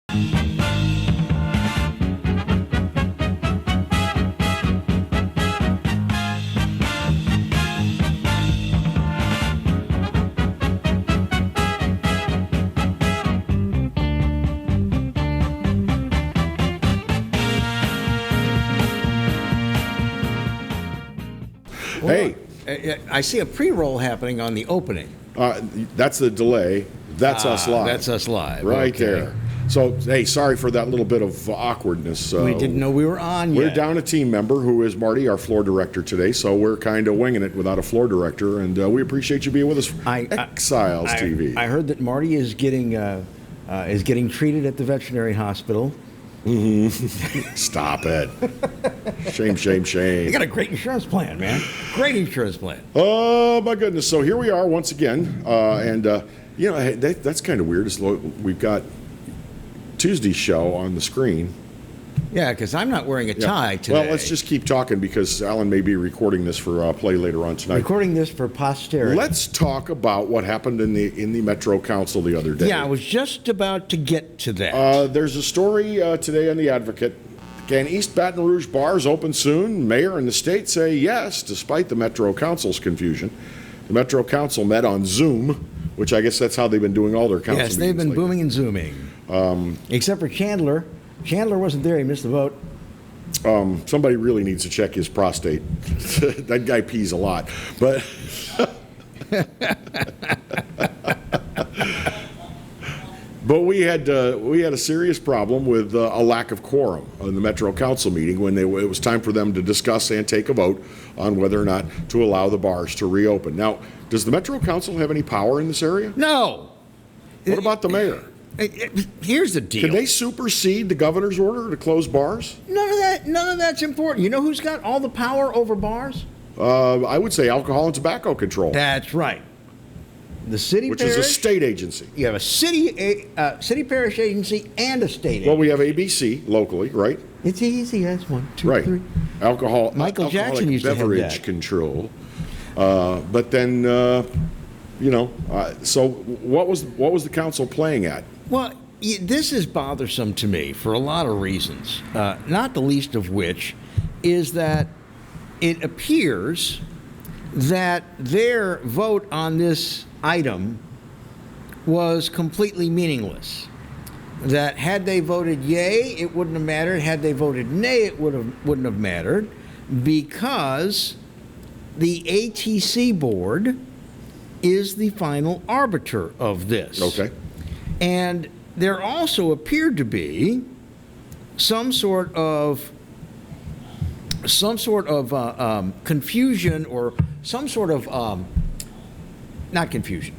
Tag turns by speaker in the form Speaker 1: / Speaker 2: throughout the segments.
Speaker 1: Hey,
Speaker 2: I see a pre-roll happening on the opening.
Speaker 1: that's the delay. That's us live.
Speaker 2: That's us live.
Speaker 1: Right
Speaker 2: Okay.
Speaker 1: there. So, hey, sorry for that little bit of awkwardness.
Speaker 2: We didn't know we were on
Speaker 1: We're
Speaker 2: yet.
Speaker 1: down a team member who is Marty, our floor director today, so we're kind of winging it without a floor director, and we appreciate you being with us. Exiles TV.
Speaker 2: I heard that Marty is getting treated at the veterinary hospital.
Speaker 1: Stop it. Shame, shame,
Speaker 2: You
Speaker 1: shame.
Speaker 2: got a great insurance plan, man. Great insurance plan.
Speaker 1: Oh, my goodness. So here we are once again, and, hey, that's kind of weird. We've got Tuesday's show on the screen.
Speaker 2: Yeah, because I'm not wearing a tie today.
Speaker 1: Well, let's just keep talking because Alan may be recording this for play later on tonight.
Speaker 2: Recording this for posterity.
Speaker 1: Let's talk about what happened in the Metro Council the other day.
Speaker 2: Yeah, I was just about to get to that.
Speaker 1: There's a story today on The Advocate. Can East Baton Rouge bars open soon? Mayor and the state say yes, despite the Metro Council's confusion. The Metro Council met on Zoom, which I guess that's how they've been doing all their council
Speaker 2: Yes, they've been
Speaker 1: lately.
Speaker 2: booming and zooming. Except for Chandler. Chandler wasn't there. He missed the vote.
Speaker 1: Somebody really needs to check his prostate. That guy pees a lot. But but we had a serious problem with a lack of quorum in the Metro Council meeting when it was time for them to discuss and take a vote on whether or not to allow the bars to reopen. Now, does the Metro Council have any power in this area?
Speaker 2: No.
Speaker 1: What about the mayor?
Speaker 2: Here's the deal.
Speaker 1: Can they supersede the governor's order to close bars?
Speaker 2: None of that's important. You know who's got all the power over bars?
Speaker 1: I would say alcohol and tobacco control,
Speaker 2: That's right. The city
Speaker 1: which
Speaker 2: parish.
Speaker 1: is a state agency.
Speaker 2: You have a city parish agency and a state
Speaker 1: Well,
Speaker 2: agency.
Speaker 1: we have ABC locally, right?
Speaker 2: It's easy. That's 1, 2,
Speaker 1: Right.
Speaker 2: 3.
Speaker 1: Michael
Speaker 2: Michael Jackson used to have
Speaker 1: beverage
Speaker 2: that.
Speaker 1: control. But then, so what was the council playing at?
Speaker 2: Well, this is bothersome to me for a lot of reasons, not the least of which is that it appears that their vote on this item was completely meaningless. That had they voted yay, it wouldn't have mattered. Had they voted nay, it wouldn't have mattered, because the ATC board is the final arbiter of this.
Speaker 1: Okay.
Speaker 2: And there also appeared to be some sort of confusion, or some sort of not confusion,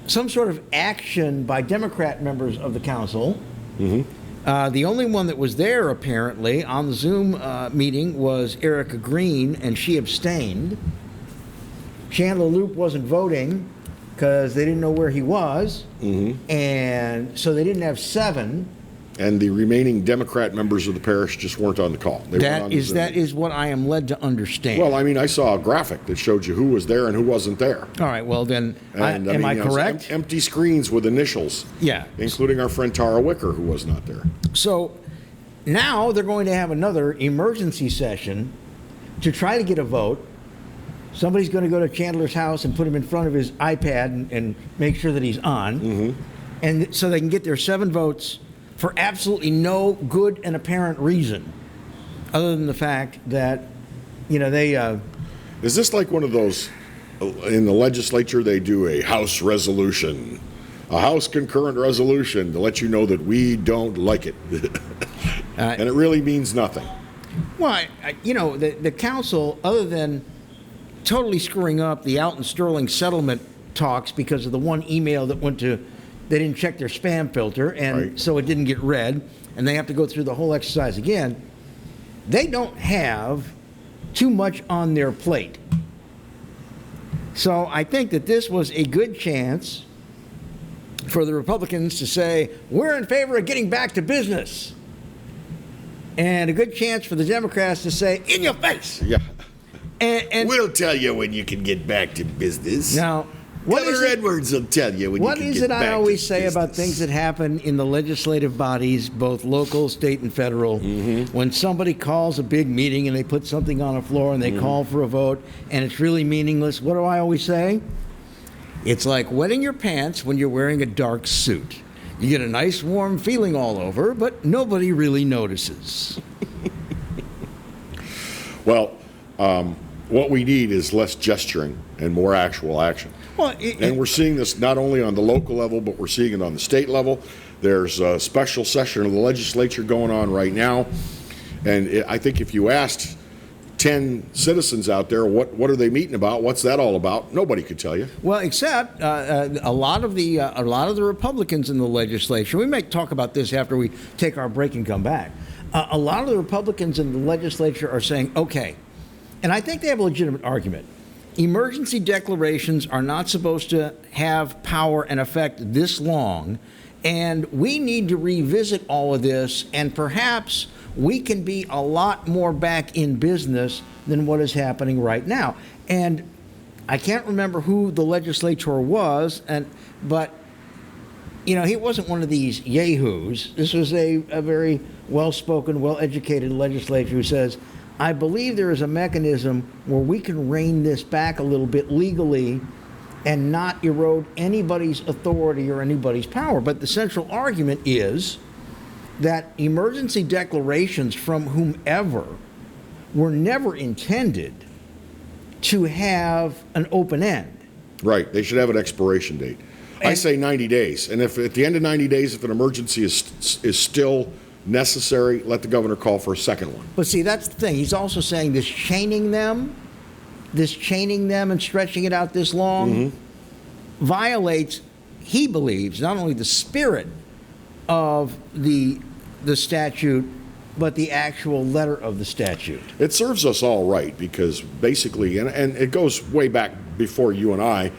Speaker 2: some sort of action by Democrat members of the council. Mm-hmm. The only one that was there apparently on the Zoom meeting was Erica Green, and she abstained. Chandler Loop wasn't voting because they didn't know where he was, and so they didn't have 7.
Speaker 1: And the remaining Democrat members of the parish just weren't on the call. They weren't on the Zoom.
Speaker 2: That is what I am led to understand.
Speaker 1: Well, I mean, I saw a graphic that showed you who was there and who wasn't there.
Speaker 2: All right, well then,
Speaker 1: And,
Speaker 2: am I
Speaker 1: you know,
Speaker 2: correct?
Speaker 1: Empty screens with initials.
Speaker 2: Yeah.
Speaker 1: Including our friend Tara Wicker, who was not there.
Speaker 2: So now they're going to have another emergency session to try to get a vote. Somebody's going to go to Chandler's house and put him in front of his iPad and make sure that he's on. And so they can get their 7 votes for absolutely no good and apparent reason, other than the fact that, they...
Speaker 1: Is this like one of those, in the legislature, they do a House resolution, a House concurrent resolution to let you know that we don't like it. And it really means nothing.
Speaker 2: Well, the council, other than totally screwing up the Alton Sterling settlement talks because of the one email that went to... They didn't check their spam filter, and so it didn't get read, and they have to go through the whole exercise again. They don't have too much on their plate. So I think that this was a good chance for the Republicans to say, we're in favor of getting back to business. And a good chance for the Democrats to say, in your face.
Speaker 1: Yeah.
Speaker 2: And
Speaker 1: we'll tell you when you can get back to business.
Speaker 2: Now, What
Speaker 1: Governor
Speaker 2: is it-
Speaker 1: Edwards will tell you when
Speaker 2: What
Speaker 1: you can
Speaker 2: is
Speaker 1: get
Speaker 2: it I
Speaker 1: back
Speaker 2: always
Speaker 1: to
Speaker 2: say about
Speaker 1: business.
Speaker 2: things that happen in the legislative bodies, both local, state, and federal? When somebody calls a big meeting and they put something on the floor and they call for a vote and it's really meaningless, what do I always say? It's like wetting your pants when you're wearing a dark suit. You get a nice warm feeling all over, but nobody really notices.
Speaker 1: Well, what we need is less gesturing and more actual action.
Speaker 2: Well,
Speaker 1: And we're seeing this not only on the local level, but we're seeing it on the state level. There's a special session of the legislature going on right now. And I think if you asked 10 citizens out there, what are they meeting about? What's that all about? Nobody could tell you.
Speaker 2: Well, except a lot of the Republicans in the legislature. We may talk about this after we take our break and come back. A lot of the Republicans in the legislature are saying, okay, and I think they have a legitimate argument. Emergency declarations are not supposed to have power and effect this long, and we need to revisit all of this, and perhaps we can be a lot more back in business than what is happening right now. And I can't remember who the legislator was, but you know, he wasn't one of these yahoos. This was a very well-spoken, well-educated legislator who says, I believe there is a mechanism where we can rein this back a little bit legally and not erode anybody's authority or anybody's power. But the central argument is that emergency declarations from whomever were never intended to have an open end.
Speaker 1: Right. They should have an expiration date. I say 90 days. And if at the end of 90 days, if an emergency is still necessary, let the governor call for a second one.
Speaker 2: But see, that's the thing. He's also saying this chaining them and stretching it out this long violates, he believes, not only the spirit of the statute, but the actual letter of the statute.
Speaker 1: It serves us all right because basically, and it goes way back before you and I,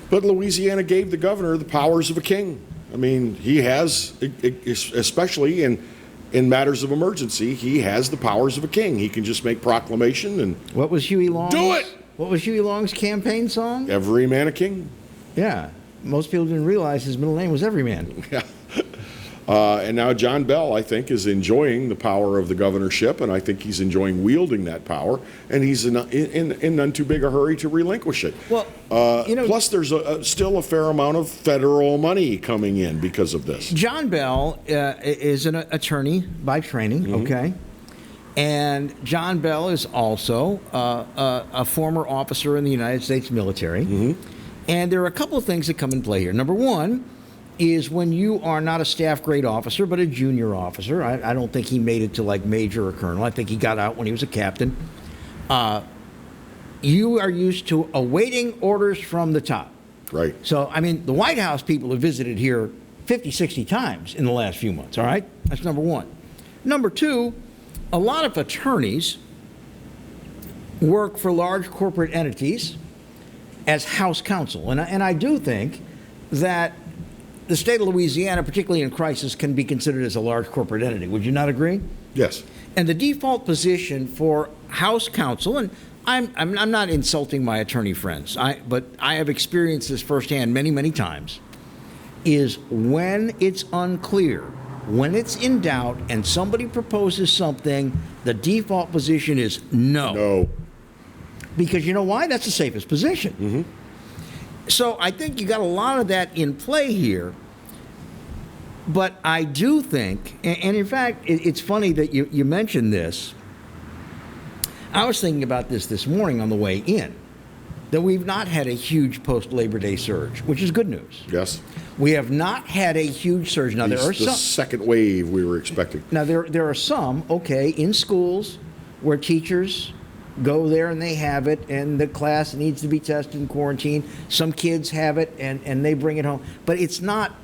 Speaker 1: but Louisiana gave the governor the powers of a king. I mean, he has, especially in matters of emergency, he has the powers of a king. He can just make proclamation and
Speaker 2: What was Huey Long's?
Speaker 1: Do it!
Speaker 2: What was Huey Long's campaign song?
Speaker 1: every man a king.
Speaker 2: Yeah. Most people didn't realize his middle name was Everyman.
Speaker 1: Yeah. And now John Bell, I think, is enjoying the power of the governorship, and I think he's enjoying wielding that power, and he's in none too big a hurry to relinquish it.
Speaker 2: Well,
Speaker 1: Plus, there's still a fair amount of federal money coming in because of this.
Speaker 2: John Bell is an attorney by training, okay? And John Bell is also a former officer in the United States military. And there are a couple of things that come in play here. Number one is when you are not a staff grade officer, but a junior officer. I don't think he made it to like major or colonel. I think he got out when he was a captain. You are used to awaiting orders from the top.
Speaker 1: Right.
Speaker 2: So, I mean, the White House people have visited here 50, 60 times in the last few months, all right? That's number one. Number two, a lot of attorneys work for large corporate entities as House counsel. And I do think that the state of Louisiana, particularly in crisis, can be considered as a large corporate entity. Would you not agree?
Speaker 1: Yes.
Speaker 2: And the default position for House counsel, and I'm not insulting my attorney friends, but I have experienced this firsthand many, many times, is when it's unclear, when it's in doubt, and somebody proposes something, the default position is no.
Speaker 1: No.
Speaker 2: Because you know why? That's the safest position. So I think you got a lot of that in play here. But I do think, and in fact, it's funny that you mentioned this. I was thinking about this morning on the way in, that we've not had a huge post-Labor Day surge, which is good news.
Speaker 1: Yes.
Speaker 2: We have not had a huge surge. Now, there are
Speaker 1: The
Speaker 2: some.
Speaker 1: second wave we were expecting.
Speaker 2: Now, there are some, okay, in schools where teachers go there and they have it, and the class needs to be tested and quarantined. Some kids have it, and they bring it home. But it's not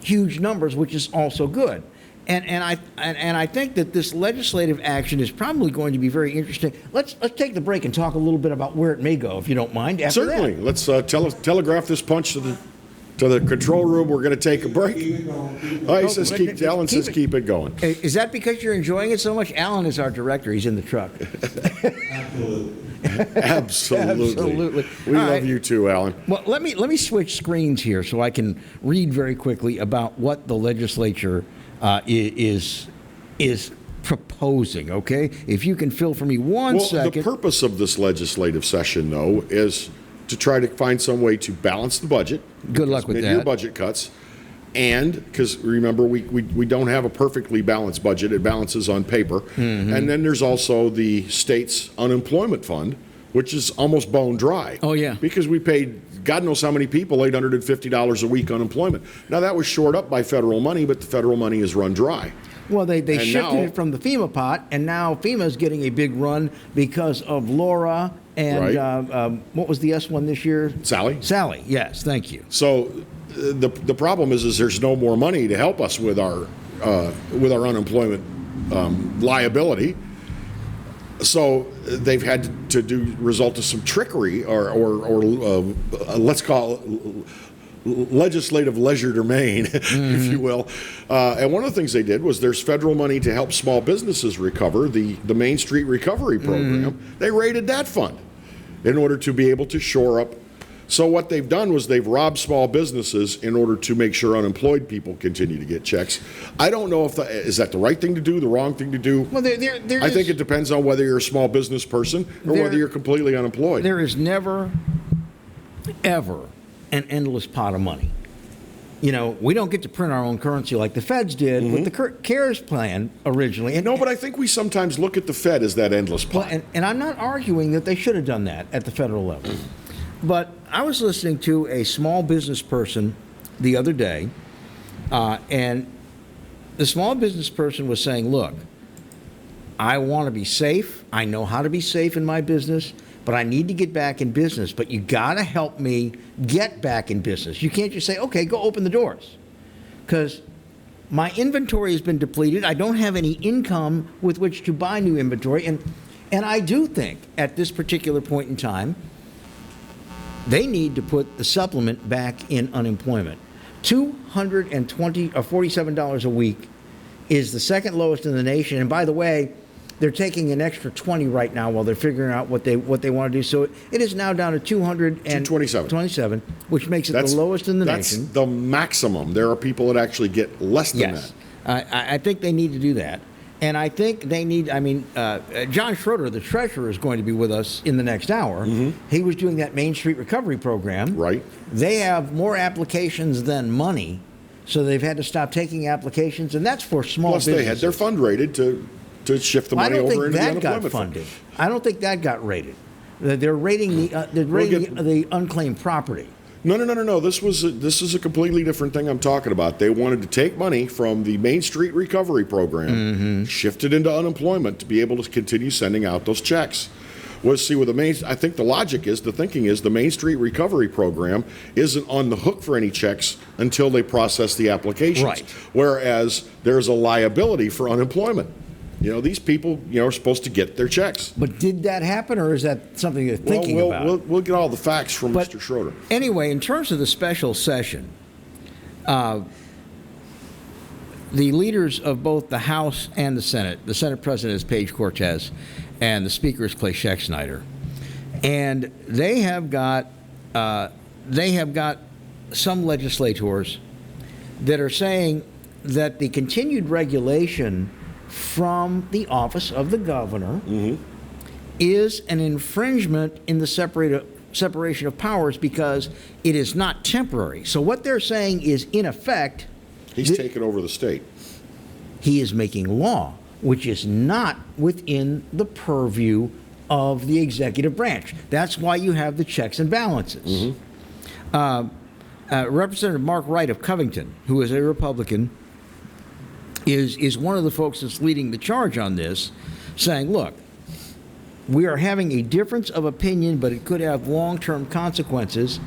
Speaker 2: huge numbers, which is also good. And I think that this legislative action is probably going to be very interesting. Let's take the break and talk a little bit about where it may go, if you don't mind. After
Speaker 1: Certainly.
Speaker 2: that.
Speaker 1: Let's telegraph this punch to the control room. We're going to take a break. Oh, he says Alan says keep it going.
Speaker 2: Is that because you're enjoying it so much? Alan is our director. He's in the truck.
Speaker 3: Absolutely.
Speaker 1: Absolutely.
Speaker 2: Absolutely.
Speaker 1: We
Speaker 2: All
Speaker 1: love
Speaker 2: right.
Speaker 1: you too, Alan.
Speaker 2: Well, let me switch screens here so I can read very quickly about what the legislature is proposing. Okay, if you can fill for me one
Speaker 1: Well,
Speaker 2: second.
Speaker 1: the purpose of this legislative session, though, is to try to find some way to balance the budget.
Speaker 2: Good luck with
Speaker 1: mid-year
Speaker 2: that.
Speaker 1: budget cuts. And because remember, we don't have a perfectly balanced budget. It balances on paper.
Speaker 2: Mm-hmm.
Speaker 1: And then there's also the state's unemployment fund, which is almost bone dry.
Speaker 2: Oh, yeah.
Speaker 1: Because we paid God knows how many people $850 a week unemployment. Now, that was shored up by federal money, but the federal money is run dry.
Speaker 2: Well, they
Speaker 1: And
Speaker 2: shifted
Speaker 1: now-
Speaker 2: it from the FEMA pot, and now FEMA's getting a big run because of Laura and
Speaker 1: Right.
Speaker 2: what was the S one this year?
Speaker 1: Sally?
Speaker 2: Sally, yes, thank you.
Speaker 1: So the problem is there's no more money to help us with our unemployment liability. So they've had to result to some trickery or let's call it legislative legerdemain, if you will. And one of the things they did was there's federal money to help small businesses recover, the Main Street Recovery Program. They raided that fund in order to be able to shore up. So what they've done was they've robbed small businesses in order to make sure unemployed people continue to get checks. I don't know if is that the right thing to do, the wrong thing to do.
Speaker 2: Well,
Speaker 1: I think it depends on whether you're a small business person or whether you're completely unemployed.
Speaker 2: There is never, ever an endless pot of money. You know, we don't get to print our own currency like the feds did with the CARES plan originally. And,
Speaker 1: No, but I think we sometimes look at the Fed as that endless pot.
Speaker 2: well, and I'm not arguing that they should have done that at the federal level. But I was listening to a small business person the other day, and the small business person was saying, look, I want to be safe. I know how to be safe in my business, but I need to get back in business. But you got to help me get back in business. You can't just say, okay, go open the doors. Because my inventory has been depleted. I don't have any income with which to buy new inventory. And I do think at this particular point in time, they need to put the supplement back in unemployment. $247 a week is the second lowest in the nation. And by the way, they're taking an extra 20 right now while they're figuring out what they want to do. So it is now down to 227, which makes it the lowest in the nation.
Speaker 1: That's the maximum. There are people that actually get less than
Speaker 2: Yes, I think they need to do that. And I think they need, John Schroeder, the treasurer, is going to be with us in the next hour. He was doing that Main Street Recovery Program.
Speaker 1: Right.
Speaker 2: They have more applications than money, so they've had to stop taking applications, and that's for small
Speaker 1: Plus,
Speaker 2: businesses.
Speaker 1: they had their fund rated to shift the money over into the unemployment fund.
Speaker 2: I don't think that got rated. They're rating the unclaimed property.
Speaker 1: No. This is a completely different thing I'm talking about. They wanted to take money from the Main Street Recovery Program, shift it into unemployment to be able to continue sending out those checks. I think the thinking is the Main Street Recovery Program isn't on the hook for any checks until they process the applications.
Speaker 2: Right.
Speaker 1: Whereas there's a liability for unemployment. You know, these people, are supposed to get their checks.
Speaker 2: But did that happen, or is that something you're thinking about?
Speaker 1: We'll get all the facts from Mr. Schroeder.
Speaker 2: Anyway, in terms of the special session, the leaders of both the House and the Senate President is Paige Cortez, and the Speaker is Clay Schexnayder, and they have got some legislators that are saying that the continued regulation from the office of the governor is an infringement in the separation of powers because it is not temporary. So what they're saying is, in effect,
Speaker 1: He's taken over the state.
Speaker 2: he is making law, which is not within the purview of the executive branch. That's why you have the checks and balances. Representative Mark Wright of Covington, who is a Republican, is one of the folks that's leading the charge on this, saying, look, we are having a difference of opinion, but it could have long-term consequences.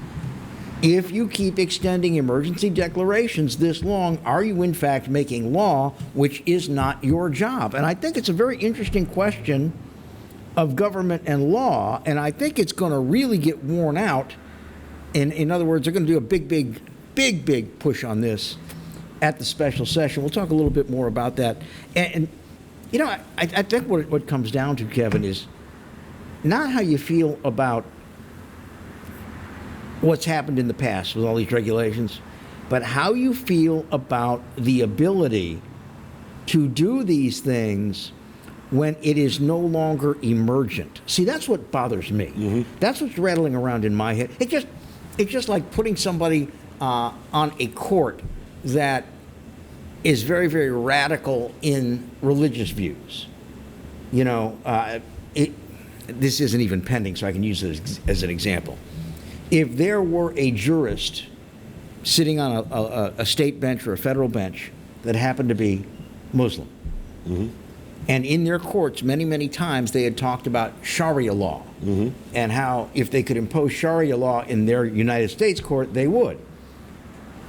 Speaker 2: If you keep extending emergency declarations this long, are you in fact making law, which is not your job? And I think it's a very interesting question of government and law, and I think it's going to really get worn out. In other words, they're going to do a big push on this at the special session. We'll talk a little bit more about that. And I think what comes down to, Kevin, is not how you feel about what's happened in the past with all these regulations, but how you feel about the ability to do these things when it is no longer emergent. See, that's what bothers me. That's what's rattling around in my head. It's just like putting somebody on a court that is very, very radical in religious views. You know, this isn't even pending, so I can use it as an example. If there were a jurist sitting on a state bench or a federal bench that happened to be Muslim, and in their courts many, many times they had talked about Sharia law and how if they could impose Sharia law in their United States court, they would.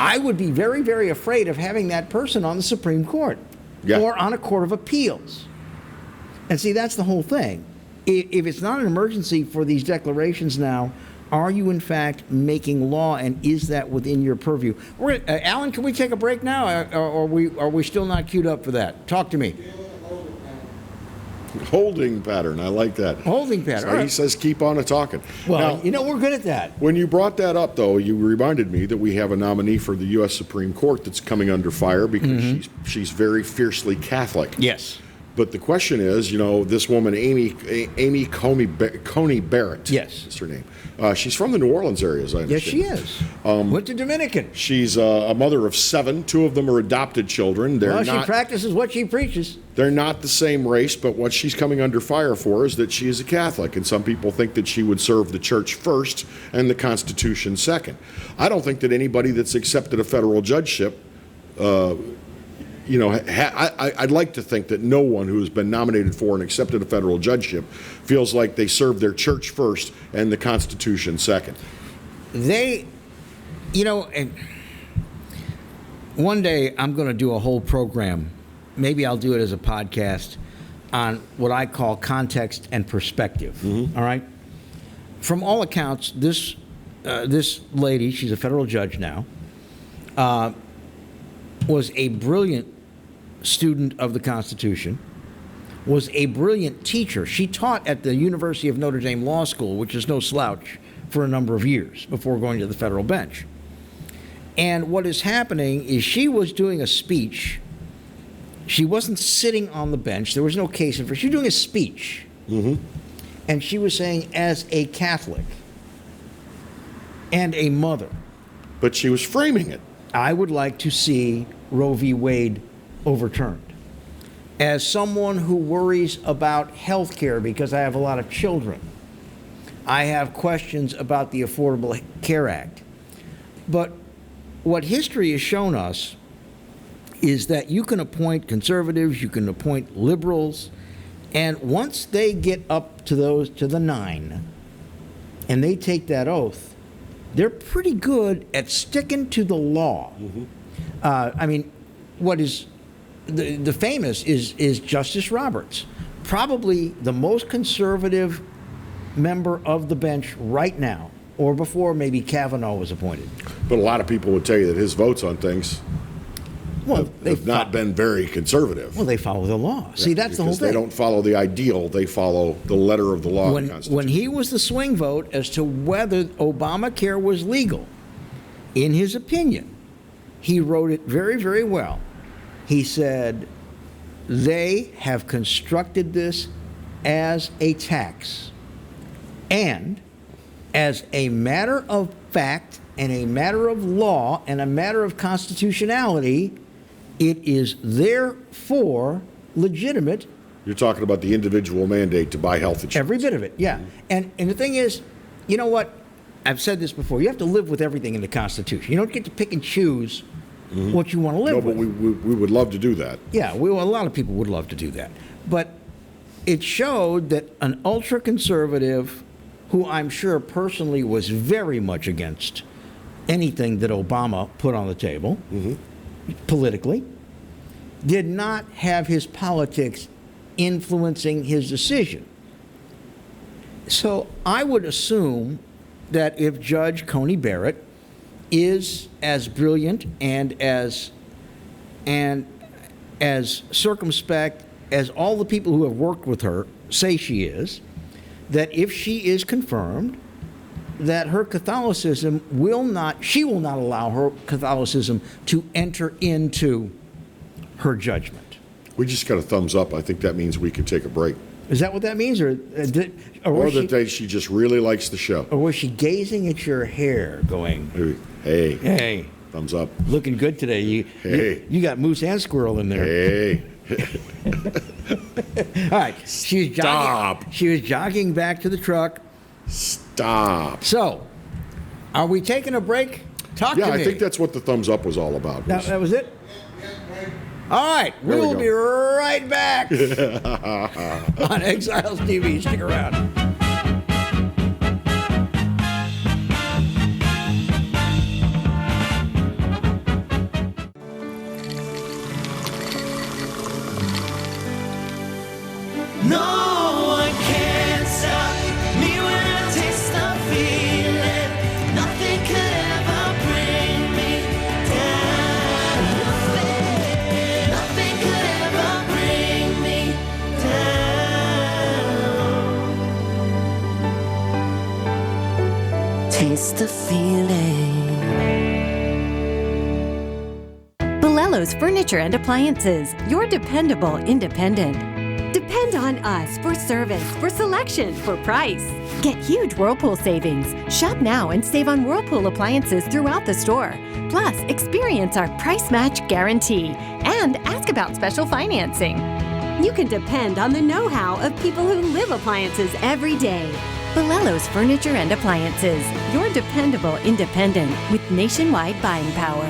Speaker 2: I would be very, very afraid of having that person on the Supreme Court or on a court of appeals. And see, that's the whole thing. If it's not an emergency for these declarations now, are you in fact making law, and is that within your purview? Alan, can we take a break now, or are we still not queued up for that? Talk to me.
Speaker 1: Holding pattern. I like that.
Speaker 2: Holding pattern.
Speaker 1: So
Speaker 2: All right.
Speaker 1: He says keep on talking.
Speaker 2: Well,
Speaker 1: now,
Speaker 2: we're good at that.
Speaker 1: when you brought that up, though, you reminded me that we have a nominee for the U.S. Supreme Court that's coming under fire because she's very fiercely Catholic.
Speaker 2: Yes.
Speaker 1: But the question is, this woman, Amy Coney Barrett.
Speaker 2: Yes.
Speaker 1: Is her name. She's from the New Orleans area, as I
Speaker 2: Yes,
Speaker 1: understand.
Speaker 2: she is. Went to Dominican.
Speaker 1: She's a mother of 7. 2 of them are adopted children.
Speaker 2: She practices what she preaches.
Speaker 1: They're not the same race, but what she's coming under fire for is that she is a Catholic, and some people think that she would serve the church first and the Constitution second. I don't think that anybody that's accepted a federal judgeship, I'd like to think that no one who has been nominated for and accepted a federal judgeship feels like they serve their church first and the Constitution second.
Speaker 2: And one day I'm going to do a whole program. Maybe I'll do it as a podcast on what I call context and perspective. All right? From all accounts, this lady, she's a federal judge now, was a brilliant student of the Constitution, was a brilliant teacher. She taught at the University of Notre Dame Law School, which is no slouch, for a number of years before going to the federal bench. And what is happening is she was doing a speech. She wasn't sitting on the bench. There was no case in for her. She was doing a speech. And she was saying, as a Catholic and a mother,
Speaker 1: But she was framing it.
Speaker 2: I would like to see Roe v. Wade overturned. As someone who worries about health care because I have a lot of children, I have questions about the Affordable Care Act. But what history has shown us is that you can appoint conservatives, you can appoint liberals, and once they get up to the 9, and they take that oath, they're pretty good at sticking to the law. What is the famous is Justice Roberts, probably the most conservative member of the bench right now, or before maybe Kavanaugh was appointed.
Speaker 1: But a lot of people would tell you that his votes on things have not been very conservative.
Speaker 2: Well, they follow the law. See, that's the whole
Speaker 1: Because
Speaker 2: thing.
Speaker 1: they don't follow the ideal, they follow the letter of the law. of the Constitution.
Speaker 2: When he was the swing vote as to whether Obamacare was legal, in his opinion, he wrote it very, very well. He said, they have constructed this as a tax. And as a matter of fact and a matter of law and a matter of constitutionality, it is therefore legitimate.
Speaker 1: You're talking about the individual mandate to buy health insurance.
Speaker 2: Every bit of it, yeah. And the thing is, you know what? I've said this before. You have to live with everything in the Constitution. You don't get to pick and choose what you want to live
Speaker 1: No, but
Speaker 2: with.
Speaker 1: we would love to do that.
Speaker 2: Yeah, a lot of people would love to do that. But it showed that an ultra-conservative, who I'm sure personally was very much against anything that Obama put on the table, politically, did not have his politics influencing his decision. So I would assume that if Judge Coney Barrett is as brilliant and as circumspect as all the people who have worked with her say she is, that if she is confirmed, that her Catholicism she will not allow her Catholicism to enter into her judgment.
Speaker 1: We just got a thumbs up. I think that means we can take a break.
Speaker 2: Is that what that means? Or
Speaker 1: She just really likes the show.
Speaker 2: Or was she gazing at your hair going,
Speaker 1: Hey, thumbs up.
Speaker 2: Looking good today. You got moose and squirrel in there.
Speaker 1: Hey.
Speaker 2: All right. She was jogging back to the truck.
Speaker 1: Stop.
Speaker 2: So, are we taking a break? Talk to me.
Speaker 1: Yeah, I think that's what the thumbs up was all about.
Speaker 2: That was it? All right. We will be right back on Exiles TV. Stick around.
Speaker 3: No one can stop me when I taste the feeling. Nothing could ever bring me down. Nothing could ever bring me down. Taste the feeling.
Speaker 4: Bolello's Furniture and Appliances, your dependable independent.
Speaker 5: Depend on us for service, for selection, for price.
Speaker 4: Get huge Whirlpool savings. Shop now and save on Whirlpool appliances throughout the store. Plus, experience our price match guarantee and ask about special financing.
Speaker 5: You can depend on the know-how of people who live appliances every day.
Speaker 4: Bolello's Furniture and Appliances, your dependable independent with nationwide buying power.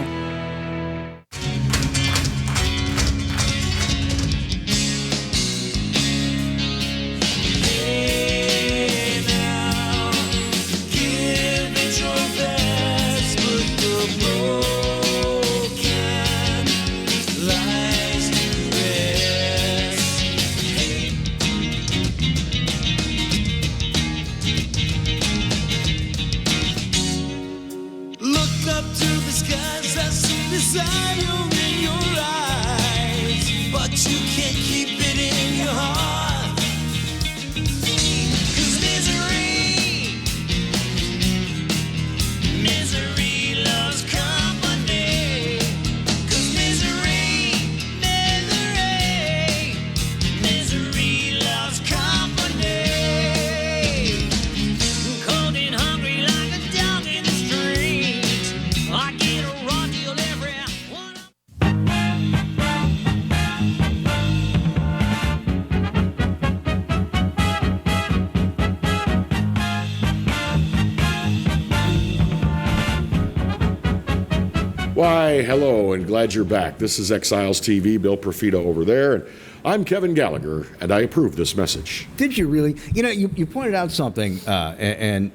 Speaker 1: Why, hello, and glad you're back. This is Exiles TV, Bill Profito over there, and I'm Kevin Gallagher, and I approve this message.
Speaker 2: Did you really? You know, you pointed out something, and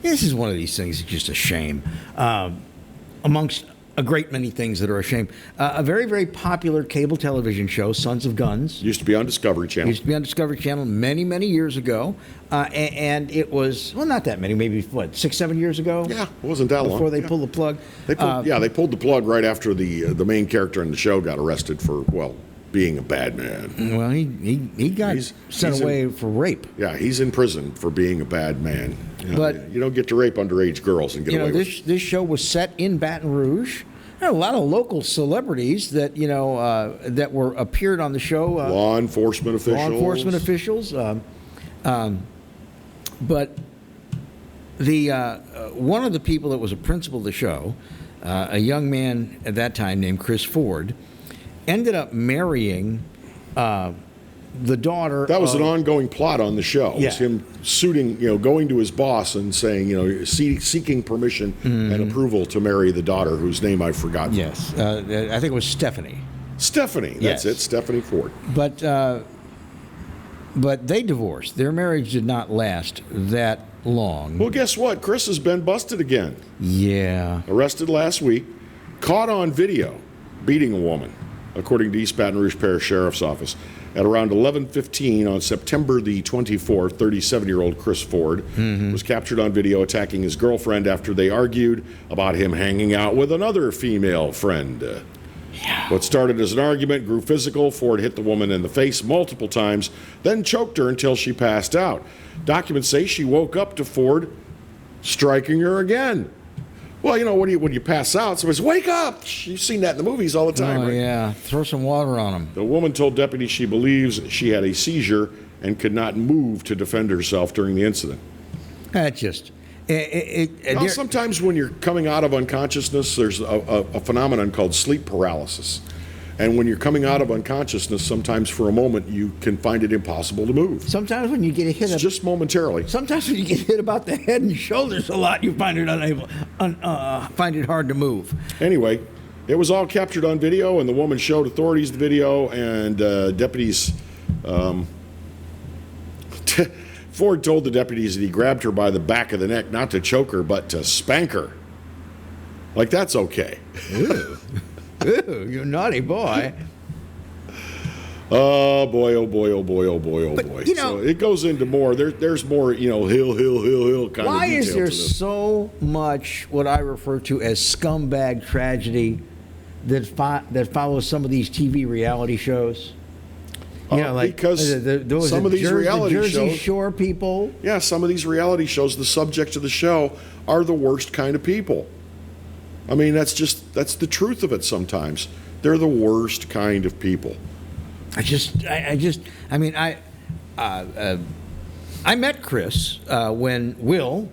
Speaker 2: this is one of these things that's just a shame. Amongst a great many things that are a shame. A very, very popular cable television show, Sons of Guns.
Speaker 1: Used to be on Discovery Channel.
Speaker 2: Used to be on Discovery Channel many, many years ago. And it was, well, not that many, maybe, 6, 7 years ago?
Speaker 1: Yeah, it wasn't that long.
Speaker 2: Before they pulled the plug.
Speaker 1: They pulled the plug right after the main character in the show got arrested for, well, being a bad man.
Speaker 2: Well, he got sent away for rape.
Speaker 1: Yeah, he's in prison for being a bad man.
Speaker 2: But
Speaker 1: you don't get to rape underage girls and get away with it.
Speaker 2: This show was set in Baton Rouge. There are a lot of local celebrities that that appeared on the show.
Speaker 1: Law enforcement officials.
Speaker 2: But the one of the people that was a principal of the show, a young man at that time named Chris Ford, ended up marrying the daughter.
Speaker 1: That was an ongoing plot on the show.
Speaker 2: Yeah.
Speaker 1: It was him suiting, going to his boss and saying, seeking permission and approval to marry the daughter, whose name I've forgotten.
Speaker 2: Yes, I think it was Stephanie.
Speaker 1: Stephanie, that's it, Stephanie Ford.
Speaker 2: But they divorced. Their marriage did not last that long.
Speaker 1: Well, guess what? Chris has been busted again.
Speaker 2: Yeah.
Speaker 1: Arrested last week, caught on video beating a woman, according to East Baton Rouge Parish Sheriff's Office. At around 11:15 on September the 24th, 37-year-old Chris Ford was captured on video attacking his girlfriend after they argued about him hanging out with another female friend.
Speaker 2: Yeah.
Speaker 1: What started as an argument grew physical. Ford hit the woman in the face multiple times, then choked her until she passed out. Documents say she woke up to Ford striking her again. Well, you know, when you pass out, somebody says, "Wake up!" You've seen that in the movies all the time,
Speaker 2: Oh,
Speaker 1: right?
Speaker 2: yeah. Throw some water on him.
Speaker 1: The woman told deputies she believes she had a seizure and could not move to defend herself during the incident.
Speaker 2: That just.
Speaker 1: Well, sometimes when you're coming out of unconsciousness, there's a phenomenon called sleep paralysis. And when you're coming out of unconsciousness, sometimes for a moment you can find it impossible to move.
Speaker 2: Sometimes when you get hit,
Speaker 1: It's just momentarily.
Speaker 2: sometimes when you get hit about the head and shoulders a lot, you find it find it hard to move.
Speaker 1: Anyway, it was all captured on video, and the woman showed authorities the video, and deputies. Ford told the deputies that he grabbed her by the back of the neck, not to choke her, but to spank her. Like, that's okay.
Speaker 2: Ooh, you naughty boy.
Speaker 1: Oh boy, oh boy, oh boy, oh boy, oh
Speaker 2: But,
Speaker 1: boy.
Speaker 2: you know-
Speaker 1: So it goes into more. There's more, hill kind
Speaker 2: Why
Speaker 1: of detail
Speaker 2: is there
Speaker 1: to this.
Speaker 2: so much what I refer to as scumbag tragedy that follows some of these TV reality shows? You know, like
Speaker 1: because some of these reality
Speaker 2: Jersey
Speaker 1: shows,
Speaker 2: Shore people.
Speaker 1: yeah, some of these reality shows, the subjects of the show are the worst kind of people. I mean, that's the truth of it sometimes. They're the worst kind of people.
Speaker 2: I met Chris when Will,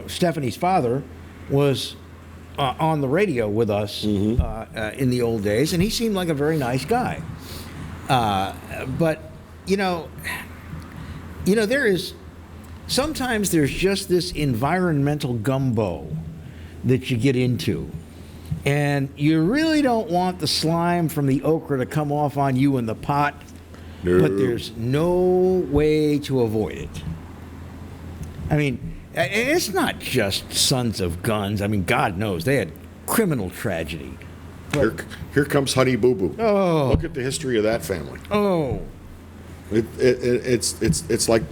Speaker 2: Stephanie's father, was on the radio with us in the old days, and he seemed like a very nice guy. But sometimes there's just this environmental gumbo that you get into. And you really don't want the slime from the okra to come off on you in the pot,
Speaker 1: No.
Speaker 2: but there's no way to avoid it. I mean, and it's not just Sons of Guns. I mean, God knows, they had criminal tragedy.
Speaker 1: Here comes Honey Boo Boo.
Speaker 2: Oh.
Speaker 1: Look at the history of that family.
Speaker 2: Oh.
Speaker 1: It's like,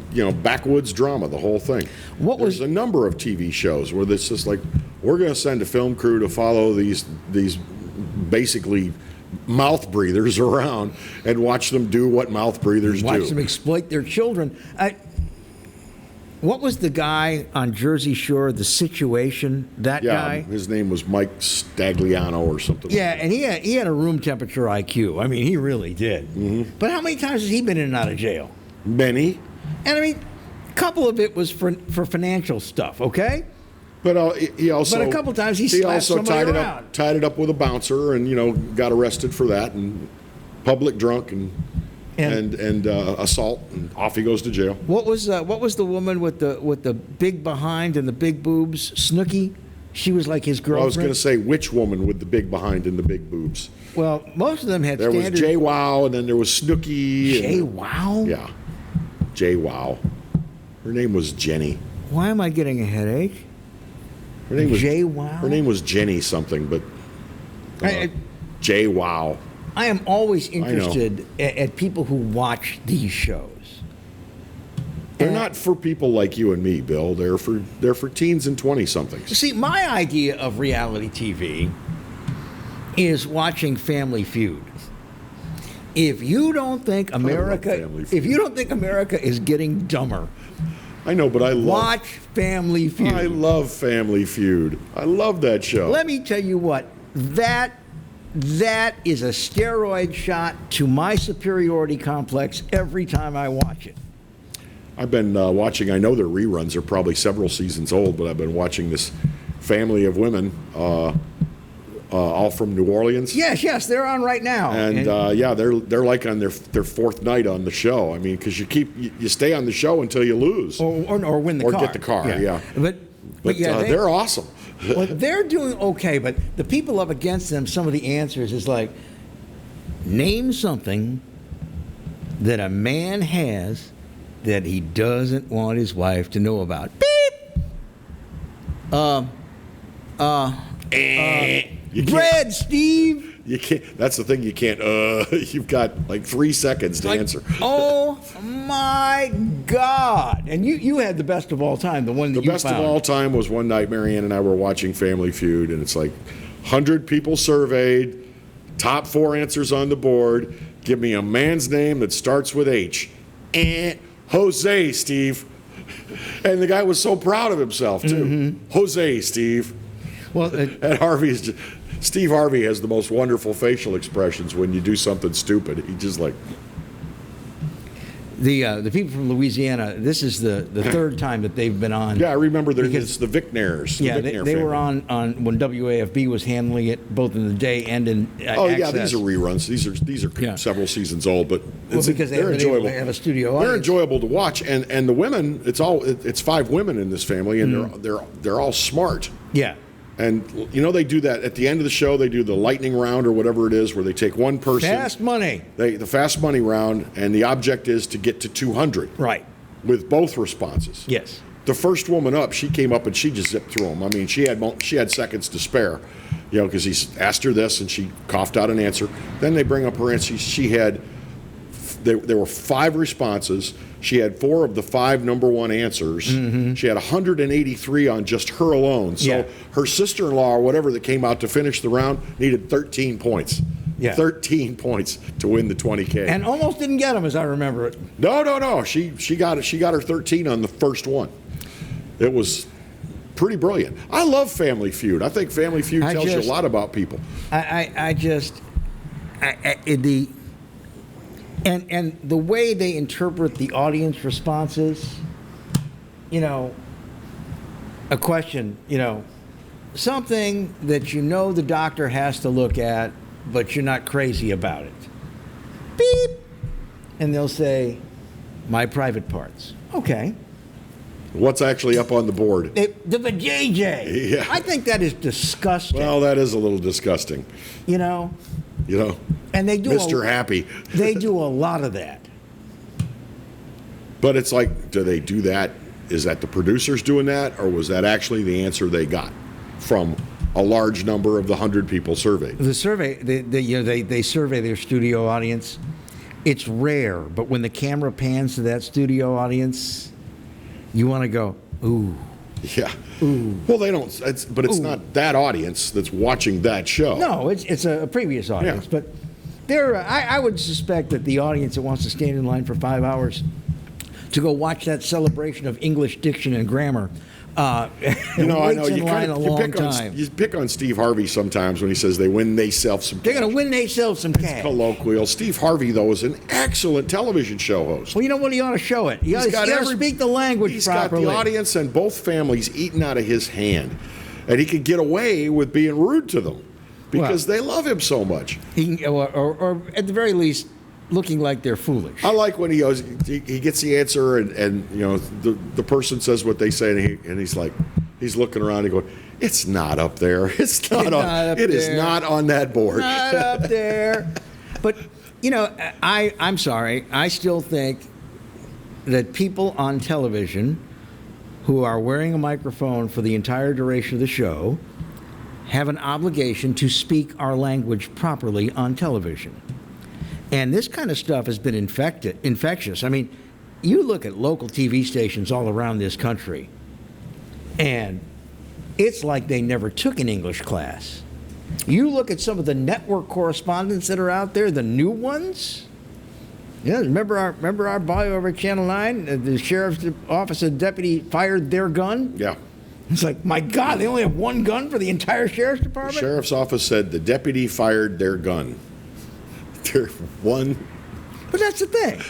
Speaker 1: backwoods drama, the whole thing. There's a number of TV shows where it's just like, we're going to send a film crew to follow these basically mouth breathers around and watch them do what mouth breathers do.
Speaker 2: Watch them exploit their children. What was the guy on Jersey Shore, The Situation, that guy?
Speaker 1: His name was Mike Stagliano or something.
Speaker 2: Yeah, and he had a room temperature IQ. I mean, he really did. Mm-hmm. But how many times has he been in and out of jail?
Speaker 1: Many.
Speaker 2: And I mean, a couple of it was for financial stuff, okay?
Speaker 1: But he also.
Speaker 2: But a couple times he slapped somebody around.
Speaker 1: tied it up with a bouncer, and got arrested for that, and public drunk and assault, and off he goes to jail.
Speaker 2: What was the woman with the big behind and the big boobs? Snooki? She was like his girlfriend.
Speaker 1: Well, I was going to say which woman with the big behind and the big boobs.
Speaker 2: Well, most of them had
Speaker 1: There
Speaker 2: standard.
Speaker 1: was Jay Wow, and then there was Snooki.
Speaker 2: Jay Wow?
Speaker 1: Yeah, Jay Wow. Her name was Jenny.
Speaker 2: Why am I getting a headache?
Speaker 1: Her name was
Speaker 2: Jay Wow?
Speaker 1: Her name was Jenny something, but Jay Wow.
Speaker 2: I am always interested at people who watch these shows.
Speaker 1: They're not for people like you and me, Bill. They're for teens and 20-somethings.
Speaker 2: See, my idea of reality TV is watching Family Feud. If you don't think America is getting dumber,
Speaker 1: I know, but I love
Speaker 2: watch Family Feud.
Speaker 1: I love Family Feud. I love that show.
Speaker 2: Let me tell you what, that is a steroid shot to my superiority complex every time I watch it.
Speaker 1: I've been watching, I know their reruns are probably several seasons old, but I've been watching this family of women, all from New Orleans.
Speaker 2: Yes, they're on right now.
Speaker 1: And they're like on their fourth night on the show. I mean, because you stay on the show until you lose.
Speaker 2: Or win the
Speaker 1: or
Speaker 2: car.
Speaker 1: get the car, yeah.
Speaker 2: But
Speaker 1: they're awesome.
Speaker 2: Well, they're doing okay, but the people up against them, some of the answers is like, name something that a man has that he doesn't want his wife to know about. Beep!
Speaker 1: You
Speaker 2: Bread, Steve!
Speaker 1: You can't. That's the thing. You can't. You've got like 3 seconds to answer.
Speaker 2: Oh my God! And you had the best of all time, the one that
Speaker 1: The
Speaker 2: you
Speaker 1: best
Speaker 2: found.
Speaker 1: of all time was one night Marianne and I were watching Family Feud, and it's like 100 people surveyed, Top 4 answers on the board. Give me a man's name that starts with H. Jose, Steve. And the guy was so proud of himself, too. Jose, Steve.
Speaker 2: Well,
Speaker 1: And Steve Harvey has the most wonderful facial expressions when you do something stupid. He just like,
Speaker 2: the people from Louisiana, this is the third time that they've been on.
Speaker 1: yeah, I remember
Speaker 2: Because-
Speaker 1: it's the Vicknairs. the
Speaker 2: Yeah,
Speaker 1: Vicknair
Speaker 2: they were
Speaker 1: family.
Speaker 2: on when WAFB was handling it, both in the day and in
Speaker 1: Oh yeah,
Speaker 2: Access.
Speaker 1: these are reruns. These are
Speaker 2: Yeah.
Speaker 1: several seasons old, but
Speaker 2: Well, because
Speaker 1: they're
Speaker 2: been able
Speaker 1: enjoyable.
Speaker 2: to have a studio
Speaker 1: They're
Speaker 2: audience.
Speaker 1: enjoyable to watch, and the women. It's 5 women in this family, and they're all smart.
Speaker 2: Yeah.
Speaker 1: And they do that at the end of the show. They do the lightning round or whatever it is, where they take one person,
Speaker 2: Fast money.
Speaker 1: the fast money round, and the object is to get to 200
Speaker 2: Right.
Speaker 1: with both responses.
Speaker 2: Yes.
Speaker 1: The first woman up, she came up and she just zipped through them. I mean, she had seconds to spare, because he asked her this and she coughed out an answer. Then they bring up her answer. There were 5 responses. She had 4 of the 5 number 1 answers. She had 183 on just her alone. So
Speaker 2: Yeah.
Speaker 1: her sister-in-law or whatever that came out to finish the round needed 13 points.
Speaker 2: Yeah.
Speaker 1: 13 points to win the 20K.
Speaker 2: And almost didn't get them, as I remember it.
Speaker 1: No. She got it. She got her 13 on the first one. It was pretty brilliant. I love Family Feud. I think Family Feud tells you a lot about people.
Speaker 2: And the way they interpret the audience responses, a question, something that the doctor has to look at, but you're not crazy about it. Beep. And they'll say, my private parts. Okay.
Speaker 1: What's actually up on the board?
Speaker 2: The vajayjay.
Speaker 1: Yeah.
Speaker 2: I think that is disgusting.
Speaker 1: Well, that is a little disgusting.
Speaker 2: And they do
Speaker 1: Mr. Happy.
Speaker 2: They do a lot of that.
Speaker 1: But it's like, do they do that? Is that the producers doing that, or was that actually the answer they got from a large number of the 100 people surveyed?
Speaker 2: The survey, they survey their studio audience. It's rare, but when the camera pans to that studio audience, you want to go, ooh.
Speaker 1: Yeah. Ooh. Well, they don't. But it's not that audience that's watching that show.
Speaker 2: No, it's a previous audience.
Speaker 1: Yeah.
Speaker 2: But I would suspect that the audience that wants to stand in line for 5 hours to go watch that celebration of English diction and grammar,
Speaker 1: I know
Speaker 2: waits in line a long time.
Speaker 1: You pick on Steve Harvey sometimes when he says they win theyself some.
Speaker 2: They're
Speaker 1: cash.
Speaker 2: going to win themselves some cash.
Speaker 1: Colloquial. Steve Harvey, though, is an excellent television show host.
Speaker 2: Well, you know what? He ought to show it. He ought to speak the language
Speaker 1: He's
Speaker 2: properly.
Speaker 1: got the audience and both families eating out of his hand. And he could get away with being rude to them because they love him so much.
Speaker 2: He can, or at the very least, looking like they're foolish.
Speaker 1: I like when he goes, he gets the answer and the person says what they say and he's like, he's looking around and going, it's not up there. It's not on. It is not on that board.
Speaker 2: Not up there. But I'm sorry. I still think that people on television who are wearing a microphone for the entire duration of the show have an obligation to speak our language properly on television. And this kind of stuff has been infectious. I mean, you look at local TV stations all around this country, and it's like they never took an English class. You look at some of the network correspondents that are out there, the new ones. Yeah, remember our boy over at Channel 9? The sheriff's office and deputy fired their gun?
Speaker 1: Yeah.
Speaker 2: It's like, my God, they only have one gun for the entire sheriff's
Speaker 1: The
Speaker 2: department?
Speaker 1: sheriff's office said the deputy fired their gun. Their one.
Speaker 2: But that's the thing.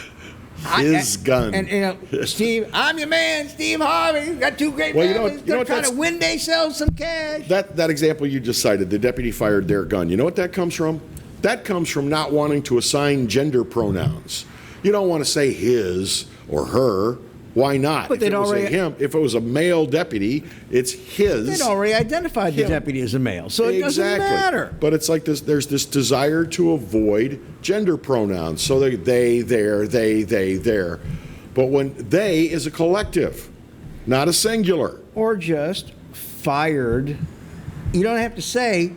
Speaker 1: His gun.
Speaker 2: And Steve, I'm your man, Steve Harvey. Got 2 great
Speaker 1: Well, you know
Speaker 2: families.
Speaker 1: what
Speaker 2: Gonna try to
Speaker 1: that's-
Speaker 2: win themselves some cash.
Speaker 1: That example you just cited, the deputy fired their gun. You know what that comes from? That comes from not wanting to assign gender pronouns. You don't want to say his or her. Why not?
Speaker 2: But
Speaker 1: if it was if it was a male deputy, it's his.
Speaker 2: They'd already identified the deputy as a male, so it doesn't matter.
Speaker 1: But it's like this. There's this desire to avoid gender pronouns. So they, their. But when they is a collective, not a singular.
Speaker 2: Or just fired. You don't have to say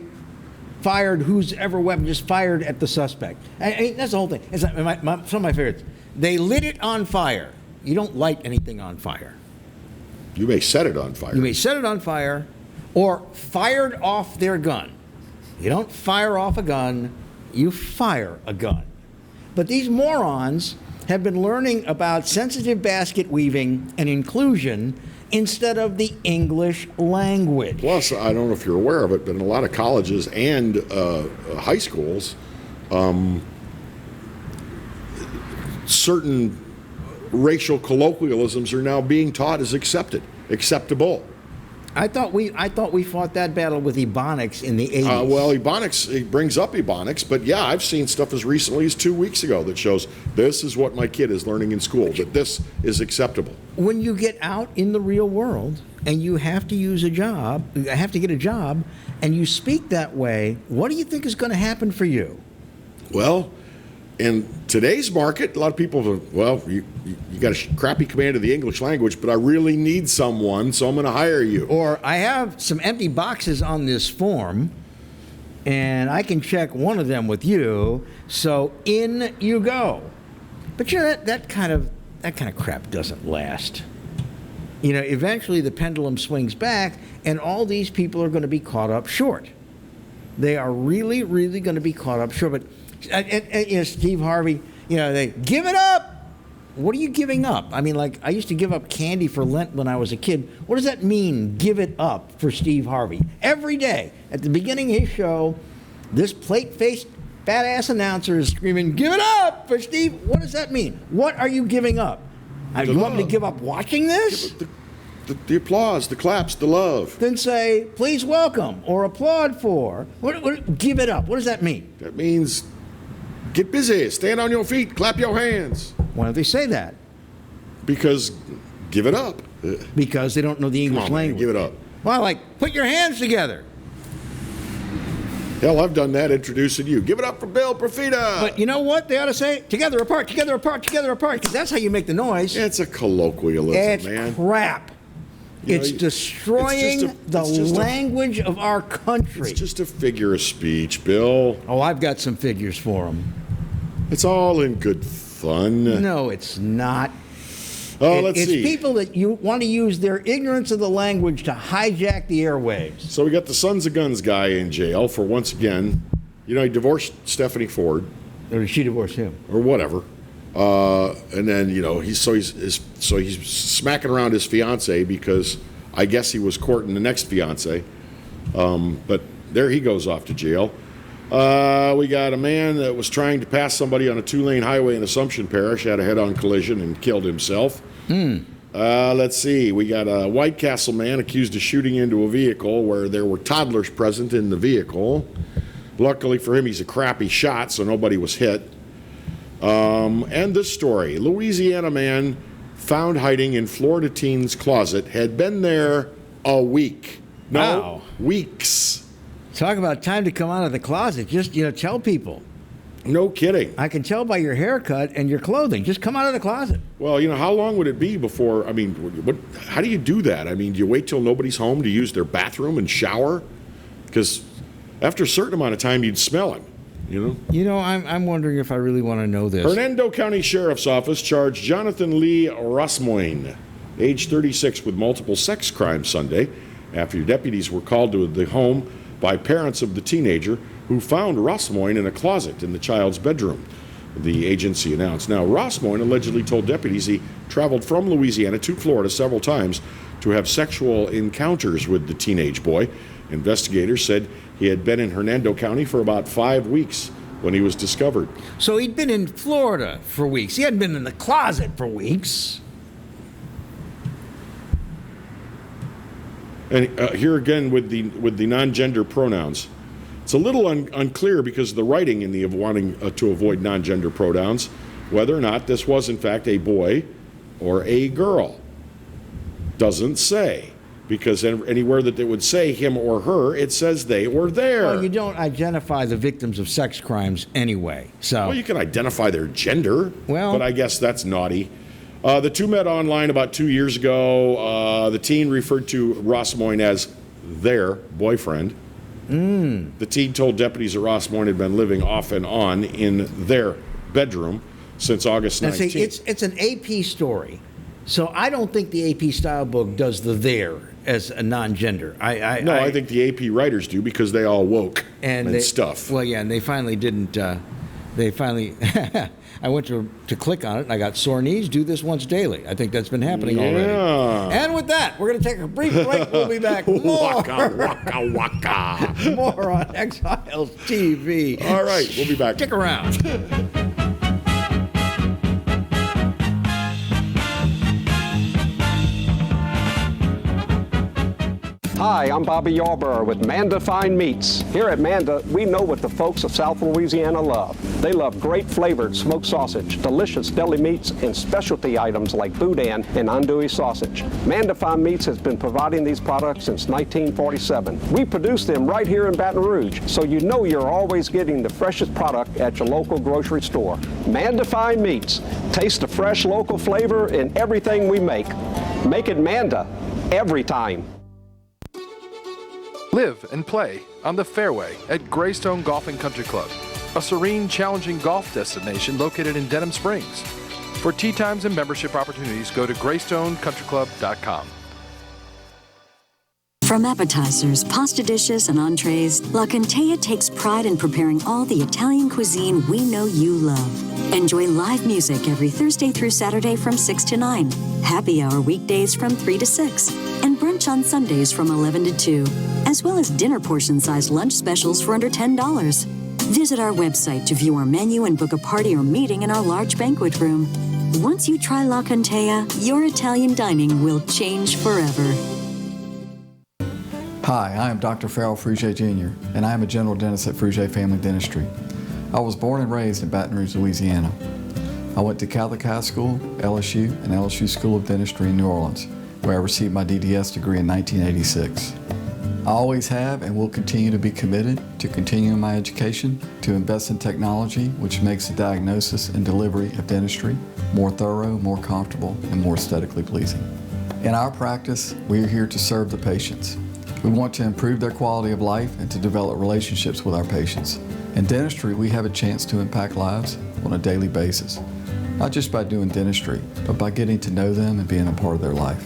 Speaker 2: fired whose ever weapon, just fired at the suspect. I mean, that's the whole thing. It's like some of my favorites. They lit it on fire. You don't light anything on fire.
Speaker 1: You may set it on fire.
Speaker 2: You may set it on fire or fired off their gun. You don't fire off a gun you fire a gun. But these morons have been learning about sensitive basket weaving and inclusion instead of the English language.
Speaker 1: Plus, I don't know if you're aware of it, but in a lot of colleges and high schools, certain racial colloquialisms are now being taught as acceptable.
Speaker 2: I thought we fought that battle with Ebonics in the 80s.
Speaker 1: Well, Ebonics, it brings up Ebonics, but yeah, I've seen stuff as recently as 2 weeks ago that shows this is what my kid is learning in school, that this is acceptable.
Speaker 2: When you get out in the real world and you have to get a job, and you speak that way, what do you think is going to happen for you?
Speaker 1: Well, in today's market, a lot of people are, well, you got a crappy command of the English language, but I really need someone, so I'm going to hire you.
Speaker 2: Or I have some empty boxes on this form, and I can check one of them with you, so in you go. But you know, that kind of crap doesn't last. You know, eventually the pendulum swings back, and all these people are going to be caught up short. They are really, really going to be caught up short. But you know, Steve Harvey, you know, they give it up. What are you giving up? I mean, like, I used to give up candy for Lent when I was a kid. What does that mean, give it up, for Steve Harvey? Every day, at the beginning of his show, this plate-faced, fat-ass announcer is screaming, give it up for Steve. What does that mean? What are you giving up? You want me to give up watching this?
Speaker 1: The applause, the claps, the love.
Speaker 2: Then say, please welcome, or applaud for. Give it up. What does that mean?
Speaker 1: That means get busy, stand on your feet, clap your hands.
Speaker 2: Why don't they say that?
Speaker 1: Because give it up.
Speaker 2: Because they don't know the English
Speaker 1: Come on, man,
Speaker 2: language.
Speaker 1: give it up.
Speaker 2: Well, like, put your hands together.
Speaker 1: Hell, I've done that introducing you. Give it up for Bill Profita.
Speaker 2: But you know what? They ought to say, together apart, together apart, together apart, because that's how you make the noise.
Speaker 1: It's a colloquialism,
Speaker 2: It's
Speaker 1: man.
Speaker 2: crap.
Speaker 1: You know,
Speaker 2: It's destroying the language of our country.
Speaker 1: It's just a figure of speech, Bill.
Speaker 2: Oh, I've got some figures for them.
Speaker 1: It's all in good fun.
Speaker 2: No, it's not.
Speaker 1: Oh, let's see.
Speaker 2: It's people that you want to use their ignorance of the language to hijack the airwaves.
Speaker 1: So we got the Sons of Guns guy in jail for, once again, you know, he divorced Stephanie Ford.
Speaker 2: Or did she divorce him?
Speaker 1: Or whatever. And then, you know, he's smacking around his fiance because I guess he was courting the next fiance. But there he goes off to jail. We got a man that was trying to pass somebody on a 2-lane highway in Assumption Parish, had a head-on collision and killed himself. Let's see. We got a White Castle man accused of shooting into a vehicle where there were toddlers present in the vehicle. Luckily for him, he's a crappy shot, so nobody was hit. And this story. Louisiana man found hiding in Florida teen's closet, had been there a week. No,
Speaker 2: Wow.
Speaker 1: weeks.
Speaker 2: Talk about time to come out of the closet. Just, you know, tell people.
Speaker 1: No kidding.
Speaker 2: I can tell by your haircut and your clothing. Just come out of the closet.
Speaker 1: Well, you know, how long would it be before, I mean, how do you do that? I mean, do you wait till nobody's home to use their bathroom and shower? Because after a certain amount of time, you'd smell him, you know?
Speaker 2: You know, I'm wondering if I really want to know this.
Speaker 1: Hernando County Sheriff's Office charged Jonathan Lee Rossmoyne, age 36, with multiple sex crimes Sunday after deputies were called to the home by parents of the teenager who found Rossmoyne in a closet in the child's bedroom, the agency announced. Now, Rossmoyne allegedly told deputies he traveled from Louisiana to Florida several times to have sexual encounters with the teenage boy. Investigators said he had been in Hernando County for about 5 weeks when he was discovered.
Speaker 2: So he'd been in Florida for weeks. He hadn't been in the closet for weeks.
Speaker 1: And here again with the non-gender pronouns. It's a little unclear because of the writing in the of wanting to avoid non-gender pronouns, whether or not this was in fact a boy or a girl. Doesn't say, because anywhere that it would say him or her, it says they or their.
Speaker 2: Well, you don't identify the victims of sex crimes anyway. So
Speaker 1: Well, you can identify their gender,
Speaker 2: Well-
Speaker 1: but I guess that's naughty. The two met online about 2 years ago. The teen referred to Rossmoyne as their boyfriend. The teen told deputies that Rossmoyne had been living off and on in their bedroom since August
Speaker 2: now,
Speaker 1: 19th.
Speaker 2: see, it's an AP story. So I don't think the AP style book does the there as a non-gender.
Speaker 1: I think the AP writers do because they all woke and stuff.
Speaker 2: Well, yeah, and they finally didn't. They finally. I went to click on it, and I got sore knees. Do this once daily. I think that's been happening already. And with that, we're going to take a brief break. We'll be back.
Speaker 1: Waka, waka, waka.
Speaker 2: More on Exiles TV.
Speaker 1: All right, we'll be back.
Speaker 2: Stick around.
Speaker 6: Hi, I'm Bobby Yarborough with Manda Fine Meats. Here at Manda, we know what the folks of South Louisiana love. They love great flavored smoked sausage, delicious deli meats, and specialty items like boudin and andouille sausage. Manda Fine Meats has been providing these products since 1947. We produce them right here in Baton Rouge, so you know you're always getting the freshest product at your local grocery store. Manda Fine Meats. Taste the fresh local flavor in everything we make. Make it Manda every time.
Speaker 7: Live and play on the fairway at Greystone Golf and Country Club, a serene, challenging golf destination located in Denham Springs. For tee times and membership opportunities, go to greystonecountryclub.com.
Speaker 8: From appetizers, pasta dishes, and entrees, La Contea takes pride in preparing all the Italian cuisine we know you love. Enjoy live music every Thursday through Saturday from 6 to 9, happy hour weekdays from 3 to 6, and brunch on Sundays from 11 to 2, as well as dinner portion-sized lunch specials for under $10. Visit our website to view our menu and book a party or meeting in our large banquet room. Once you try La Contea, your Italian dining will change forever.
Speaker 9: Hi, I am Dr. Farrell Frugier Jr., and I am a general dentist at Frugier Family Dentistry. I was born and raised in Baton Rouge, Louisiana. I went to Catholic High School, LSU, and LSU School of Dentistry in New Orleans, where I received my DDS degree in 1986. I always have and will continue to be committed to continuing my education, to invest in technology which makes the diagnosis and delivery of dentistry more thorough, more comfortable, and more aesthetically pleasing. In our practice, we are here to serve the patients. We want to improve their quality of life and to develop relationships with our patients. In dentistry, we have a chance to impact lives on a daily basis, not just by doing dentistry, but by getting to know them and being a part of their life.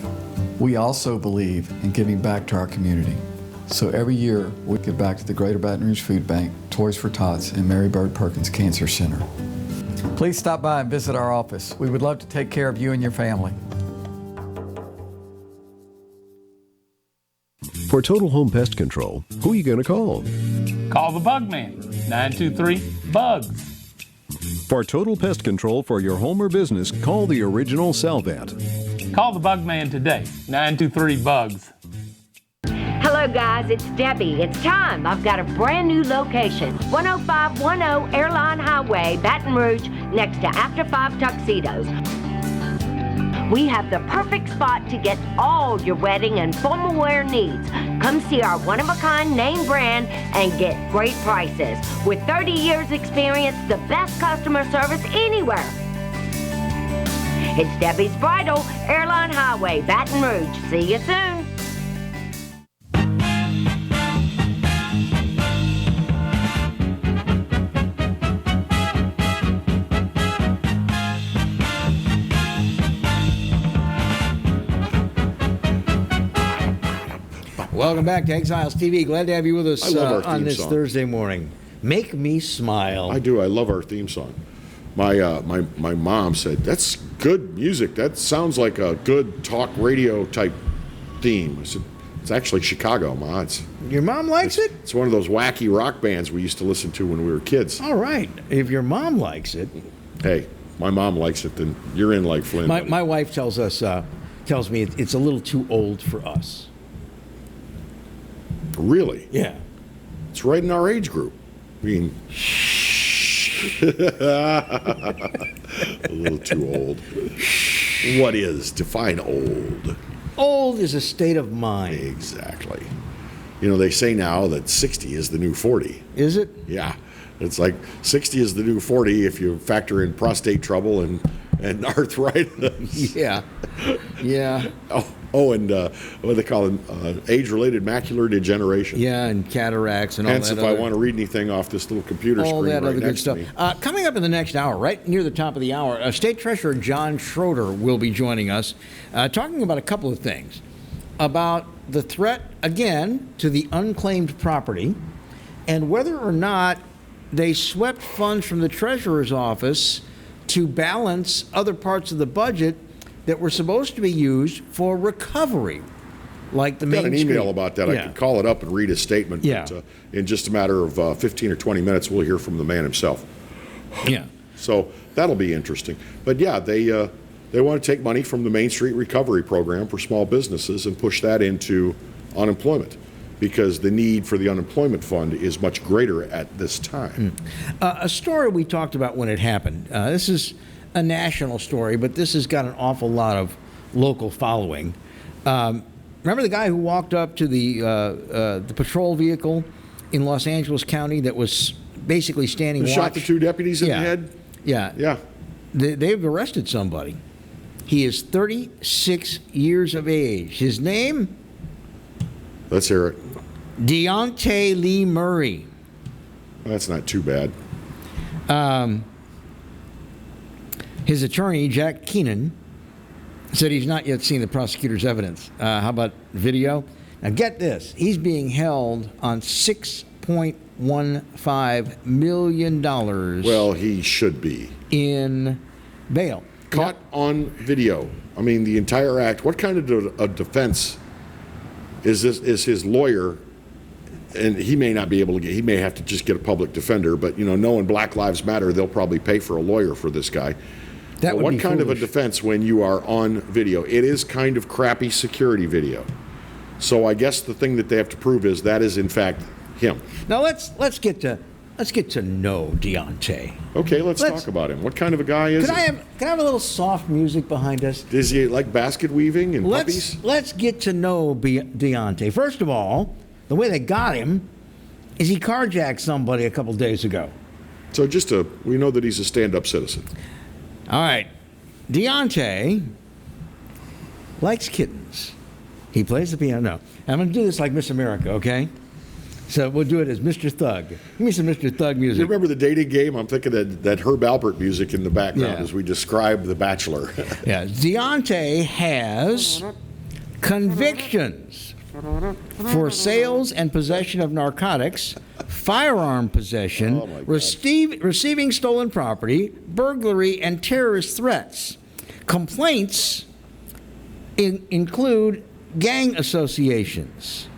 Speaker 9: We also believe in giving back to our community. So every year, we give back to the Greater Baton Rouge Food Bank, Toys for Tots, and Mary Bird Perkins Cancer Center. Please stop by and visit our office. We would love to take care of you and your family.
Speaker 10: For total home pest control, who are you going to call?
Speaker 11: Call the Bug Man, 923-BUGS.
Speaker 10: For total pest control for your home or business, call the original Salvat.
Speaker 11: Call the Bug Man today, 923-BUGS.
Speaker 12: Hello guys, it's Debbie. It's time. I've got a brand new location. 10510 Airline Highway, Baton Rouge, next to After 5 Tuxedos. We have the perfect spot to get all your wedding and formal wear needs. Come see our one-of-a-kind name brand and get great prices. With 30 years experience, the best customer service anywhere. It's Debbie's Bridal, Airline Highway, Baton Rouge. See you soon.
Speaker 2: Welcome back to Exiles TV. Glad to have you with us on this
Speaker 1: song.
Speaker 2: Thursday morning. Make me smile.
Speaker 1: I do. I love our theme song. My mom said, that's good music. That sounds like a good talk radio type theme. I said, it's actually Chicago, Ma.
Speaker 2: Your mom likes it?
Speaker 1: It's one of those wacky rock bands we used to listen to when we were kids.
Speaker 2: All right. If your mom likes it.
Speaker 1: Hey, my mom likes it, then you're in like Flynn.
Speaker 2: My wife tells me it's a little too old for us.
Speaker 1: Really?
Speaker 2: Yeah.
Speaker 1: It's right in our age group. I mean, a little too old. What is? Define old.
Speaker 2: Old is a state of mind.
Speaker 1: Exactly. You know, they say now that 60 is the new 40.
Speaker 2: Is it?
Speaker 1: Yeah. It's like 60 is the new 40 if you factor in prostate trouble and arthritis.
Speaker 2: Yeah. Yeah.
Speaker 1: And what do they call it? Age-related macular degeneration.
Speaker 2: Yeah, and cataracts and all that.
Speaker 1: Hence, if I want to read anything off this little computer
Speaker 2: all
Speaker 1: screen
Speaker 2: that
Speaker 1: right
Speaker 2: other good
Speaker 1: next
Speaker 2: stuff.
Speaker 1: to me.
Speaker 2: Coming up in the next hour, right near the top of the hour, State Treasurer John Schroeder will be joining us, talking about a couple of things. about the threat, again, to the unclaimed property and whether or not they swept funds from the treasurer's office to balance other parts of the budget that were supposed to be used for recovery, like the main
Speaker 1: Got an email
Speaker 2: street.
Speaker 1: about that.
Speaker 2: Yeah.
Speaker 1: I could call it up and read his statement.
Speaker 2: Yeah.
Speaker 1: But, in just a matter of 15 or 20 minutes, we'll hear from the man himself.
Speaker 2: Yeah.
Speaker 1: So that'll be interesting. But yeah, they want to take money from the Main Street Recovery Program for small businesses and push that into unemployment, because the need for the unemployment fund is much greater at this time.
Speaker 2: A story we talked about when it happened. This is a national story, but this has got an awful lot of local following. Remember the guy who walked up to the patrol vehicle in Los Angeles County that was basically standing
Speaker 1: Who
Speaker 2: watch?
Speaker 1: shot the two deputies in the
Speaker 2: Yeah.
Speaker 1: head?
Speaker 2: Yeah.
Speaker 1: Yeah.
Speaker 2: They've arrested somebody. He is 36 years of age. His name?
Speaker 1: Let's hear it.
Speaker 2: Deontay Lee Murray.
Speaker 1: That's not too bad.
Speaker 2: His attorney, Jack Keenan, said he's not yet seen the prosecutor's evidence. How about video? Now get this. He's being held on $6.15 million
Speaker 1: Well, he should be.
Speaker 2: in bail.
Speaker 1: Caught on video. I mean, the entire act. What kind of a defense is this? Is his lawyer? And he may not be able to get. He may have to just get a public defender. But knowing Black Lives Matter, they'll probably pay for a lawyer for this guy.
Speaker 2: That would
Speaker 1: what
Speaker 2: be
Speaker 1: kind of a
Speaker 2: foolish.
Speaker 1: defense when you are on video? It is kind of crappy security video. So I guess the thing that they have to prove is that is in fact him.
Speaker 2: Now let's get to know Deontay.
Speaker 1: Okay, let's talk about him. What kind of a guy is
Speaker 2: Can
Speaker 1: he?
Speaker 2: I have a little soft music behind us?
Speaker 1: Is he like basket weaving and puppies?
Speaker 2: Let's get to know Deontay. First of all, the way they got him is he carjacked somebody a couple days ago.
Speaker 1: So we know that he's a stand-up citizen.
Speaker 2: All right. Deontay likes kittens. He plays the piano. No, I'm going to do this like Miss America, okay? So we'll do it as Mr. Thug. Give me some Mr. Thug music.
Speaker 1: You remember the dating game? I'm thinking that Herb Alpert music in the background
Speaker 2: Yeah.
Speaker 1: as we describe The Bachelor.
Speaker 2: Yeah, Deontay has convictions for sales and possession of narcotics, firearm possession, receiving stolen property, burglary, and terrorist threats. Complaints include gang associations.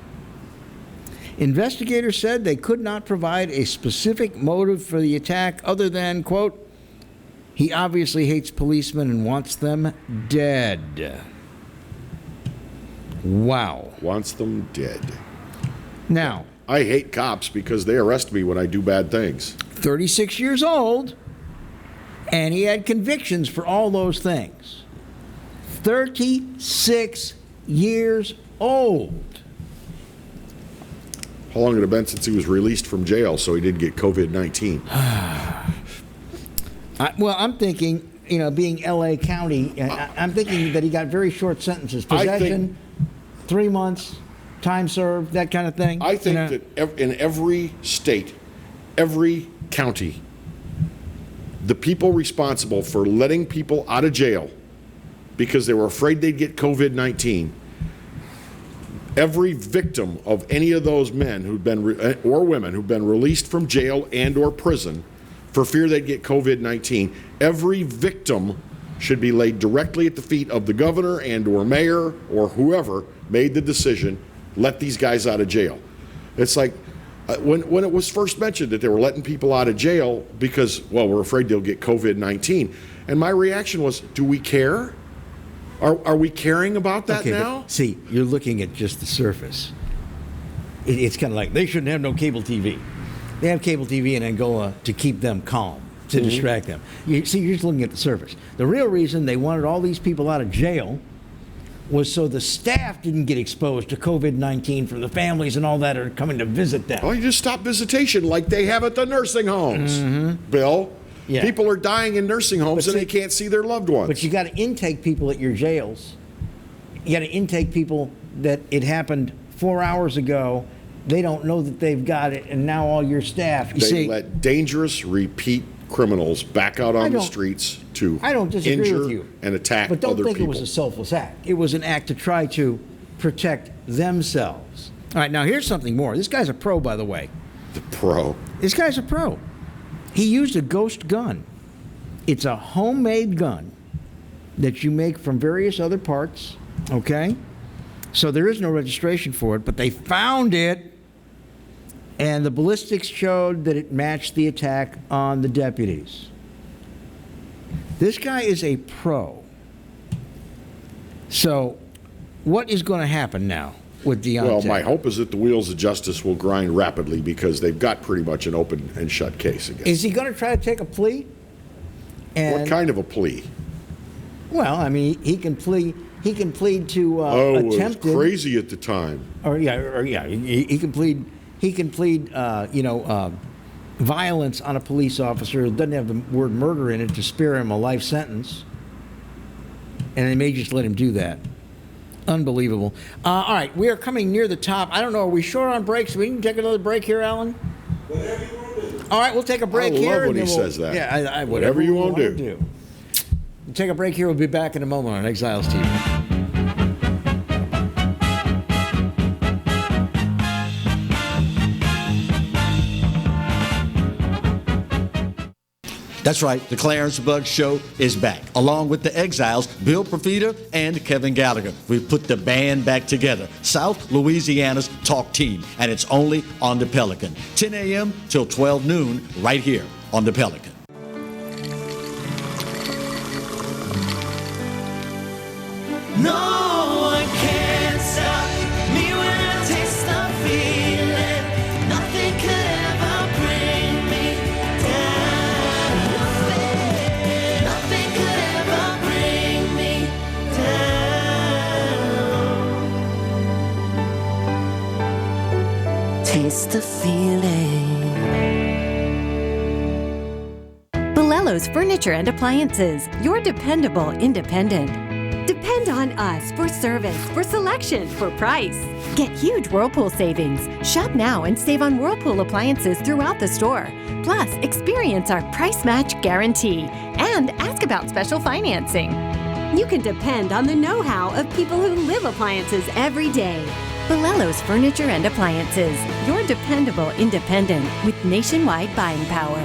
Speaker 2: Investigators said they could not provide a specific motive for the attack other than, quote, he obviously hates policemen and wants them dead. Wow.
Speaker 1: Wants them dead.
Speaker 2: Now,
Speaker 1: I hate cops because they arrest me when I do bad things.
Speaker 2: 36 years old, and he had convictions for all those things. 36 years old.
Speaker 1: How long had it been since he was released from jail so he didn't get COVID-19?
Speaker 2: Well, I'm thinking, being L.A. County, I'm thinking that he got very short sentences. Possession, 3 months, time served, that kind of thing.
Speaker 1: I think that in every state, every county, the people responsible for letting people out of jail because they were afraid they'd get COVID-19, every victim of any of those men or women who've been released from jail and or prison for fear they'd get COVID-19, every victim should be laid directly at the feet of the governor and or mayor or whoever made the decision, let these guys out of jail. It's like when it was first mentioned that they were letting people out of jail because, well, we're afraid they'll get COVID-19. And my reaction was, do we care? Are we caring about that now?
Speaker 2: See, you're looking at just the surface. It's kind of like they shouldn't have no cable TV. They have cable TV in Angola to keep them calm, to distract them. You're just looking at the surface. The real reason they wanted all these people out of jail was so the staff didn't get exposed to COVID-19 from the families and all that are coming to visit them.
Speaker 1: Oh, you just stop visitation like they have at the nursing homes, Bill.
Speaker 2: Yeah.
Speaker 1: People are dying in nursing homes and they can't see their loved ones.
Speaker 2: But you got to intake people at your jails. You got to intake people that it happened 4 hours ago. They don't know that they've got it, and now all your staff.
Speaker 1: They let dangerous repeat criminals back out on the streets to
Speaker 2: I don't disagree
Speaker 1: injure
Speaker 2: with you.
Speaker 1: and attack
Speaker 2: But don't
Speaker 1: other
Speaker 2: think
Speaker 1: people.
Speaker 2: it was a selfless act. It was an act to try to protect themselves. All right, now here's something more. This guy's a pro, by the way.
Speaker 1: The pro.
Speaker 2: This guy's a pro. He used a ghost gun. It's a homemade gun that you make from various other parts, okay? So there is no registration for it, but they found it, and the ballistics showed that it matched the attack on the deputies. This guy is a pro. So what is going to happen now with Deontay?
Speaker 1: Well, my hope is that the wheels of justice will grind rapidly because they've got pretty much an open and shut case again.
Speaker 2: Is he going to try to take a plea?
Speaker 1: What kind of a plea?
Speaker 2: Well, I mean, he can plead to
Speaker 1: it was
Speaker 2: attempted.
Speaker 1: crazy at the time.
Speaker 2: He can plead. He can plead, violence on a police officer. It doesn't have the word murder in it to spare him a life sentence, and they may just let him do that. Unbelievable. All right, we are coming near the top. I don't know. Are we short on breaks? We can take another break here, Alan.
Speaker 1: Whatever you want to do.
Speaker 2: All right, we'll take a break
Speaker 1: I
Speaker 2: here.
Speaker 1: love when he says that.
Speaker 2: Yeah,
Speaker 1: whatever you want to do.
Speaker 2: We'll take a break here. We'll be back in a moment on Exiles TV.
Speaker 13: That's right, the Clarence Buggs Show is back, along with the Exiles, Bill Profita and Kevin Gallagher. We've put the band back together, South Louisiana's talk team, and it's only on the Pelican. 10 a.m. till 12 noon, right here on the Pelican.
Speaker 3: No one can stop me when I taste the feeling. Nothing could ever bring me down. Nothing could ever bring me down. Taste the feeling.
Speaker 4: Bolello's Furniture and Appliances, your dependable independent.
Speaker 5: Depend on us for service, for selection, for price.
Speaker 4: Get huge Whirlpool savings. Shop now and save on Whirlpool appliances throughout the store. Plus, experience our price match guarantee and ask about special financing.
Speaker 5: You can depend on the know-how of people who live appliances every day.
Speaker 4: Bolello's Furniture and Appliances, your dependable independent with nationwide buying power.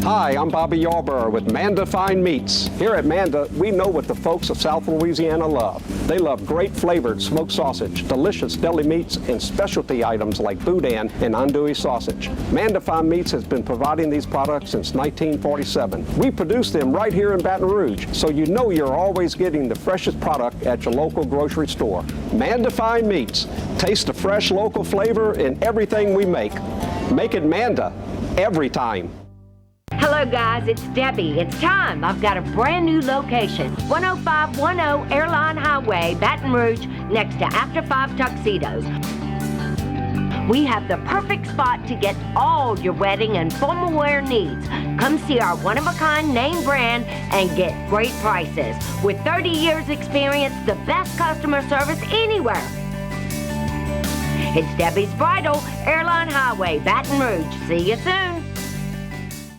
Speaker 6: Hi, I'm Bobby Yarborough with Manda Fine Meats. Here at Manda, we know what the folks of South Louisiana love. They love great flavored smoked sausage, delicious deli meats, and specialty items like boudin and andouille sausage. Manda Fine Meats has been providing these products since 1947. We produce them right here in Baton Rouge, so you know you're always getting the freshest product at your local grocery store. Manda Fine Meats. Taste the fresh local flavor in everything we make. Make it Manda every time.
Speaker 12: Hello guys, it's Debbie. It's time. I've got a brand new location. 10510 Airline Highway, Baton Rouge, next to After 5 Tuxedos. We have the perfect spot to get all your wedding and formal wear needs. Come see our one-of-a-kind name brand and get great prices. With 30 years experience, the best customer service anywhere. It's Debbie's Bridal, Airline Highway, Baton Rouge. See you soon.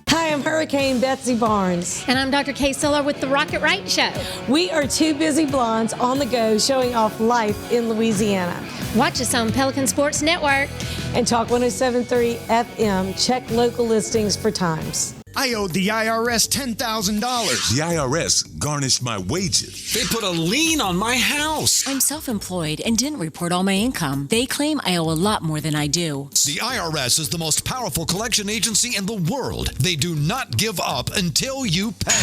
Speaker 14: Hi, I'm Hurricane Betsy Barnes.
Speaker 15: And I'm Dr. Kay Siller with the Rocket Right Show.
Speaker 14: We are two busy blondes on the go showing off life in Louisiana.
Speaker 15: Watch us on Pelican Sports Network.
Speaker 14: And Talk 107.3 FM. Check local listings for times.
Speaker 16: I owed the IRS $10,000.
Speaker 17: The IRS garnished my wages.
Speaker 16: They put a lien on my house.
Speaker 18: I'm self-employed and didn't report all my income. They claim I owe a lot more than I do.
Speaker 16: The IRS is the most powerful collection agency in the world. They do not give up until you pay.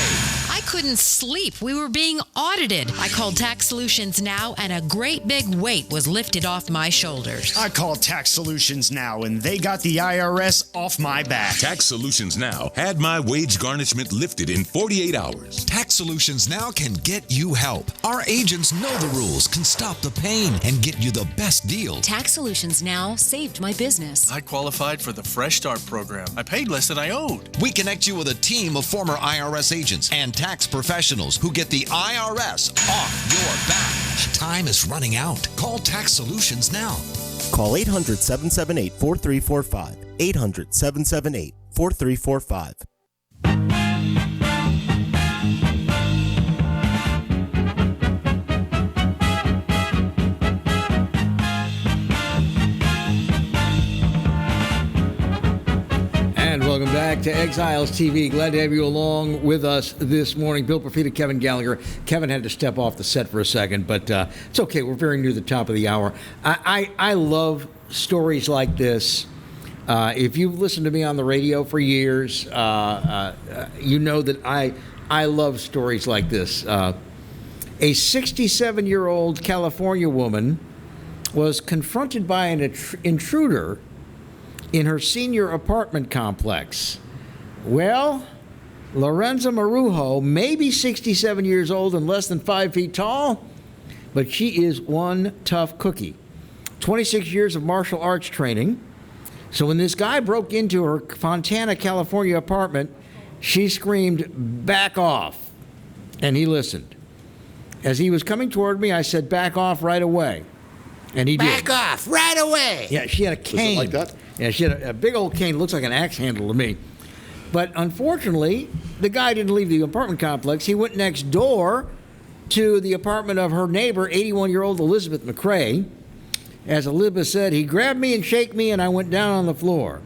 Speaker 18: I couldn't sleep. We were being audited. I called Tax Solutions Now, and a great big weight was lifted off my shoulders.
Speaker 16: I called Tax Solutions Now, and they got the IRS off my back.
Speaker 17: Tax Solutions Now had my wage garnishment lifted in 48 hours.
Speaker 16: Tax Solutions Now can get you help. Our agents know the rules, can stop the pain, and get you the best deal.
Speaker 18: Tax Solutions Now saved my business.
Speaker 19: I qualified for the Fresh Start program. I paid less than I owed.
Speaker 16: We connect you with a team of former IRS agents and tax professionals who get the IRS off your back. Time is running out. Call Tax Solutions now.
Speaker 20: Call 800-778-4345. 800-778-4345.
Speaker 2: back to Exiles TV. Glad to have you along with us this morning. Bill Profita, Kevin Gallagher. Kevin had to step off the set for a second, but it's okay. We're very near the top of the hour. I love stories like this. If you've listened to me on the radio for years, you know that I love stories like this. A 67-year-old California woman was confronted by an intruder in her senior apartment complex. Well, Lorenza Marujo may be 67 years old and less than 5 feet tall, but she is one tough cookie. 26 years of martial arts training. So when this guy broke into her Fontana, California apartment, she screamed, "Back off." And he listened. As he was coming toward me, I said, "Back off right away." And he did.
Speaker 1: Back off right away.
Speaker 2: Yeah, she had a cane.
Speaker 1: Was it like that?
Speaker 2: Yeah, she had a big old cane. Looks like an axe handle to me. But unfortunately, the guy didn't leave the apartment complex. He went next door to the apartment of her neighbor, 81-year-old Elizabeth McCrae. As Elizabeth said, he grabbed me and shook me, and I went down on the floor.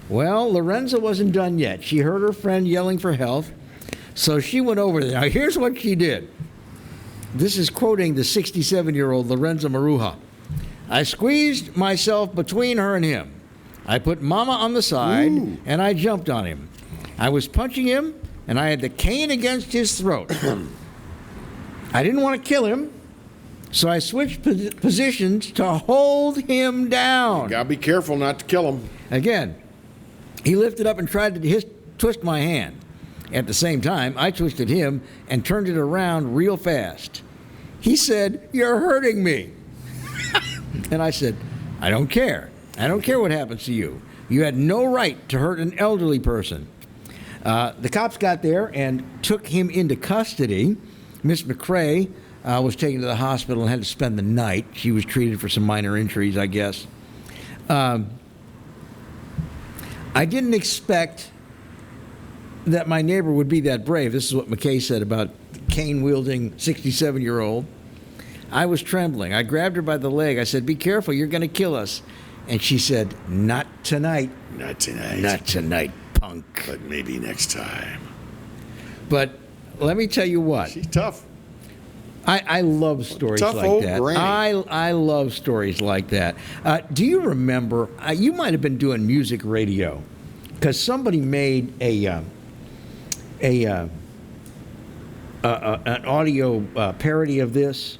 Speaker 2: Well, Lorenza wasn't done yet. She heard her friend yelling for help, so she went over there. Now, here's what she did. This is quoting the 67-year-old Lorenza Maruja. "I squeezed myself between her and him. I put Mama on the side, and I jumped on him. I was punching him, and I had the cane against his throat. I didn't want to kill him, so I switched positions to hold him down."
Speaker 1: You gotta be careful not to kill him.
Speaker 2: Again, he lifted up and tried to twist my hand. At the same time, I twisted him and turned it around real fast. He said, "You're hurting me." And I said, "I don't care. I don't care what happens to you. You had no right to hurt an elderly person." The cops got there and took him into custody. Miss McCrae was taken to the hospital and had to spend the night. She was treated for some minor injuries, I guess. I didn't expect that my neighbor would be that brave. This is what McKay said about the cane-wielding 67-year-old. I was trembling. I grabbed her by the leg. I said, "Be careful, you're going to kill us." And she said, "Not tonight."
Speaker 1: Not tonight.
Speaker 2: "Not tonight, punk."
Speaker 1: But maybe next time.
Speaker 2: But let me tell you what.
Speaker 1: She's tough.
Speaker 2: I love stories
Speaker 1: Tough
Speaker 2: like
Speaker 1: old
Speaker 2: that.
Speaker 1: granny.
Speaker 2: I love stories like that. Do you remember, you might have been doing music radio, because somebody made an audio parody of this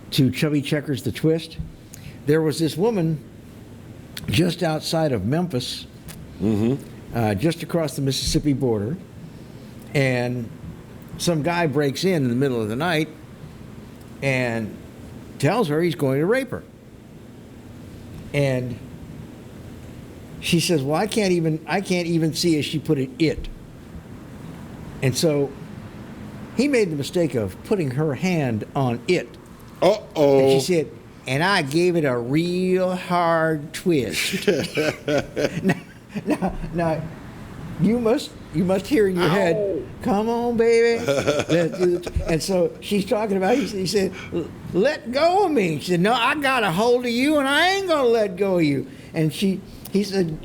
Speaker 2: to Chubby Checkers The Twist. There was this woman just outside of Memphis, just across the Mississippi border, and some guy breaks in the middle of the night and tells her he's going to rape her. And she says, "Well, I can't even see," as she put it. And so he made the mistake of putting her hand on it.
Speaker 1: Uh-oh.
Speaker 2: And she said, "And I gave it a real hard twist." Now, you must hear in your head, "Come on, baby." And so she's talking about, he said, "Let go of me." She said, "No, I got a hold of you, and I ain't gonna let go of you." And she said,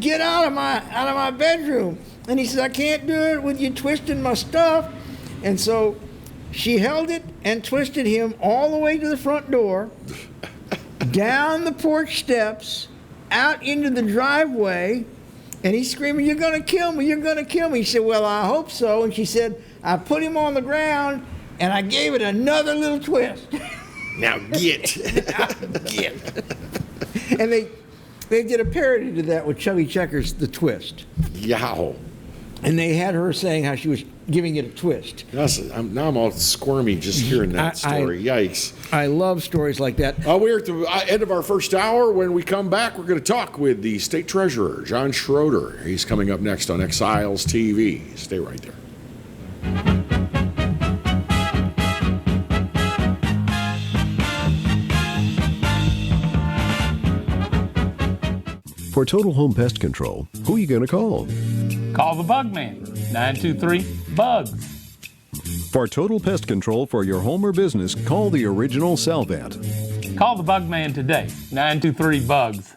Speaker 2: "Get out of my bedroom." And he said, "I can't do it with you twisting my stuff." And so she held it and twisted him all the way to the front door, down the porch steps, out into the driveway, and he's screaming, "You're going to kill me, you're going to kill me." He said, "Well, I hope so." And she said, "I put him on the ground, and I gave it another little twist."
Speaker 1: Now get.
Speaker 2: And they did a parody to that with Chubby Checkers, The Twist.
Speaker 1: Yow.
Speaker 2: And they had her saying how she was giving it a twist.
Speaker 1: Now I'm all squirmy just hearing that story. Yikes.
Speaker 2: I love stories like that.
Speaker 1: We're at the end of our first hour. When we come back, we're going to talk with the state treasurer, John Schroeder. He's coming up next on Exiles TV. Stay right there.
Speaker 10: For Total Home Pest Control, who are you going to call?
Speaker 11: Call the Bug Man, 923-BUGS.
Speaker 10: For total pest control for your home or business, call the original Salvant.
Speaker 11: Call the Bug Man today, 923-BUGS.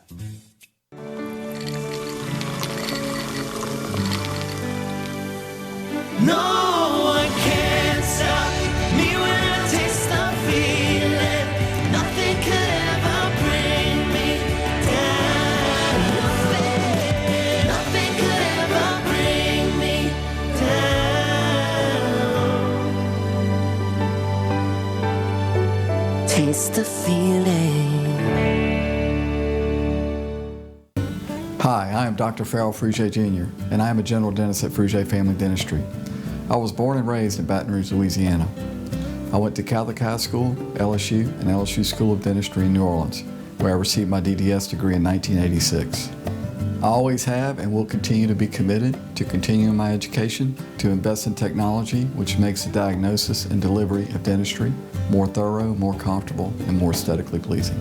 Speaker 3: taste the feeling.
Speaker 9: Hi, I am Dr. Farrell Frugier Jr., and I am a general dentist at Frugier Family Dentistry. I was born and raised in Baton Rouge, Louisiana. I went to Catholic High School, LSU, and LSU School of Dentistry in New Orleans, where I received my DDS degree in 1986. I always have and will continue to be committed to continuing my education, to invest in technology which makes the diagnosis and delivery of dentistry more thorough, more comfortable, and more aesthetically pleasing.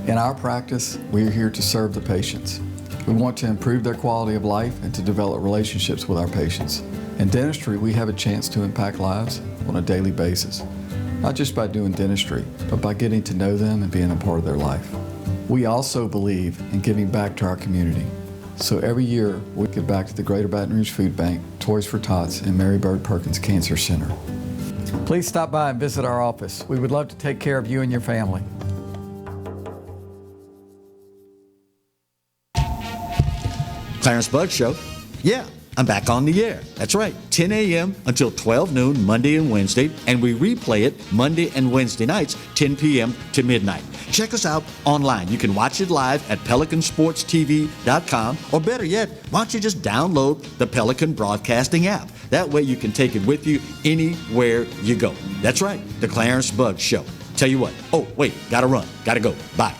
Speaker 9: In our practice, we are here to serve the patients. We want to improve their quality of life and to develop relationships with our patients. In dentistry, we have a chance to impact lives on a daily basis, not just by doing dentistry, but by getting to know them and being a part of their life. We also believe in giving back to our community. So every year, we give back to the Greater Baton Rouge Food Bank, Toys for Tots, and Mary Bird Perkins Cancer Center. Please stop by and visit our office. We would love to take care of you and your family.
Speaker 13: Clarence Bud Show. Yeah, I'm back on the air. That's right, 10 a.m. until 12 noon, Monday and Wednesday, and we replay it Monday and Wednesday nights, 10 p.m. to midnight. Check us out online. You can watch it live at PelicanSportsTV.com, or better yet, why don't you just download the Pelican Broadcasting app? That way you can take it with you anywhere you go. That's right, the Clarence Bud Show. Tell you what, oh, wait, gotta run, gotta go, bye.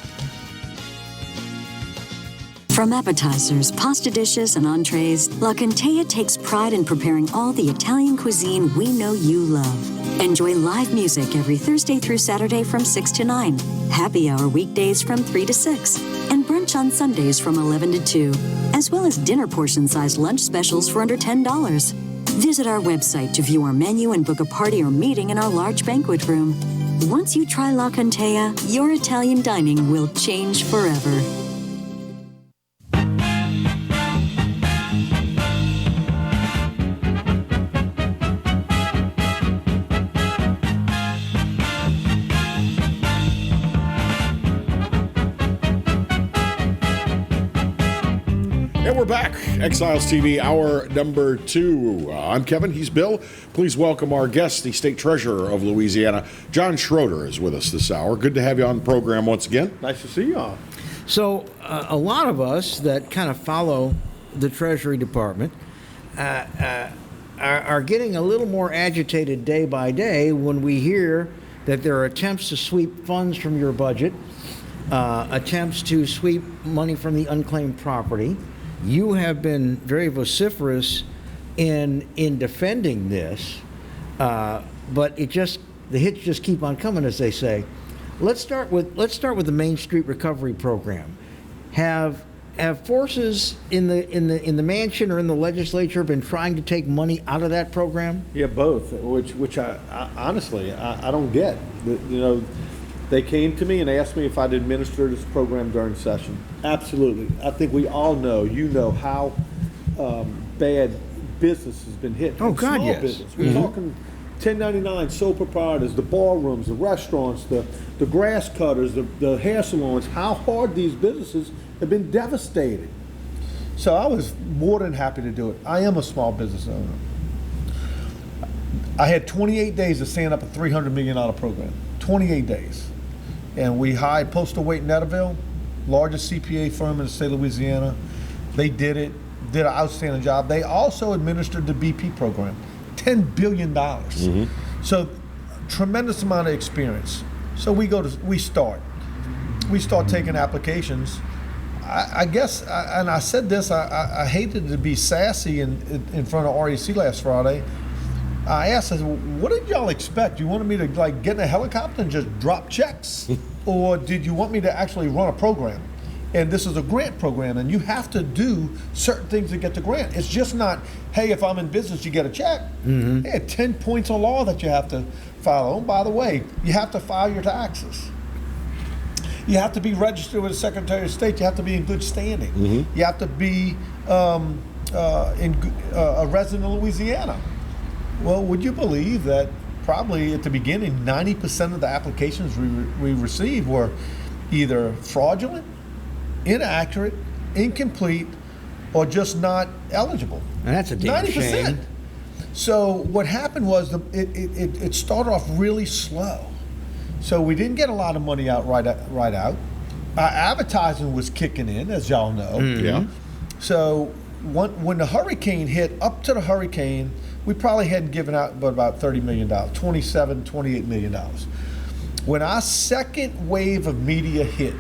Speaker 8: From appetizers, pasta dishes, and entrees, La Contea takes pride in preparing all the Italian cuisine we know you love. Enjoy live music every Thursday through Saturday from 6 to 9, happy hour weekdays from 3 to 6, and brunch on Sundays from 11 to 2, as well as dinner portion-sized lunch specials for under $10. Visit our website to view our menu and book a party or meeting in our large banquet room. Once you try La Contea, your Italian dining will change forever.
Speaker 1: And we're back. Exiles TV, hour number 2. I'm Kevin. He's Bill. Please welcome our guest, the State Treasurer of Louisiana. John Schroeder is with us this hour. Good to have you on the program once again.
Speaker 20: Nice to see you all.
Speaker 2: So a lot of us that kind of follow the Treasury Department are getting a little more agitated day by day when we hear that there are attempts to sweep funds from your budget, attempts to sweep money from the unclaimed property. You have been very vociferous in defending this, but the hits just keep on coming, as they say. Let's start with the Main Street Recovery Program. Have forces in the mansion or in the legislature been trying to take money out of that program?
Speaker 20: Yeah, both. Which I honestly I don't get. They came to me and asked me if I'd administer this program during session. Absolutely. I think we all know, how bad business has been hit.
Speaker 2: Oh, God,
Speaker 20: small
Speaker 2: yes.
Speaker 20: business. We're talking 1099 sole proprietors, the ballrooms, the restaurants, the grass cutters, the hair salons, how hard these businesses have been devastated. So I was more than happy to do it. I am a small business owner. I had 28 days to stand up a $300 million program. 28 days. And we hired Postal Wait Netterville, largest CPA firm in the state of Louisiana. They did it, did an outstanding job. They also administered the BP program, $10 billion. Mm-hmm. So tremendous amount of experience. So we start taking applications. I guess, and I said this, I hated to be sassy in front of REC last Friday. I asked, I said, what did y'all expect? You wanted me to get in a helicopter and just drop checks? Or did you want me to actually run a program? And this is a grant program, and you have to do certain things to get the grant. It's just not, hey, if I'm in business, you get a check. Mm-hmm. They had 10 points of law that you have to follow. And by the way, you have to file your taxes. You have to be registered with the Secretary of State. You have to be in good standing. Mm-hmm. You have to be a resident of Louisiana. Well, would you believe that probably at the beginning, 90% of the applications we received were either fraudulent, inaccurate, incomplete, or just not eligible.
Speaker 2: And that's a damn 90%. Shame.
Speaker 20: So what happened was it started off really slow. So we didn't get a lot of money out right out. Our advertising was kicking in, as y'all know.
Speaker 1: Yeah.
Speaker 20: So when the hurricane hit, up to the hurricane, we probably hadn't given out but about $30 million, $27, $28 million. When our second wave of media hit,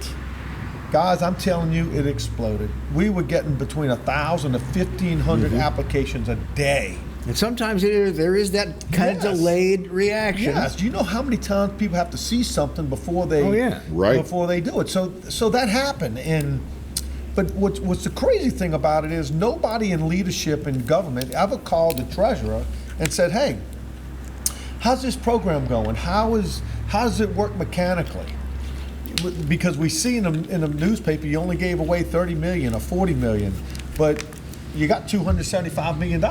Speaker 20: guys, I'm telling you, it exploded. We were getting between 1,000 to 1,500 applications a day.
Speaker 2: And sometimes there is that kind of delayed reaction.
Speaker 20: Yes. Do you know how many times people have to see something before they
Speaker 1: Right.
Speaker 20: before they do it? So that happened. But what's the crazy thing about it is nobody in leadership in government ever called the treasurer and said, "Hey, how's this program going? How does it work mechanically?" Because we see in the newspaper you only gave away 30 million or 40 million, but you got $275 million,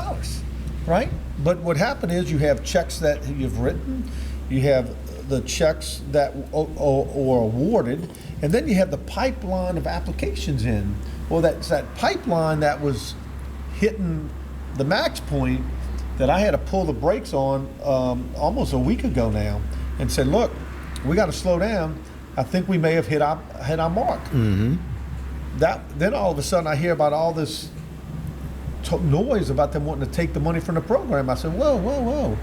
Speaker 20: right? But what happened is you have checks that you've written, you have the checks that are awarded, and then you have the pipeline of applications in. Well, that's that pipeline that was hitting the max point that I had to pull the brakes on almost a week ago now and said, look, we got to slow down. I think we may have hit our mark.
Speaker 2: Mm-hmm.
Speaker 20: Then all of a sudden I hear about all this noise about them wanting to take the money from the program. I said, whoa.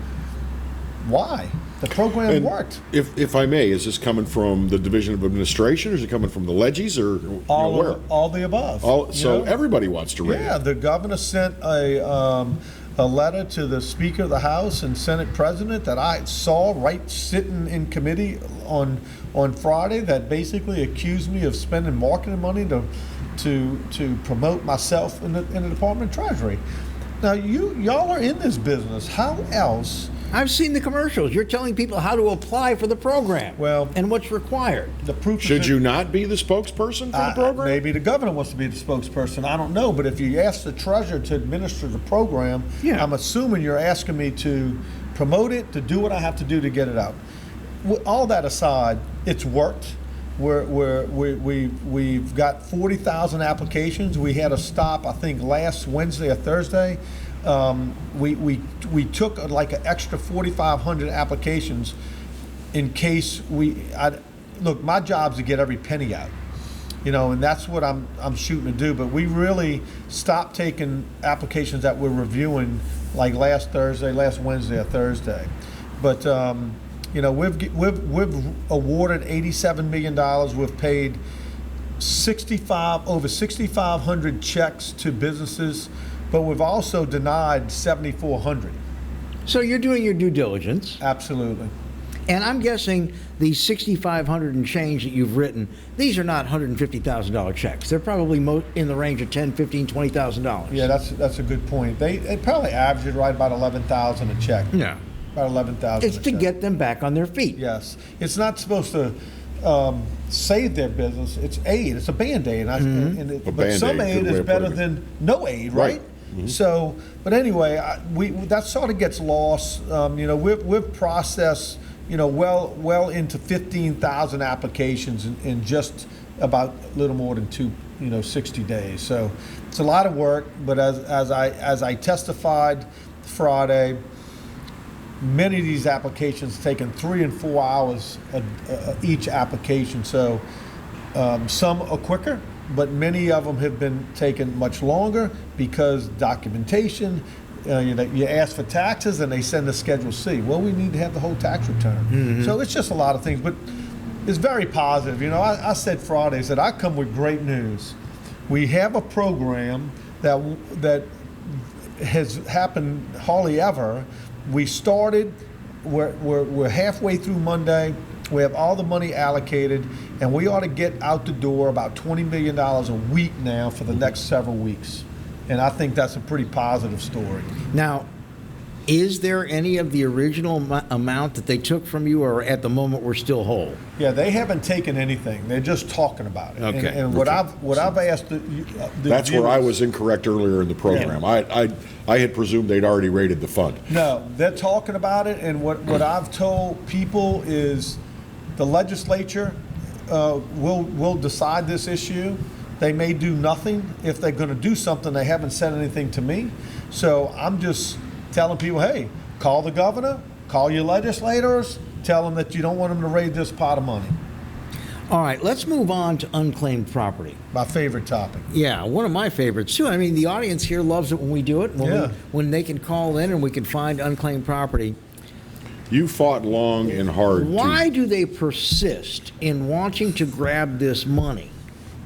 Speaker 20: Why? The program worked.
Speaker 1: If I may, is this coming from the Division of Administration, or is it coming from the Legis, or where?
Speaker 20: All the above.
Speaker 1: So everybody wants to raise.
Speaker 20: Yeah, the governor sent a letter to the Speaker of the House and Senate President that I saw sitting in committee on Friday that basically accused me of spending marketing money to promote myself in the Department of Treasury. Now y'all are in this business. How else?
Speaker 2: I've seen the commercials. You're telling people how to apply for the program. And what's required.
Speaker 20: The proof.
Speaker 1: Should you not be the spokesperson for the program?
Speaker 20: Maybe the governor wants to be the spokesperson. I don't know. But if you ask the treasurer to administer the program, I'm assuming you're asking me to promote it, to do what I have to do to get it out. All that aside, it's worked. We've got 40,000 applications. We had a stop, I think, last Wednesday or Thursday. We took like an extra 4,500 applications in case look, my job's to get every penny out, and that's what I'm shooting to do. But we really stopped taking applications that we're reviewing like last Wednesday or Thursday. But we've awarded $87 million. We've paid over 6,500 checks to businesses. But we've also denied 7,400.
Speaker 2: So you're doing your due diligence.
Speaker 20: Absolutely.
Speaker 2: And I'm guessing these 6,500 and change that you've written, these are not $150,000 checks. They're probably in the range of $10,000, $15,000, $20.
Speaker 20: Yeah, that's a good point. They probably average right about $11,000 a check.
Speaker 2: Yeah.
Speaker 20: About $11,000.
Speaker 2: It's to get them back on their feet.
Speaker 20: Yes. It's not supposed to save their business. It's aid. It's a Band-Aid. But some aid is better than no aid, right? Mm-hmm. So, but anyway, that sort of gets lost. We've processed, well into 15,000 applications in just about a little more than 60 days. So it's a lot of work. But as I testified Friday, many of these applications taking 3 and 4 hours each application. So some are quicker, but many of them have been taken much longer because documentation. You ask for taxes and they send a Schedule C. Well, we need to have the whole tax return. Mm-hmm. So it's just a lot of things, but it's very positive. I said Friday, I said I come with great news. We have a program that has happened hardly ever. We started. We're halfway through Monday. We have all the money allocated, and we ought to get out the door about $20 million a week now for the next several weeks. And I think that's a pretty positive story.
Speaker 2: Now, is there any of the original amount that they took from you, or at the moment we're still whole?
Speaker 20: Yeah, they haven't taken anything. They're just talking about it.
Speaker 2: Okay.
Speaker 20: And what I've asked the
Speaker 1: that's
Speaker 20: viewers,
Speaker 1: where I was incorrect earlier in the program. Yeah. I had presumed they'd already rated the fund.
Speaker 20: No, they're talking about it, and what I've told people is the legislature will decide this issue. They may do nothing. If they're going to do something, they haven't said anything to me. So I'm just telling people, hey, call the governor, call your legislators, Tell them that you don't want them to raise this pot of money.
Speaker 2: All right, let's move on to unclaimed property.
Speaker 20: My favorite topic.
Speaker 2: Yeah, one of my favorites too. I mean, the audience here loves it when we do it. When they can call in and we can find unclaimed property.
Speaker 1: You fought long and hard.
Speaker 2: Why do they persist in wanting to grab this money?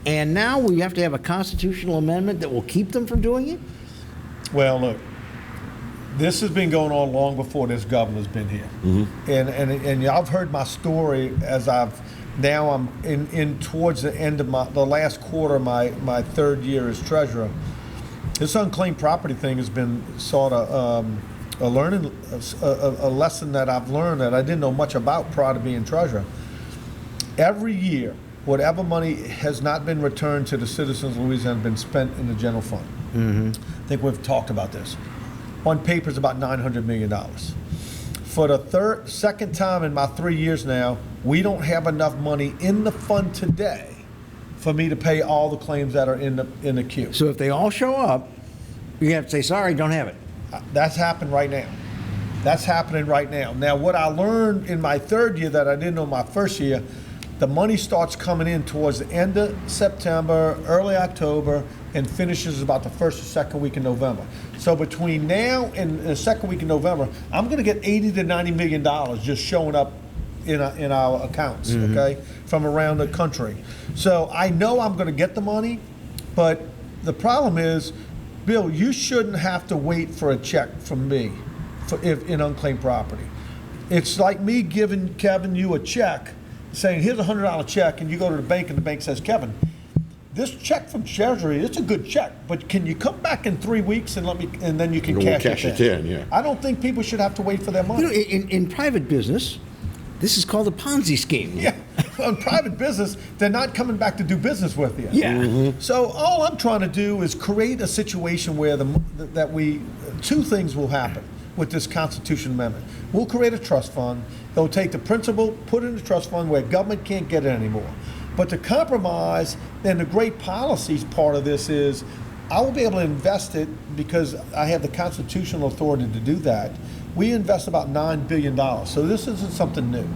Speaker 2: And now we have to have a constitutional amendment that will keep them from doing it?
Speaker 20: Well, look, this has been going on long before this governor's been here.
Speaker 1: Mm-hmm.
Speaker 20: And I've heard my story as I'm in towards the end of the last quarter of my third year as treasurer. This unclaimed property thing has been sort of a lesson that I've learned that I didn't know much about prior to being treasurer. Every year, whatever money has not been returned to the citizens of Louisiana has been spent in the general fund.
Speaker 2: Mm-hmm.
Speaker 20: I think we've talked about this. On paper, it's about $900 million. For the second time in my 3 years now, we don't have enough money in the fund today for me to pay all the claims that are in the queue.
Speaker 2: So if they all show up, you have to say, sorry, don't have it.
Speaker 20: That's happened right now. That's happening right now. Now, what I learned in my third year that I didn't know my first year, the money starts coming in towards the end of September, early October, and finishes about the first or second week in November. So between now and the second week in November, I'm going to get $80 to $90 million just showing up in our accounts, okay, from around the country. So I know I'm going to get the money, but the problem is, Bill, you shouldn't have to wait for a check from me in unclaimed property. It's like me giving Kevin you a check, saying here's a $100 check, and you go to the bank and the bank says, Kevin, this check from Treasury, it's a good check, but can you come back in 3 weeks and then you can cash it in?
Speaker 1: Yeah.
Speaker 20: I don't think people should have to wait for their money.
Speaker 2: You know, in private business, this is called a Ponzi scheme.
Speaker 20: Yeah, in private business, they're not coming back to do business with you.
Speaker 2: Yeah.
Speaker 1: Mm-hmm.
Speaker 20: So all I'm trying to do is create a situation where two things will happen with this Constitution Amendment. We'll create a trust fund. They'll take the principal, put it in the trust fund where government can't get it anymore. But the compromise and the great policies part of this is I will be able to invest it because I have the constitutional authority to do that. We invest about $9 billion. So this isn't something new.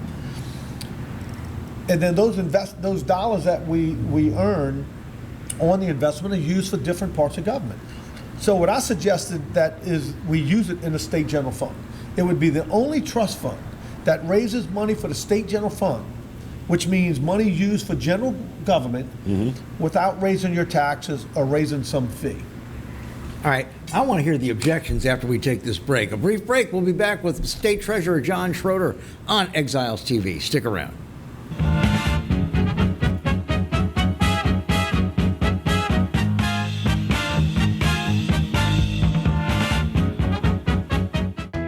Speaker 20: And then those dollars that we earn on the investment are used for different parts of government. So what I suggested that is we use it in the state general fund. It would be the only trust fund that raises money for the state general fund, which means money used for general government without raising your taxes or raising some fee.
Speaker 2: All right, I want to hear the objections after we take this break. A brief break. We'll be back with State Treasurer John Schroeder on Exiles TV. Stick around.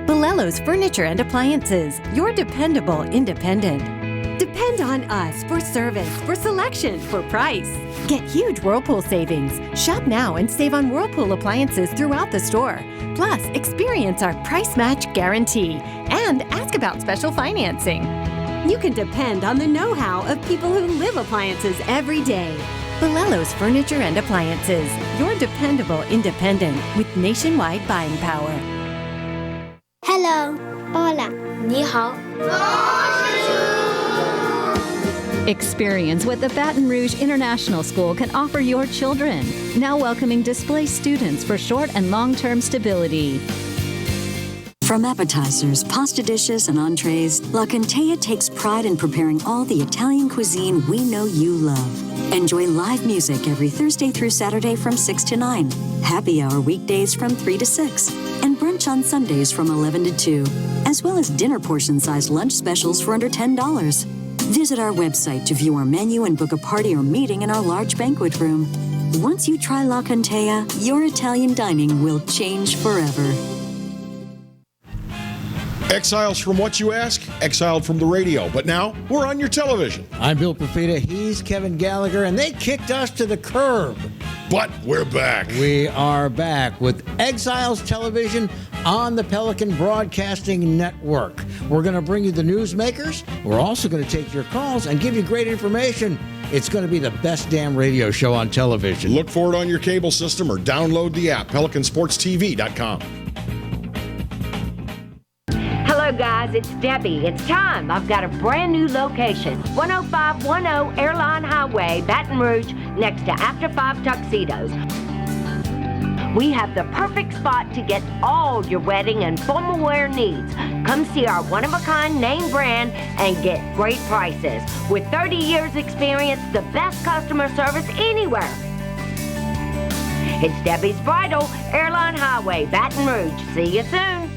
Speaker 4: Balello's Furniture and Appliances, your dependable independent.
Speaker 5: Depend on us for service, for selection, for price.
Speaker 4: Get huge Whirlpool savings. Shop now and save on Whirlpool appliances throughout the store. Plus, experience our price match guarantee and ask about special financing.
Speaker 5: You can depend on the know-how of people who live appliances every day.
Speaker 4: Balello's Furniture and Appliances, your dependable independent with nationwide buying power.
Speaker 21: Hello. Hola. 你好.
Speaker 22: Experience what the Baton Rouge International School can offer your children. Now welcoming displaced students for short and long-term stability.
Speaker 8: From appetizers, pasta dishes, and entrees, La Contea takes pride in preparing all the Italian cuisine we know you love. Enjoy live music every Thursday through Saturday from 6 to 9, happy hour weekdays from 3 to 6, and brunch on Sundays from 11 to 2, as well as dinner portion-sized lunch specials for under $10. Visit our website to view our menu and book a party or meeting in our large banquet room. Once you try La Contea, your Italian dining will change forever.
Speaker 1: Exiles from what you ask? Exiled from the radio. But now, we're on your television.
Speaker 2: I'm Bill Profita, he's Kevin Gallagher, and they kicked us to the curb.
Speaker 1: But we're back.
Speaker 2: We are back with Exiles Television on the Pelican Broadcasting Network. We're going to bring you the newsmakers. We're also going to take your calls and give you great information. It's going to be the best damn radio show on television.
Speaker 1: Look for it on your cable system or download the app, PelicanSportsTV.com.
Speaker 12: Hello, Hello, guys. It's Debbie. It's time. I've got a brand new location. 10510 Airline Highway, Baton Rouge, next to After 5 Tuxedos. We have the perfect spot to get all your wedding and formal wear needs. Come see our one-of-a-kind name brand and get great prices. With 30 years experience, the best customer service anywhere. It's Debbie's Bridal, Airline Highway, Baton Rouge. See you soon.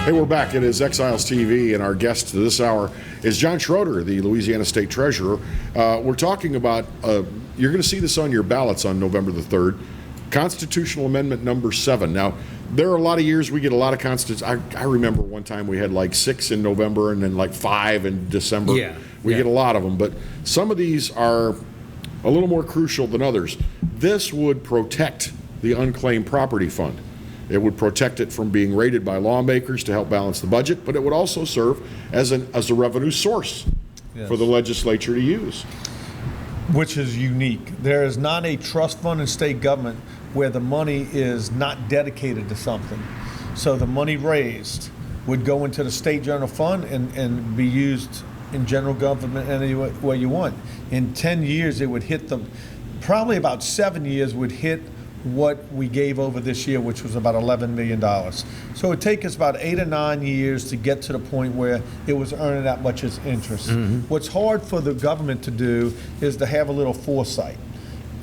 Speaker 1: Hey, we're back. It is Exiles TV, and our guest this hour is John Schroeder, the Louisiana State Treasurer. We're talking about, you're going to see this on your ballots on November the 3rd, Constitutional Amendment number 7. Now, there are a lot of years we get a lot of I remember one time we had like 6 in November and then like 5 in December. We get a lot of them, but some of these are a little more crucial than others. This would protect the unclaimed property fund. It would protect it from being raided by lawmakers to help balance the budget, but it would also serve as a revenue source for the legislature to use.
Speaker 20: Which is unique. There is not a trust fund in state government where the money is not dedicated to something. So the money raised would go into the state general fund and be used in general government any way you want. In 10 years, it would hit them. Probably about 7 years would hit what we gave over this year, which was about $11 million. So it would take us about 8 or 9 years to get to the point where it was earning that much as interest. What's hard for the government to do is to have a little foresight,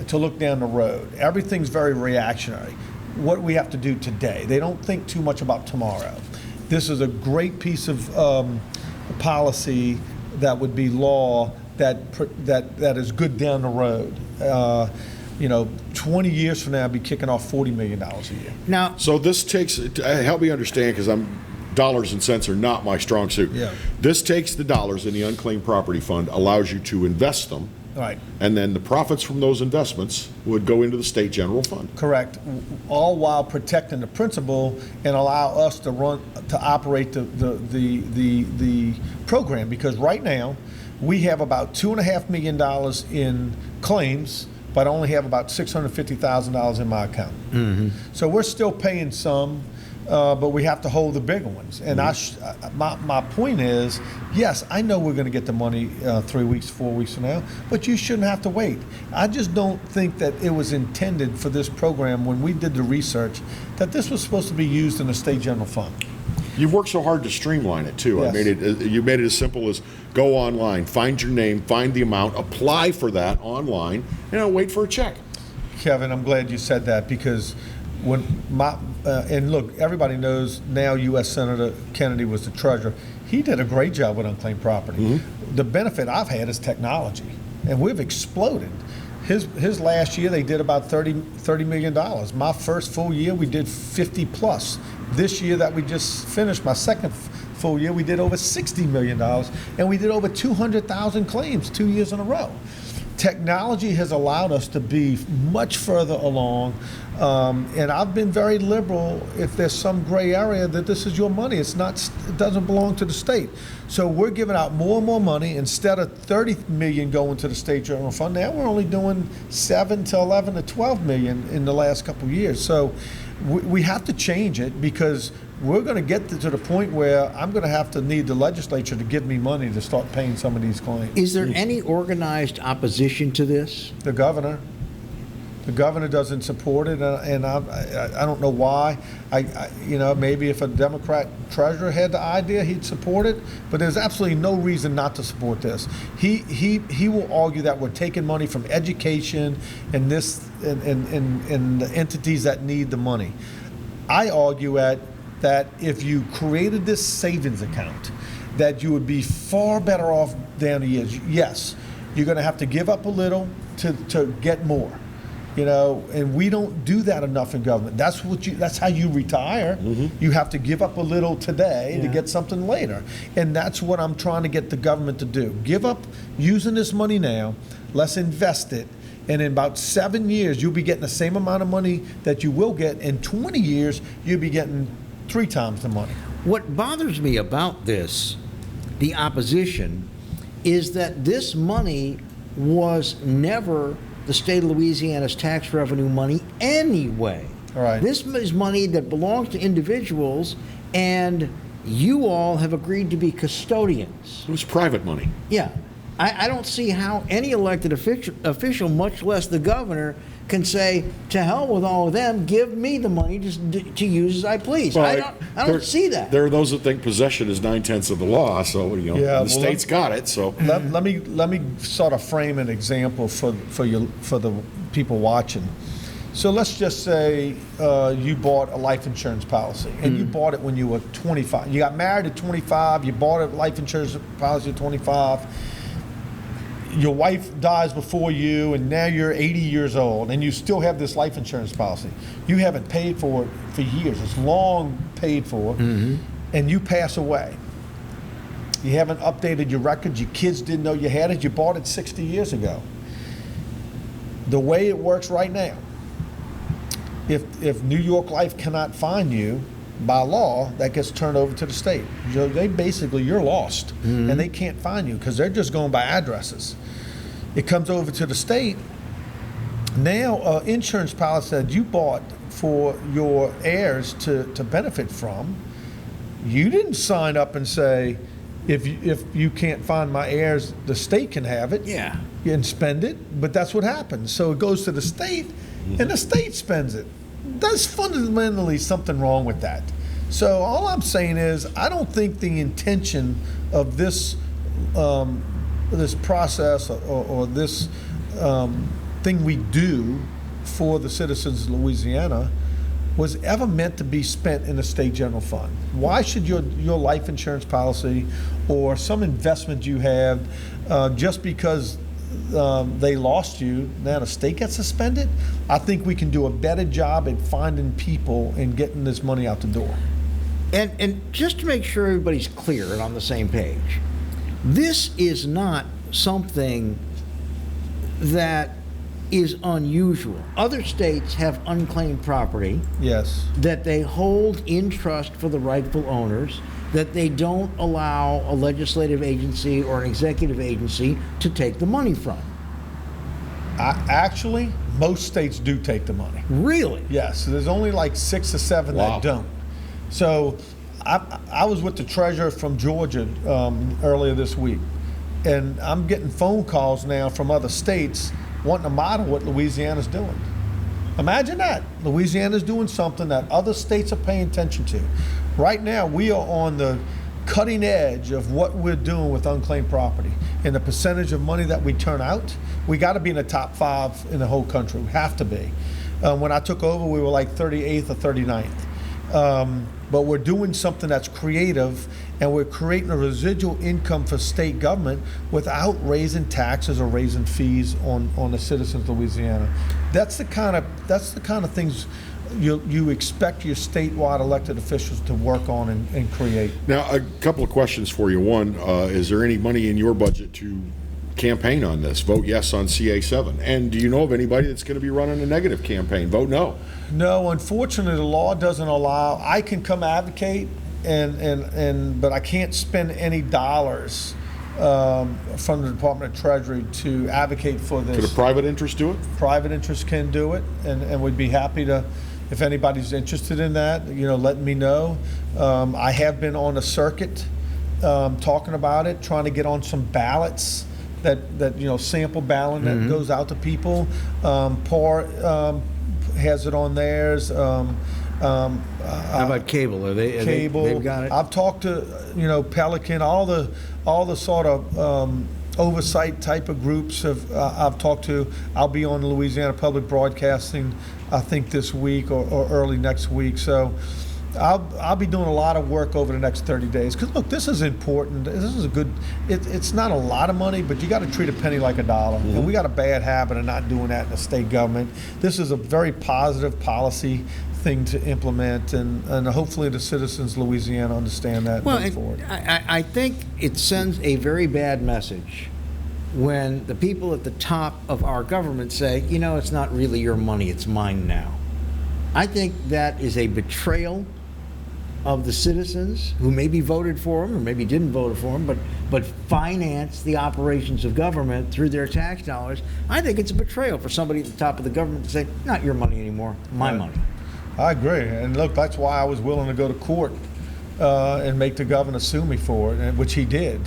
Speaker 20: to look down the road. Everything's very reactionary. What we have to do today. They don't think too much about tomorrow. This is a great piece of policy that would be law that is good down the road. 20 years from now, I'll be kicking off $40 million a year.
Speaker 2: Now,
Speaker 1: so this takes, help me understand, because dollars and cents are not my strong suit. This takes the dollars in the unclaimed property fund, allows you to invest them,
Speaker 20: right,
Speaker 1: and then the profits from those investments would go into the state general fund.
Speaker 20: Correct, all while protecting the principal and allow us to operate the program, because right now we have about $2.5 million in claims, but I only have about $650,000 in my account. So we're still paying some, but we have to hold the bigger ones. And my point is, yes, I know we're going to get the money 3 weeks, 4 weeks from now, but you shouldn't have to wait. I just don't think that it was intended for this program when we did the research that this was supposed to be used in the state general fund.
Speaker 1: You've worked so hard to streamline it too.
Speaker 20: Yes.
Speaker 1: You made it as simple as go online, find your name, find the amount, apply for that online, and wait for a check.
Speaker 20: Kevin, I'm glad you said that, because when and look, everybody knows now U.S. Senator Kennedy was the treasurer. He did a great job with unclaimed property. The benefit I've had is technology, and we've exploded. His last year, they did about $30 million. My first full year, we did 50 plus. This year that we just finished, my second full year, we did over $60 million, and we did over 200,000 claims 2 years in a row. Technology has allowed us to be much further along, and I've been very liberal. If there's some gray area that this is your money, it doesn't belong to the state. So we're giving out more and more money. Instead of $30 million going to the state general fund, now we're only doing 7 to 11 to 12 million in the last couple of years. So we have to change it, because we're going to get to the point where I'm going to have to need the legislature to give me money to start paying some of these claims.
Speaker 2: Is there any organized opposition to this?
Speaker 20: The governor. The governor doesn't support it, and I don't know why. Maybe if a Democrat treasurer had the idea, he'd support it. But there's absolutely no reason not to support this. He will argue that we're taking money from education and the entities that need the money. I argue that if you created this savings account, that you would be far better off down the years. Yes, you're going to have to give up a little to get more. And we don't do that enough in government. That's how you retire. You have to give up a little today to get something later. And that's what I'm trying to get the government to do. Give up using this money now, let's invest it, and in about 7 years, you'll be getting the same amount of money that you will get. In 20 years, you'll be getting 3 times the money.
Speaker 2: What bothers me about this the opposition is that this money was never the state of Louisiana's tax revenue money anyway.
Speaker 20: All right.
Speaker 2: This is money that belongs to individuals, and you all have agreed to be custodians.
Speaker 1: It was private money.
Speaker 2: Yeah. I don't see how any elected official, much less the governor, can say, to hell with all of them, give me the money to use as I please.
Speaker 1: Well,
Speaker 2: I don't see that.
Speaker 1: There are those that think possession is 9/10 of the law, so the state's got it. So
Speaker 20: let me sort of frame an example for the people watching. So let's just say you bought a life insurance policy, and you bought it when you were 25. You got married at 25. You bought a life insurance policy at 25. Your wife dies before you, and now you're 80 years old, and you still have this life insurance policy. You haven't paid for it for years. It's long paid for, and you pass away. You haven't updated your records. Your kids didn't know you had it. You bought it 60 years ago. The way it works right now, if New York Life cannot find you, by law, that gets turned over to the state. You're lost, and they can't find you because they're just going by addresses. It comes over to the state. Now, insurance policy that you bought for your heirs to benefit from, you didn't sign up and say, if you can't find my heirs, the state can have it.
Speaker 2: Yeah.
Speaker 20: And spend it, but that's what happens. So it goes to the state, and the state spends it. There's fundamentally something wrong with that. So all I'm saying is, I don't think the intention of this this process or this thing we do for the citizens of Louisiana was ever meant to be spent in the state general fund. Why should your life insurance policy or some investment you have, just because they lost you, now the state gets suspended? I think we can do a better job at finding people and getting this money out the door.
Speaker 2: And just to make sure everybody's clear and on the same page, this is not something that is unusual. Other states have unclaimed property.
Speaker 20: Yes.
Speaker 2: That they hold in trust for the rightful owners, that they don't allow a legislative agency or an executive agency to take the money from.
Speaker 20: Actually, most states do take the money.
Speaker 2: Really?
Speaker 20: Yes. There's only like 6 or 7 that don't. So I was with the treasurer from Georgia earlier this week, and I'm getting phone calls now from other states wanting to model what Louisiana's doing. Imagine that. Louisiana's doing something that other states are paying attention to. Right now, we are on the cutting edge of what we're doing with unclaimed property. And the percentage of money that we turn out, we got to be in the top 5 in the whole country. We have to be. When I took over, we were like 38th or 39th. But we're doing something that's creative, and we're creating a residual income for state government without raising taxes or raising fees on the citizens of Louisiana. That's the kind of things you expect your statewide elected officials to work on and create.
Speaker 1: Now, a couple of questions for you. One, is there any money in your budget to campaign on this? Vote yes on CA7. And do you know of anybody that's going to be running a negative campaign? Vote no.
Speaker 20: No, unfortunately, the law doesn't allow. I can come advocate, but I can't spend any dollars from the Department of Treasury to advocate for this.
Speaker 1: Could a private interest do it?
Speaker 20: Private interest can do it, and we'd be happy to, if anybody's interested in that, let me know. I have been on a circuit talking about it, trying to get on some ballots that sample ballot that goes out to people. PAR has it on theirs.
Speaker 2: How about cable?
Speaker 20: Cable.
Speaker 2: They've got it.
Speaker 20: I've talked to Pelican, all the sort of oversight type of groups I've talked to. I'll be on Louisiana Public Broadcasting, I think this week or early next week. So I'll be doing a lot of work over the next 30 days. Because look, this is important. This is a good. It's not a lot of money, but you got to treat a penny like a dollar. And we got a bad habit of not doing that in the state government. This is a very positive policy thing to implement, and hopefully the citizens of Louisiana understand that.
Speaker 2: Well,
Speaker 20: and forward.
Speaker 2: I think it sends a very bad message when the people at the top of our government say, it's not really your money, it's mine now. I think that is a betrayal of the citizens who maybe voted for him or maybe didn't vote for him, but finance the operations of government through their tax dollars, I think it's a betrayal for somebody at the top of the government to say, not your money anymore, my money.
Speaker 20: I agree. And look, that's why I was willing to go to court and make the governor sue me for it, which he did.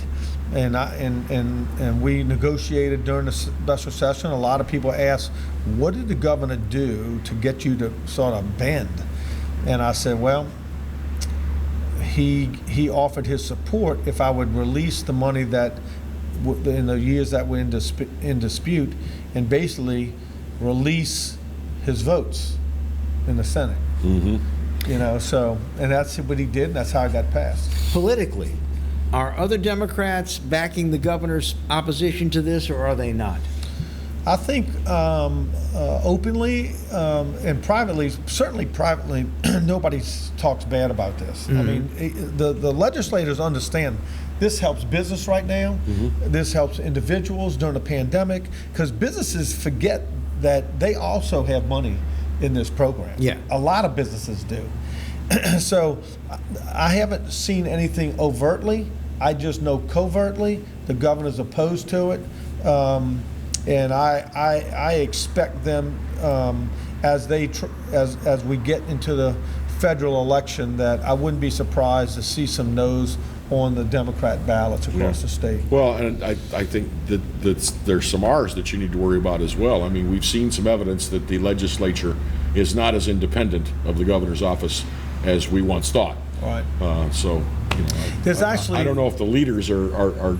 Speaker 20: And we negotiated during the special session. A lot of people asked, what did the governor do to get you to sort of bend? And I said, well, he offered his support if I would release the money that in the years that were in dispute, and basically release his votes in the Senate.
Speaker 1: Mm-hmm.
Speaker 20: You know, so, and that's what he did, and that's how it got passed.
Speaker 2: Politically, are other Democrats backing the governor's opposition to this, or are they not?
Speaker 20: I think openly and privately, certainly privately, nobody talks bad about this.
Speaker 2: Mm-hmm.
Speaker 20: I mean, the legislators understand this helps business right now. Mm-hmm. This helps individuals during the pandemic, because businesses forget that they also have money in this program.
Speaker 2: Yeah.
Speaker 20: A lot of businesses do. So I haven't seen anything overtly. I just know covertly the governor's opposed to it. And I expect them as we get into the federal election, that I wouldn't be surprised to see some no's on the Democrat ballots across the state.
Speaker 1: Well, and I think that there's some R's that you need to worry about as well. I mean, we've seen some evidence that the legislature is not as independent of the governor's office as we once thought.
Speaker 20: Right.
Speaker 1: So, you know,
Speaker 20: there's actually,
Speaker 1: I don't know if the leaders are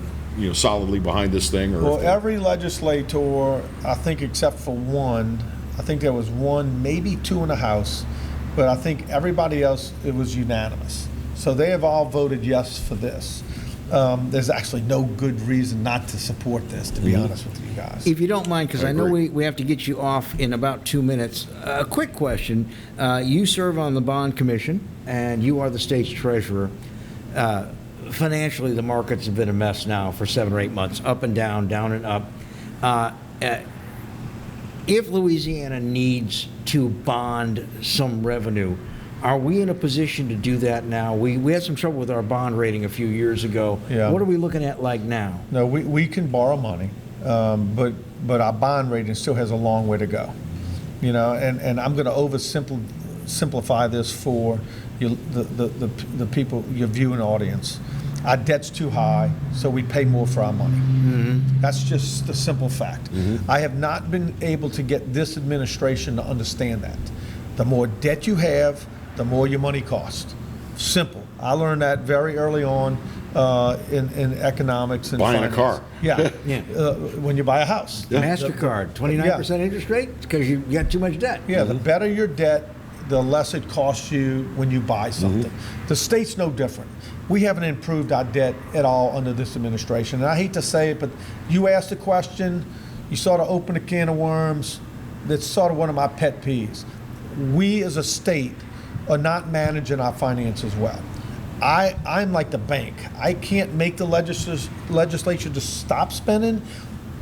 Speaker 1: solidly behind this thing, or
Speaker 20: well, every legislator, I think except for one, I think there was one, maybe two in the House, but I think everybody else, it was unanimous. So they have all voted yes for this. There's actually no good reason not to support this, to be honest with you guys.
Speaker 2: If you don't mind, because I know we have to get you off in about 2 minutes. A quick question. You serve on the bond commission, and you are the state's treasurer. Financially, the markets have been a mess now for 7 or 8 months, up and down and up. If Louisiana needs to bond some revenue, are we in a position to do that now? We had some trouble with our bond rating a few years ago.
Speaker 20: Yeah.
Speaker 2: What are we looking at like now?
Speaker 20: No, we can borrow money, but our bond rating still has a long way to go. You know, and I'm going to oversimplify this for you, the people, your viewing audience. Our debt's too high, so we pay more for our money. Mm-hmm. That's just the simple fact. Mm-hmm. I have not been able to get this administration to understand that. The more debt you have, the more your money costs. Simple. I learned that very early on in economics and
Speaker 1: buying
Speaker 20: finance.
Speaker 1: A car.
Speaker 20: Yeah.
Speaker 2: Yeah.
Speaker 20: When you buy a house.
Speaker 2: Yeah. MasterCard, 29% interest rate because you got too much debt.
Speaker 20: Yeah, the better your debt, the less it costs you when you buy something. Mm-hmm. The state's no different. We haven't improved our debt at all under this administration. And I hate to say it, but you asked a question, you sort of open a can of worms. That's sort of one of my pet peeves. We as a state are not managing our finances well. I'm like the bank. I can't make the legislature to stop spending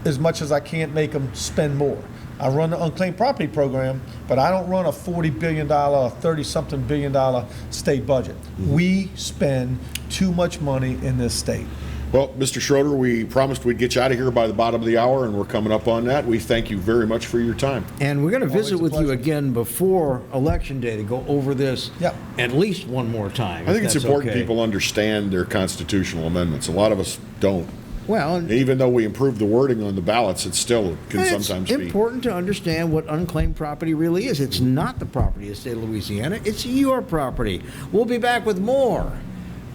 Speaker 20: as much as I can't make them spend more. I run the unclaimed property program, but I don't run a $40 billion, $30-something billion state budget. Mm-hmm. We spend too much money in this state.
Speaker 1: Well, Mr. Schroeder, we promised we'd get you out of here by the bottom of the hour, and we're coming up on that. We thank you very much for your time.
Speaker 2: And we're going to visit with you again before Election Day to go over this at least one more time.
Speaker 1: I think it's important people understand their constitutional amendments. A lot of us don't.
Speaker 2: Well,
Speaker 1: even though we improved the wording on the ballots, it still can sometimes be.
Speaker 2: It's important to understand what unclaimed property really is. It's not the property of the state of Louisiana. It's your property. We'll be back with more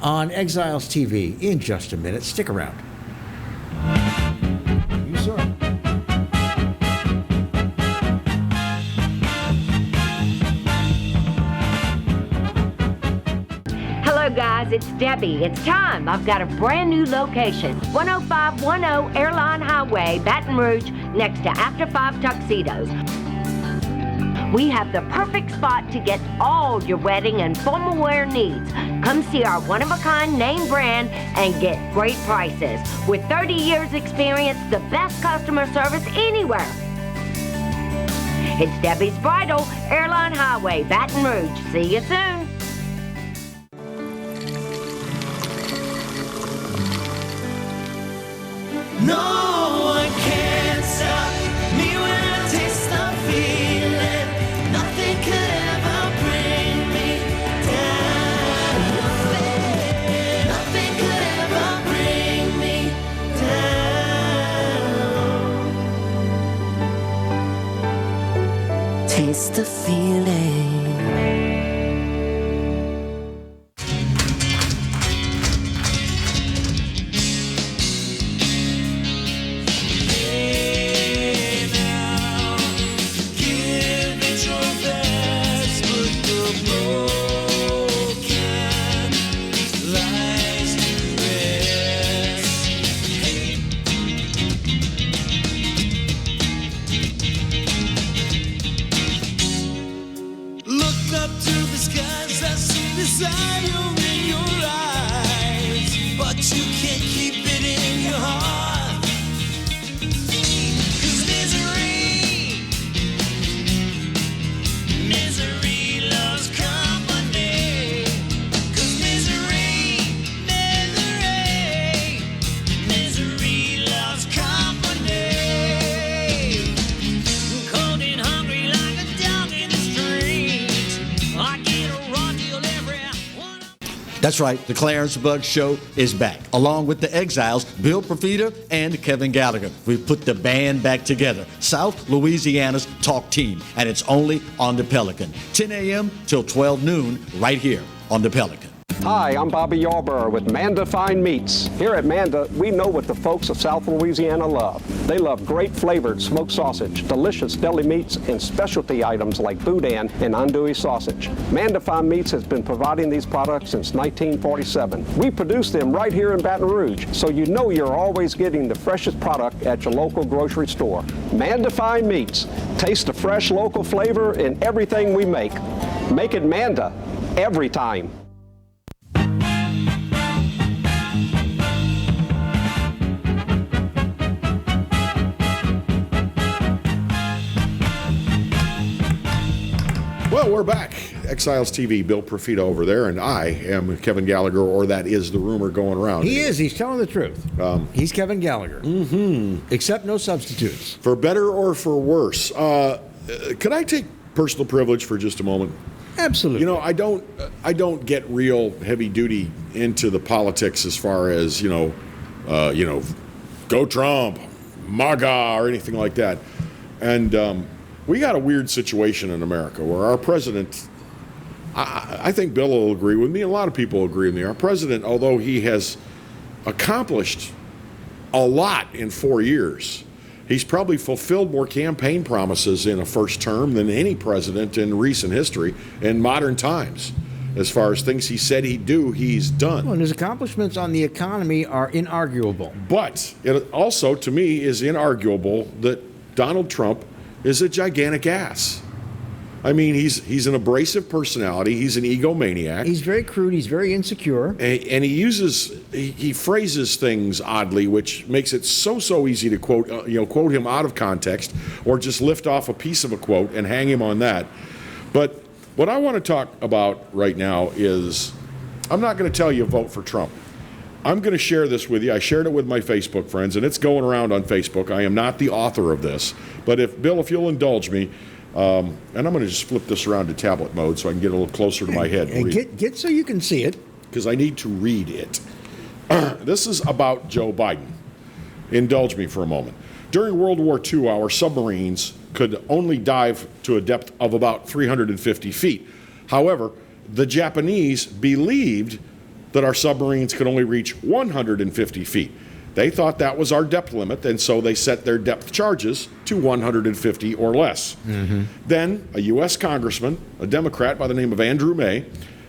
Speaker 2: on Exiles TV in just a minute. Stick around. You, sir.
Speaker 12: Hello guys, it's Debbie. It's time. I've got a brand new location. 10510 Airline Highway, Baton Rouge, next to After 5 Tuxedos. We have the perfect spot to get all your wedding and formal wear needs. Come see our one-of-a-kind name brand and get great prices. With 30 years experience, the best customer service anywhere. It's Debbie's Bridal, Airline Highway, Baton Rouge. See you soon.
Speaker 3: taste the feeling.
Speaker 13: That's right, the Clarence Bug Show is back, along with the Exiles, Bill Profita and Kevin Gallagher. We've put the band back together, South Louisiana's talk team, and it's only on the Pelican. 10 a.m. till 12 noon, right here on the Pelican.
Speaker 6: Hi, I'm Bobby Yarborough with Manda Fine Meats. Here at Manda, we know what the folks of South Louisiana love. They love great flavored smoked sausage, delicious deli meats, and specialty items like boudin and andouille sausage. Manda Fine Meats has been providing these products since 1947. We produce them right here in Baton Rouge, so you know you're always getting the freshest product at your local grocery store. Manda Fine Meats. Taste the fresh local flavor in everything we make. Make it Manda every time.
Speaker 1: Well, we're back. Exiles TV, Bill Profita over there, and I am Kevin Gallagher, or that is the rumor going around.
Speaker 2: He is. He's telling the truth. He's Kevin Gallagher. Mm-hmm. Except no substitutes.
Speaker 1: For better or for worse. Could I take personal privilege for just a moment?
Speaker 2: Absolutely.
Speaker 1: You know, I don't get real heavy duty into the politics as far as go Trump, MAGA, or anything like that, and. We got a weird situation in America where our president, I think Bill will agree with me, and a lot of people will agree with me. Our president, although he has accomplished a lot in 4 years, he's probably fulfilled more campaign promises in a first term than any president in recent history in modern times. As far as things he said he'd do, he's done.
Speaker 2: Well, and his accomplishments on the economy are inarguable.
Speaker 1: But it also, to me, is inarguable that Donald Trump is a gigantic ass. I mean, he's an abrasive personality. He's an egomaniac.
Speaker 2: He's very crude. He's very insecure.
Speaker 1: And he phrases things oddly, which makes it so easy to quote him out of context or just lift off a piece of a quote and hang him on that. But what I want to talk about right now is, I'm not going to tell you vote for Trump. I'm going to share this with you. I shared it with my Facebook friends, and it's going around on Facebook. I am not the author of this, but Bill, if you'll indulge me, and I'm going to just flip this around to tablet mode so I can get a little closer to my head.
Speaker 2: And get so you can see it.
Speaker 1: Because I need to read it. This is about Joe Biden. Indulge me for a moment. During World War II, our submarines could only dive to a depth of about 350 feet. However, the Japanese believed that our submarines could only reach 150 feet. They thought that was our depth limit, and so they set their depth charges to 150 or less. Mm-hmm. Then a U.S. congressman, a Democrat by the name of Andrew May,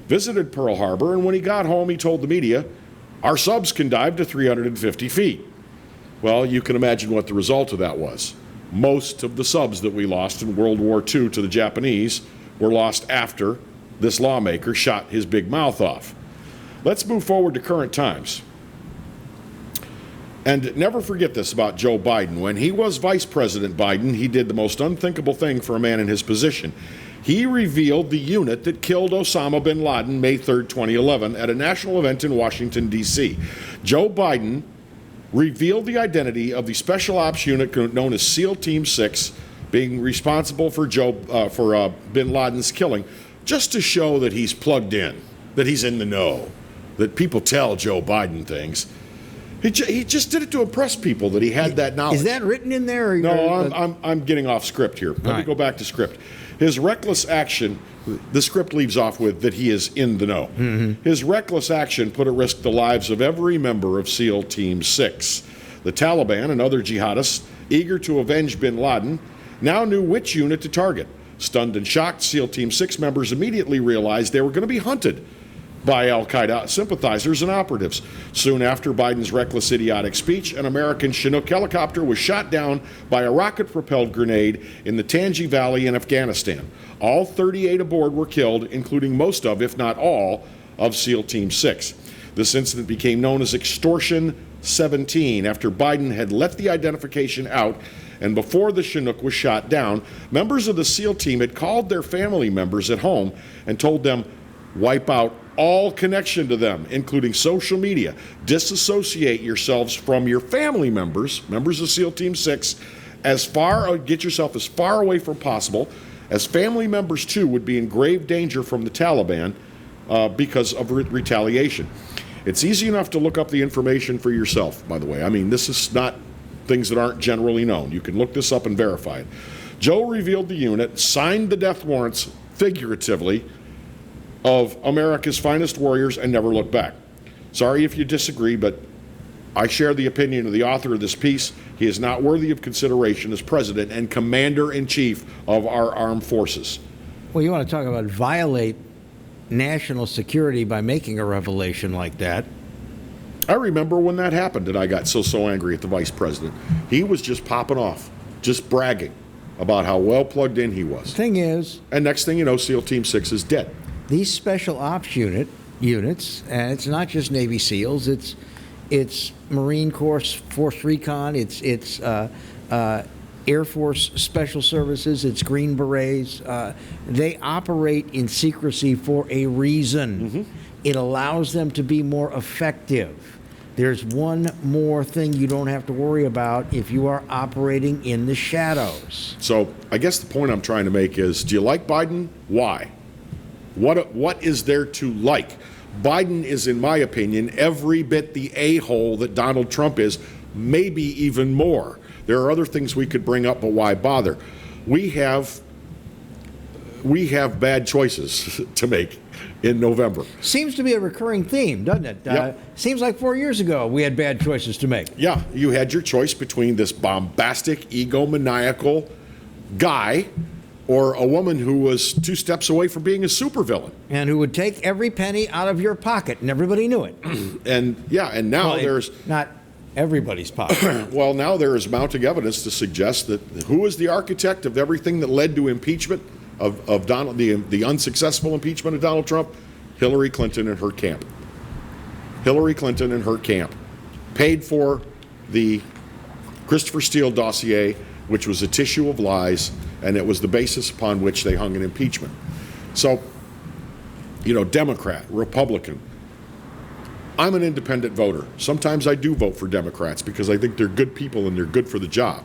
Speaker 1: visited Pearl Harbor, and when he got home, he told the media, our subs can dive to 350 feet. Well, you can imagine what the result of that was. Most of the subs that we lost in World War II to the Japanese were lost after this lawmaker shot his big mouth off. Let's move forward to current times. And never forget this about Joe Biden. When he was Vice President Biden, he did the most unthinkable thing for a man in his position. He revealed the unit that killed Osama bin Laden May 3rd, 2011 at a national event in Washington, D.C. Joe Biden revealed the identity of the special ops unit known as SEAL Team 6 being responsible for bin Laden's killing, just to show that he's plugged in, that he's in the know, that people tell Joe Biden things. He just did it to impress people that he had that knowledge.
Speaker 2: Is that written in there? Or
Speaker 1: No, I'm getting off script here. Let me go back to script. His reckless action, the script leaves off with that he is in the know. His reckless action put at risk the lives of every member of SEAL Team 6. The Taliban and other jihadists, eager to avenge bin Laden, now knew which unit to target. Stunned and shocked, SEAL Team 6 members immediately realized they were going to be hunted by al-Qaeda sympathizers and operatives. Soon after Biden's reckless, idiotic speech, an American Chinook helicopter was shot down by a rocket-propelled grenade in the Tangi Valley in Afghanistan. All 38 aboard were killed, including most of, if not all, of SEAL Team 6. This incident became known as Extortion 17 after Biden had let the identification out, and before the Chinook was shot down, members of the SEAL team had called their family members at home and told them, wipe out all connection to them, including social media. Disassociate yourselves from your family members, members of SEAL Team 6, get yourself as far away from possible, as family members too would be in grave danger from the Taliban because of retaliation. It's easy enough to look up the information for yourself, by the way. I mean, this is not things that aren't generally known. You can look this up and verify it. Joe revealed the unit, signed the death warrants figuratively of America's finest warriors, and never looked back. Sorry if you disagree, but I share the opinion of the author of this piece. He is not worthy of consideration as president and commander-in-chief of our armed forces.
Speaker 2: Well, you want to talk about violate national security by making a revelation like that.
Speaker 1: I remember when that happened and I got so angry at the vice president. He was just popping off, just bragging about how well plugged in he was.
Speaker 2: Thing is,
Speaker 1: and next thing you know, SEAL Team 6 is dead.
Speaker 2: These special ops units, and it's not just Navy SEALs, it's Marine Corps Force Recon, it's Air Force Special Services, it's Green Berets. They operate in secrecy for a reason. It allows them to be more effective. There's one more thing you don't have to worry about if you are operating in the shadows.
Speaker 1: So I guess the point I'm trying to make is, do you like Biden? Why? What is there to like? Biden is, in my opinion, every bit the a-hole that Donald Trump is, maybe even more. There are other things we could bring up, but why bother? We have bad choices to make in November.
Speaker 2: Seems to be a recurring theme, doesn't it?
Speaker 1: Yep.
Speaker 2: Seems like 4 years ago we had bad choices to make.
Speaker 1: Yeah, you had your choice between this bombastic, egomaniacal guy or a woman who was 2 steps away from being a supervillain.
Speaker 2: And who would take every penny out of your pocket, and everybody knew it.
Speaker 1: And now there's...
Speaker 2: Not everybody's pocket.
Speaker 1: Well, now there is mounting evidence to suggest that who is the architect of everything that led to impeachment of Donald, the unsuccessful impeachment of Donald Trump? Hillary Clinton and her camp. Hillary Clinton and her camp paid for the Christopher Steele dossier, which was a tissue of lies, and it was the basis upon which they hung an impeachment. So, Democrat, Republican, I'm an independent voter. Sometimes I do vote for Democrats because I think they're good people and they're good for the job,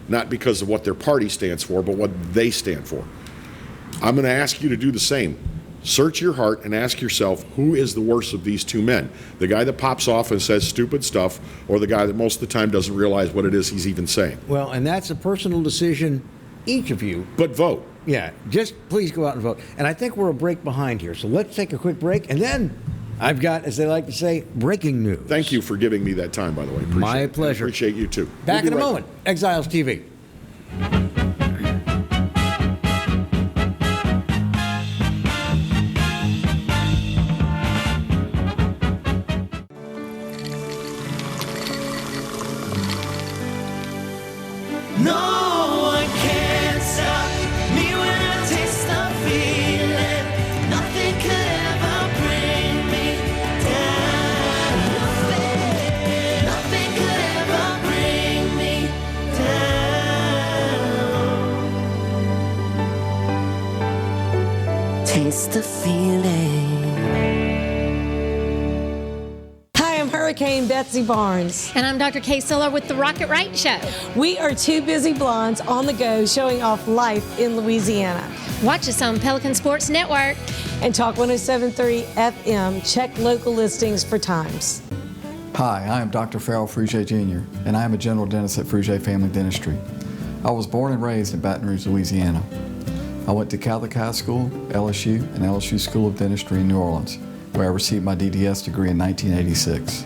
Speaker 1: not because of what their party stands for, but what they stand for. I'm going to ask you to do the same. Search your heart and ask yourself, who is the worst of these two men? The guy that pops off and says stupid stuff, or the guy that most of the time doesn't realize what it is he's even saying?
Speaker 2: Well, and that's a personal decision, each of you.
Speaker 1: But vote.
Speaker 2: Yeah, just please go out and vote. And I think we're a break behind here, so let's take a quick break, and then I've got, as they like to say, breaking news.
Speaker 1: Thank you for giving me that time, by the way.
Speaker 2: My pleasure.
Speaker 1: Appreciate you, too.
Speaker 2: Back in a moment. Exiles TV.
Speaker 3: No one can stop me when I taste the feeling. Nothing could ever bring me down. Nothing could ever bring me down. Taste the feeling.
Speaker 14: Hi, I'm Hurricane Betsy Barnes.
Speaker 7: And I'm Dr. Kay Siller with The Rocket Right Show.
Speaker 14: We are 2 busy blondes on the go showing off life in Louisiana.
Speaker 7: Watch us on Pelican Sports Network.
Speaker 14: And Talk 107.3 FM. Check local listings for times.
Speaker 9: Hi, I am Dr. Farrell Frugier Jr., and I am a general dentist at Frugier Family Dentistry. I was born and raised in Baton Rouge, Louisiana. I went to Catholic High School, LSU, and LSU School of Dentistry in New Orleans, where I received my DDS degree in 1986.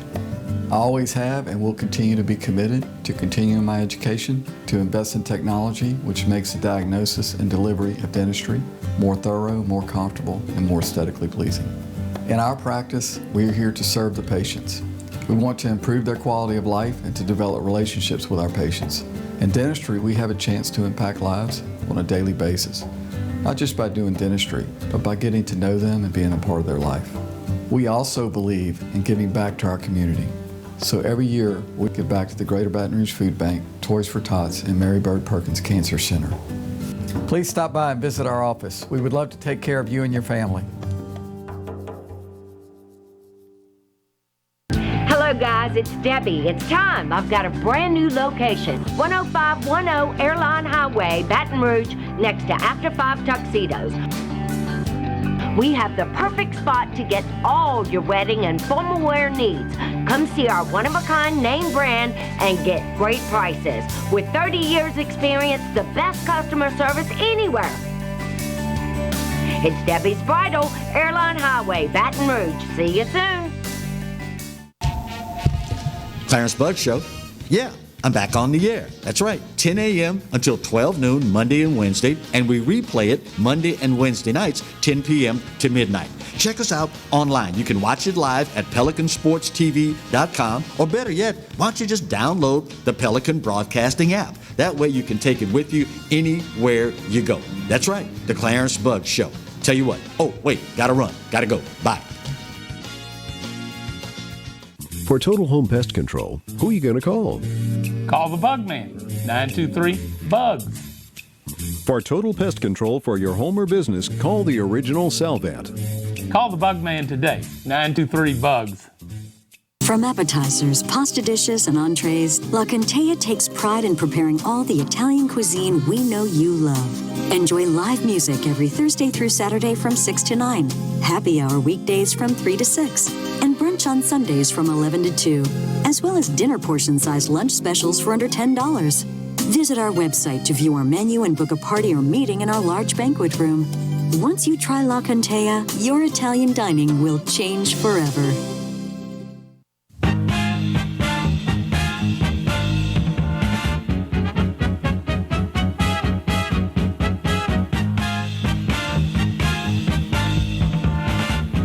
Speaker 9: I always have and will continue to be committed to continuing my education, to invest in technology which makes the diagnosis and delivery of dentistry more thorough, more comfortable, and more aesthetically pleasing. In our practice, we are here to serve the patients. We want to improve their quality of life and to develop relationships with our patients. In dentistry, we have a chance to impact lives on a daily basis, not just by doing dentistry, but by getting to know them and being a part of their life. We also believe in giving back to our community. So every year, we give back to the Greater Baton Rouge Food Bank, Toys for Tots, and Mary Bird Perkins Cancer Center. Please stop by and visit our office. We would love to take care of you and your family.
Speaker 12: Hello guys, it's Debbie. It's time. I've got a brand new location. 10510 Airline Highway, Baton Rouge, next to After 5 Tuxedos. We have the perfect spot to get all your wedding and formal wear needs. Come see our one-of-a-kind name brand and get great prices. With 30 years experience, the best customer service anywhere. It's Debbie's Bridal, Airline Highway, Baton Rouge. See you soon.
Speaker 13: Clarence Bugg Show. Yeah, I'm back on the air. That's right, 10 a.m. until 12 noon, Monday and Wednesday, and we replay it Monday and Wednesday nights, 10 p.m. to midnight. Check us out online. You can watch it live at PelicanSportsTV.com, or better yet, why don't you just download the Pelican Broadcasting app? That way you can take it with you anywhere you go. That's right, the Clarence Bugg Show. Tell you what, oh, wait, gotta run, gotta go, bye.
Speaker 10: For Total Home Pest Control, who are you going to call?
Speaker 11: Call the Bug Man, 923-BUGS.
Speaker 10: For total pest control for your home or business, call the original Salvat.
Speaker 11: Call the Bug Man today, 923-BUGS.
Speaker 8: From appetizers, pasta dishes, and entrees, La Contea takes pride in preparing all the Italian cuisine we know you love. Enjoy live music every Thursday through Saturday from 6 to 9, happy hour weekdays from 3 to 6, and brunch on Sundays from 11 to 2, as well as dinner portion-sized lunch specials for under $10. Visit our website to view our menu and book a party or meeting in our large banquet room. Once you try La Contea, your Italian dining will change forever.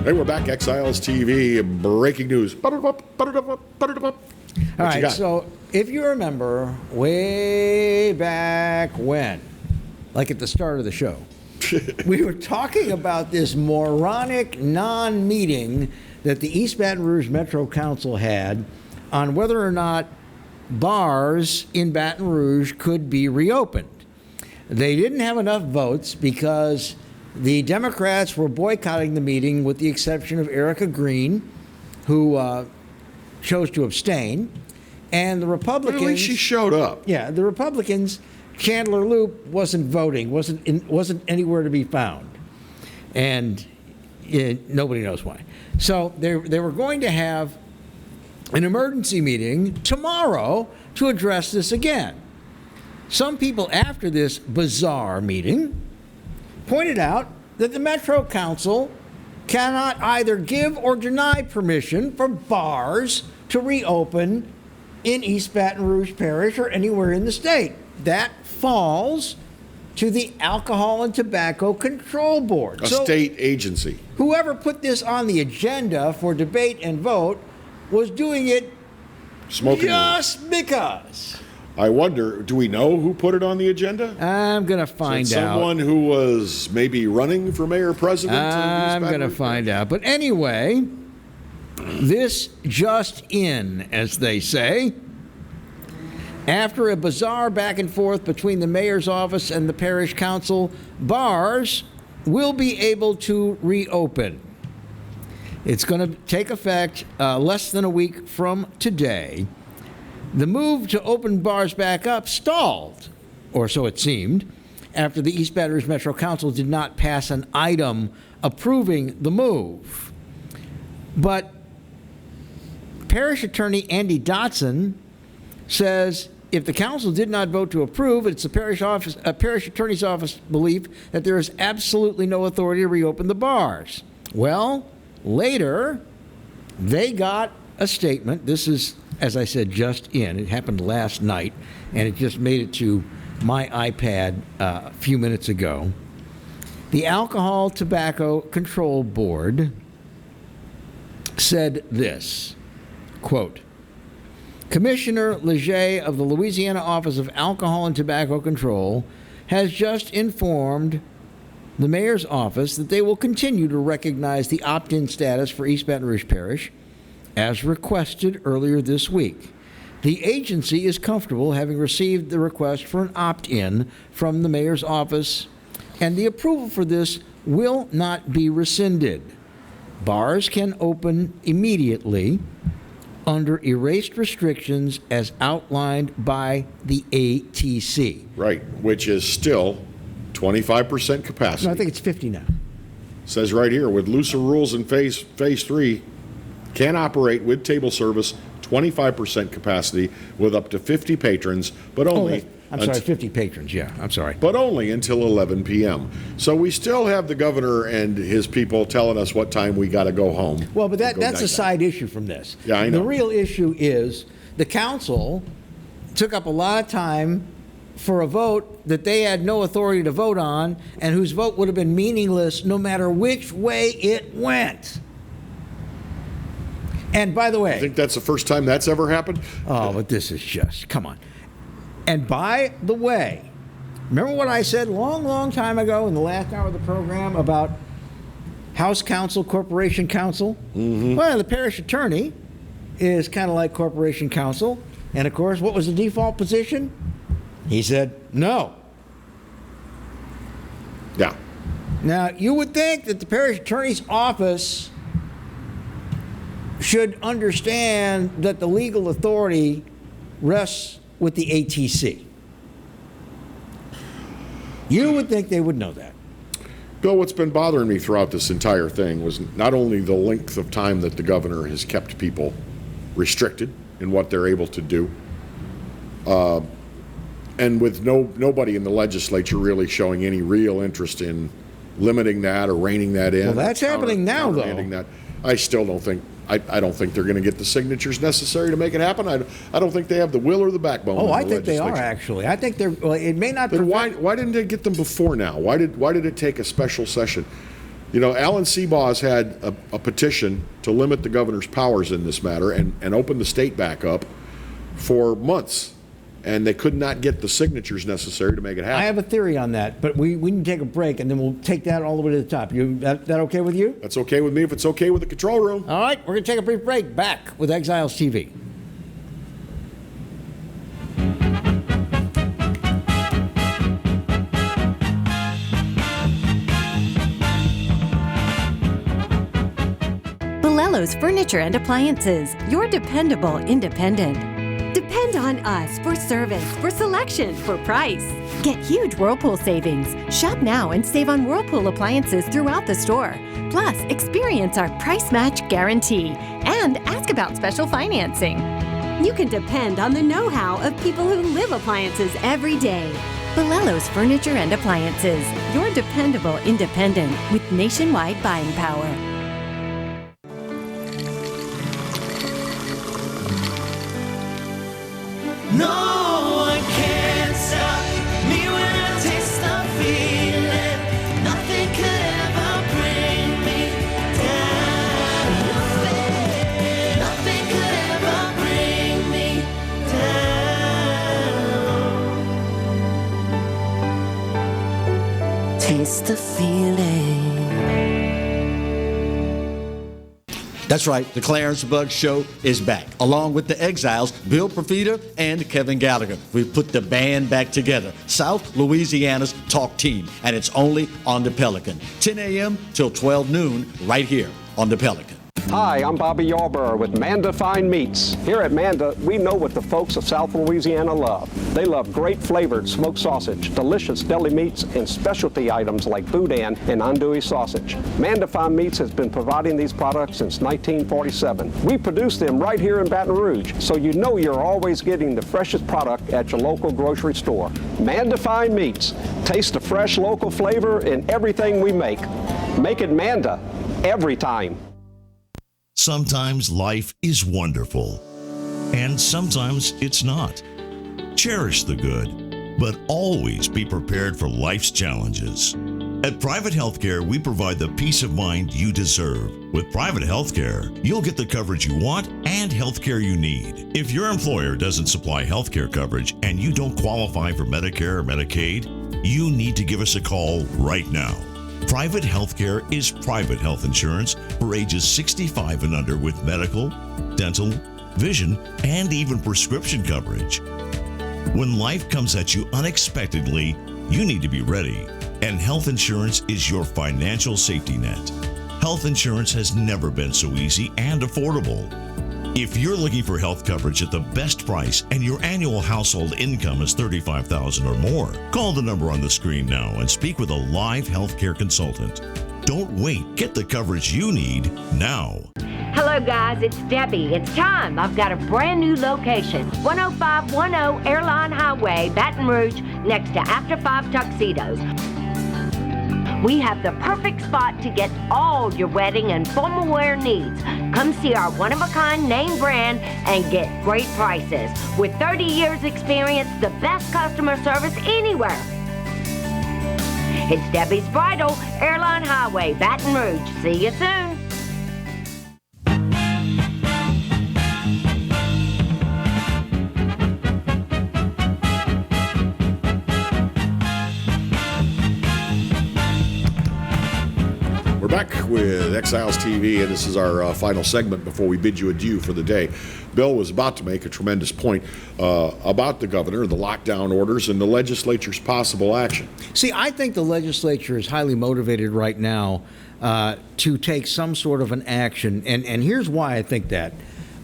Speaker 1: Hey, we're back. Exiles TV. Breaking news.
Speaker 2: All right, so if you remember way back when, like at the start of the show, we were talking about this moronic non-meeting that the East Baton Rouge Metro Council had on whether or not bars in Baton Rouge could be reopened. They didn't have enough votes because the Democrats were boycotting the meeting with the exception of Erica Green, who chose to abstain, and the Republicans...
Speaker 1: At least she showed up.
Speaker 2: Yeah, the Republicans, Chandler Loop wasn't voting, wasn't anywhere to be found, and nobody knows why. So they were going to have an emergency meeting tomorrow to address this again. Some people after this bizarre meeting pointed out that the Metro Council cannot either give or deny permission for bars to reopen in East Baton Rouge Parish or anywhere in the state. That falls to the Alcohol and Tobacco Control Board.
Speaker 1: A state agency.
Speaker 2: Whoever put this on the agenda for debate and vote was doing it just because.
Speaker 1: I wonder, do we know who put it on the agenda?
Speaker 2: I'm going to find out.
Speaker 1: Someone who was maybe running for mayor president?
Speaker 2: I'm going to find out. But anyway, this just in, as they say. After a bizarre back and forth between the mayor's office and the parish council, bars will be able to reopen. It's going to take effect less than a week from today. The move to open bars back up stalled, or so it seemed, after the East Baton Rouge Metro Council did not pass an item approving the move. But Parish Attorney Andy Dotson says if the council did not vote to approve, it's the parish attorney's office belief that there is absolutely no authority to reopen the bars. Well, later, they got a statement. This is, as I said, just in. It happened last night, and it just made it to my iPad a few minutes ago. The Alcohol Tobacco Control Board said this, quote, Commissioner Leger of the Louisiana Office of Alcohol and Tobacco Control has just informed the mayor's office that they will continue to recognize the opt-in status for East Baton Rouge Parish as requested earlier this week. The agency is comfortable having received the request for an opt-in from the mayor's office, and the approval for this will not be rescinded. Bars can open immediately under erased restrictions as outlined by the ATC.
Speaker 1: Right, which is still 25% capacity.
Speaker 2: No, I think it's 50 now.
Speaker 1: Says right here, with looser rules in phase 3, can operate with table service 25% capacity with up to 50 patrons, but only...
Speaker 2: I'm sorry, 50 patrons, yeah, I'm sorry.
Speaker 1: But only until 11 p.m. So we still have the governor and his people telling us what time we got to go home.
Speaker 2: Well, but that's a side issue from this.
Speaker 1: Yeah, I know.
Speaker 2: The real issue is the council took up a lot of time for a vote that they had no authority to vote on and whose vote would have been meaningless no matter which way it went. And by the way...
Speaker 1: I think that's the first time that's ever happened?
Speaker 2: Oh, but this is just... Come on. And by the way, remember what I said long time ago in the last hour of the program about House Counsel, Corporation Counsel? Mm-hmm. Well, the parish attorney is kind of like Corporation Counsel. And of course, what was the default position? He said no.
Speaker 1: Yeah.
Speaker 2: Now, you would think that the parish attorney's office should understand that the legal authority rests with the ATC. You would think they would know that.
Speaker 1: Bill, what's been bothering me throughout this entire thing was not only the length of time that the governor has kept people restricted in what they're able to do, and with nobody in the legislature really showing any real interest in limiting that or reining that in.
Speaker 2: Well, that's happening now, though.
Speaker 1: That. I still don't think. I don't think they're going to get the signatures necessary to make it happen. I don't think they have the will or the backbone.
Speaker 2: Oh, I think they are, actually. I think they're. Well, it may not.
Speaker 1: Then why didn't they get them before now? Why did it take a special session? You know, Alan Seabaugh had a petition to limit the governor's powers in this matter and open the state back up for months, and they could not get the signatures necessary to make it happen.
Speaker 2: I have a theory on that, but we can take a break, and then we'll take that all the way to the top. That okay with you?
Speaker 1: That's okay with me if it's okay with the control room.
Speaker 2: All right, we're going to take a brief break. Back with Exiles TV.
Speaker 4: Bolello's Furniture and Appliances, your dependable independent.
Speaker 5: Depend on us for service, for selection, for price.
Speaker 4: Get huge Whirlpool savings. Shop now and save on Whirlpool appliances throughout the store. Plus, experience our price match guarantee and ask about special financing.
Speaker 5: You can depend on the know-how of people who live appliances every day.
Speaker 4: Bolello's Furniture and Appliances, your dependable independent with nationwide buying power.
Speaker 3: No one can stop me when I taste the feeling. Nothing could ever bring me down. Nothing could ever bring me down. Taste the feeling.
Speaker 13: That's right, the Clarence Buggs Show is back, along with the Exiles, Bill Profita and Kevin Gallagher. We've put the band back together, South Louisiana's talk team, and it's only on the Pelican. 10 a.m. till 12 noon, right here on the Pelican.
Speaker 6: Hi, I'm Bobby Yarborough with Manda Fine Meats. Here at Manda, we know what the folks of South Louisiana love. They love great flavored smoked sausage, delicious deli meats, and specialty items like boudin and andouille sausage. Manda Fine Meats has been providing these products since 1947. We produce them right here in Baton Rouge, so you know you're always getting the freshest product at your local grocery store. Manda Fine Meats. Taste the fresh local flavor in everything we make. Make it Manda every time.
Speaker 15: Sometimes life is wonderful, and sometimes it's not. Cherish the good, but always be prepared for life's challenges. At Private Healthcare, we provide the peace of mind you deserve. With Private Healthcare, you'll get the coverage you want and healthcare you need. If your employer doesn't supply healthcare coverage and you don't qualify for Medicare or Medicaid, you need to give us a call right now. Private healthcare is private health insurance for ages 65 and under with medical, dental, vision, and even prescription coverage. When life comes at you unexpectedly, you need to be ready, and health insurance is your financial safety net. Health insurance has never been so easy and affordable. If you're looking for health coverage at the best price and your annual household income is $35,000 or more, call the number on the screen now and speak with a live healthcare consultant. Don't wait. Get the coverage you need now.
Speaker 12: Hello, guys. It's Debbie. It's time. I've got a brand new location. 10510 Airline Highway, Baton Rouge, next to After 5 Tuxedos. We have the perfect spot to get all your wedding and formal wear needs. Come see our one-of-a-kind name brand and get great prices. With 30 years experience, the best customer service anywhere. It's Debbie's Bridal, Airline Highway, Baton Rouge. See you soon.
Speaker 1: Back with Exiles TV, and this is our final segment before we bid you adieu for the day. Bill was about to make a tremendous point about the governor, the lockdown orders, and the legislature's possible action.
Speaker 2: See, I think the legislature is highly motivated right now to take some sort of an action, and here's why I think that.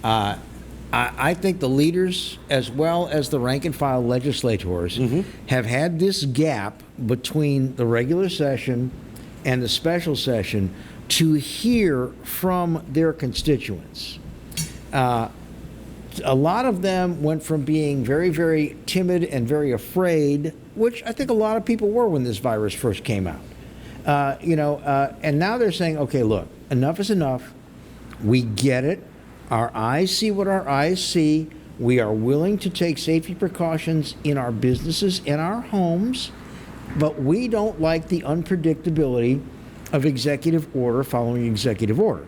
Speaker 2: I think the leaders, as well as the rank-and-file legislators, have had this gap between the regular session and the special session to hear from their constituents. A lot of them went from being very, very timid and very afraid, which I think a lot of people were when this virus first came out. And now they're saying, okay, look, enough is enough. We get it. Our eyes see what our eyes see. We are willing to take safety precautions in our businesses, in our homes, but we don't like the unpredictability of executive order following executive order.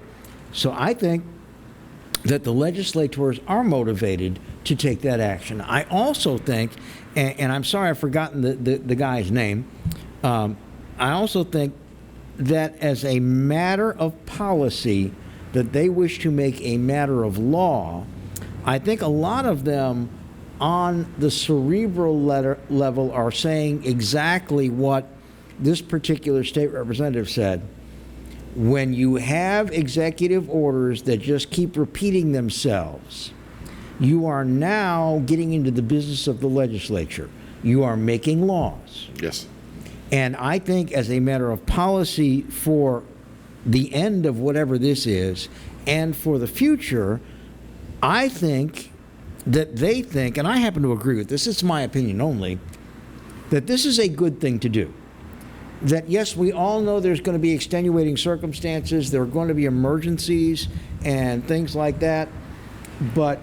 Speaker 2: So I think that the legislators are motivated to take that action. I also think, and I'm sorry I've forgotten the guy's name, I also think that as a matter of policy that they wish to make a matter of law, I think a lot of them on the cerebral level are saying exactly what this particular state representative said. When you have executive orders that just keep repeating themselves, you are now getting into the business of the legislature. You are making laws.
Speaker 1: Yes.
Speaker 2: And I think as a matter of policy for the end of whatever this is and for the future, I think that they think, and I happen to agree with this, it's my opinion only, that this is a good thing to do. That yes, we all know there's going to be extenuating circumstances, there are going to be emergencies and things like that, but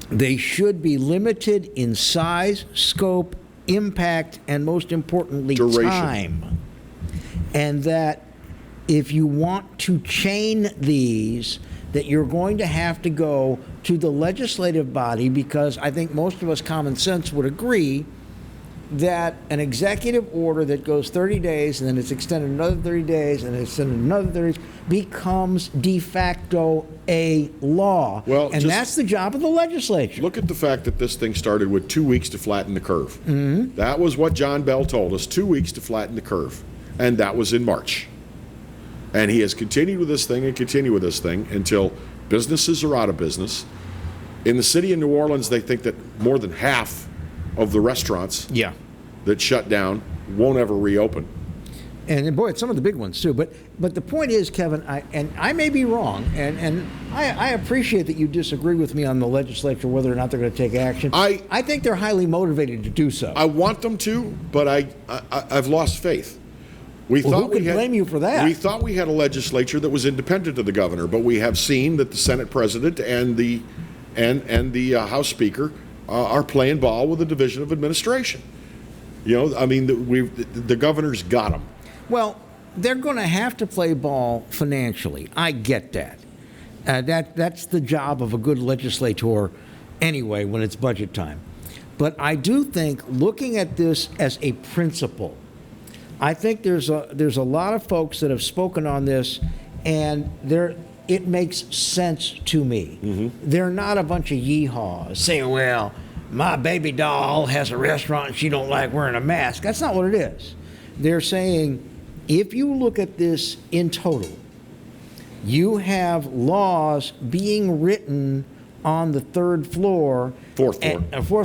Speaker 2: they should be limited in size, scope, impact, and most importantly,
Speaker 1: duration.
Speaker 2: Time. And that if you want to chain these, that you're going to have to go to the legislative body, because I think most of us common sense would agree that an executive order that goes 30 days and then it's extended another 30 days and it's extended another 30 days becomes de facto a law.
Speaker 1: Well,
Speaker 2: and that's the job of the legislature.
Speaker 1: Look at the fact that this thing started with 2 weeks to flatten the curve.
Speaker 2: Mm-hmm.
Speaker 1: That was what John Bell told us, 2 weeks to flatten the curve. And that was in March. And he has continued with this thing and continued with this thing until businesses are out of business. In the city of New Orleans, they think that more than half of the restaurants that shut down won't ever reopen.
Speaker 2: And boy, it's some of the big ones too. But the point is, Kevin, I may be wrong, and I appreciate that you disagree with me on the legislature whether or not they're going to take action. I think they're highly motivated to do so.
Speaker 1: I want them to, but I've lost faith.
Speaker 2: Who can blame you for that?
Speaker 1: We thought we had a legislature that was independent of the governor, but we have seen that the Senate president and the House Speaker are playing ball with the Division of Administration. I mean, the governor's got them.
Speaker 2: Well, they're going to have to play ball financially. I get that. That's the job of a good legislator anyway when it's budget time. But I do think looking at this as a principle, I think there's a lot of folks that have spoken on this, and it makes sense to me. Mm-hmm. They're not a bunch of yeehaws saying, well, my baby doll has a restaurant and she don't like wearing a mask. That's not what it is. They're saying, if you look at this in total, you have laws being written on the fourth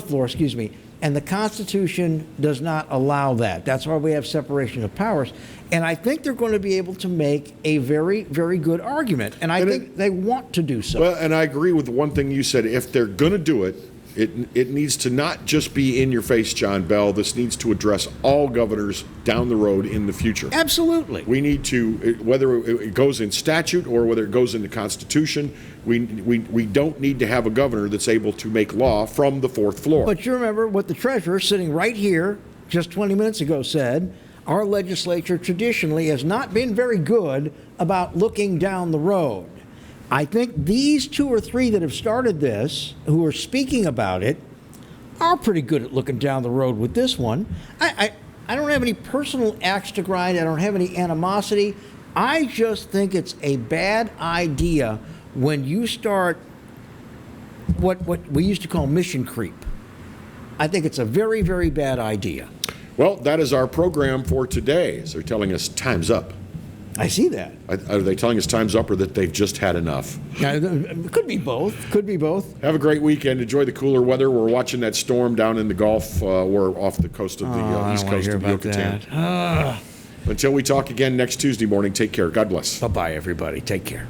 Speaker 2: floor, excuse me, and the Constitution does not allow that. That's why we have separation of powers. And I think they're going to be able to make a very, very good argument. And I think they want to do so.
Speaker 1: Well, and I agree with one thing you said. If they're going to do it, it needs to not just be in your face, John Bell. This needs to address all governors down the road in the future.
Speaker 2: Absolutely.
Speaker 1: We need to, whether it goes in statute or whether it goes in the Constitution, we don't need to have a governor that's able to make law from the fourth floor.
Speaker 2: But you remember what the treasurer sitting right here just 20 minutes ago said. Our legislature traditionally has not been very good about looking down the road. I think these two or three that have started this, who are speaking about it, are pretty good at looking down the road with this one. I don't have any personal axe to grind. I don't have any animosity. I just think it's a bad idea when you start what we used to call mission creep. I think it's a very, very bad idea.
Speaker 1: Well, that is our program for today. They're telling us time's up.
Speaker 2: I see that.
Speaker 1: Are they telling us time's up or that they've just had enough?
Speaker 2: Could be both. Could be both.
Speaker 1: Have a great weekend. Enjoy the cooler weather. We're watching that storm down in the Gulf. We're off the coast of the east coast of Yucatan. Until we talk again next Tuesday morning, take care. God bless.
Speaker 2: Bye-bye, everybody. Take care.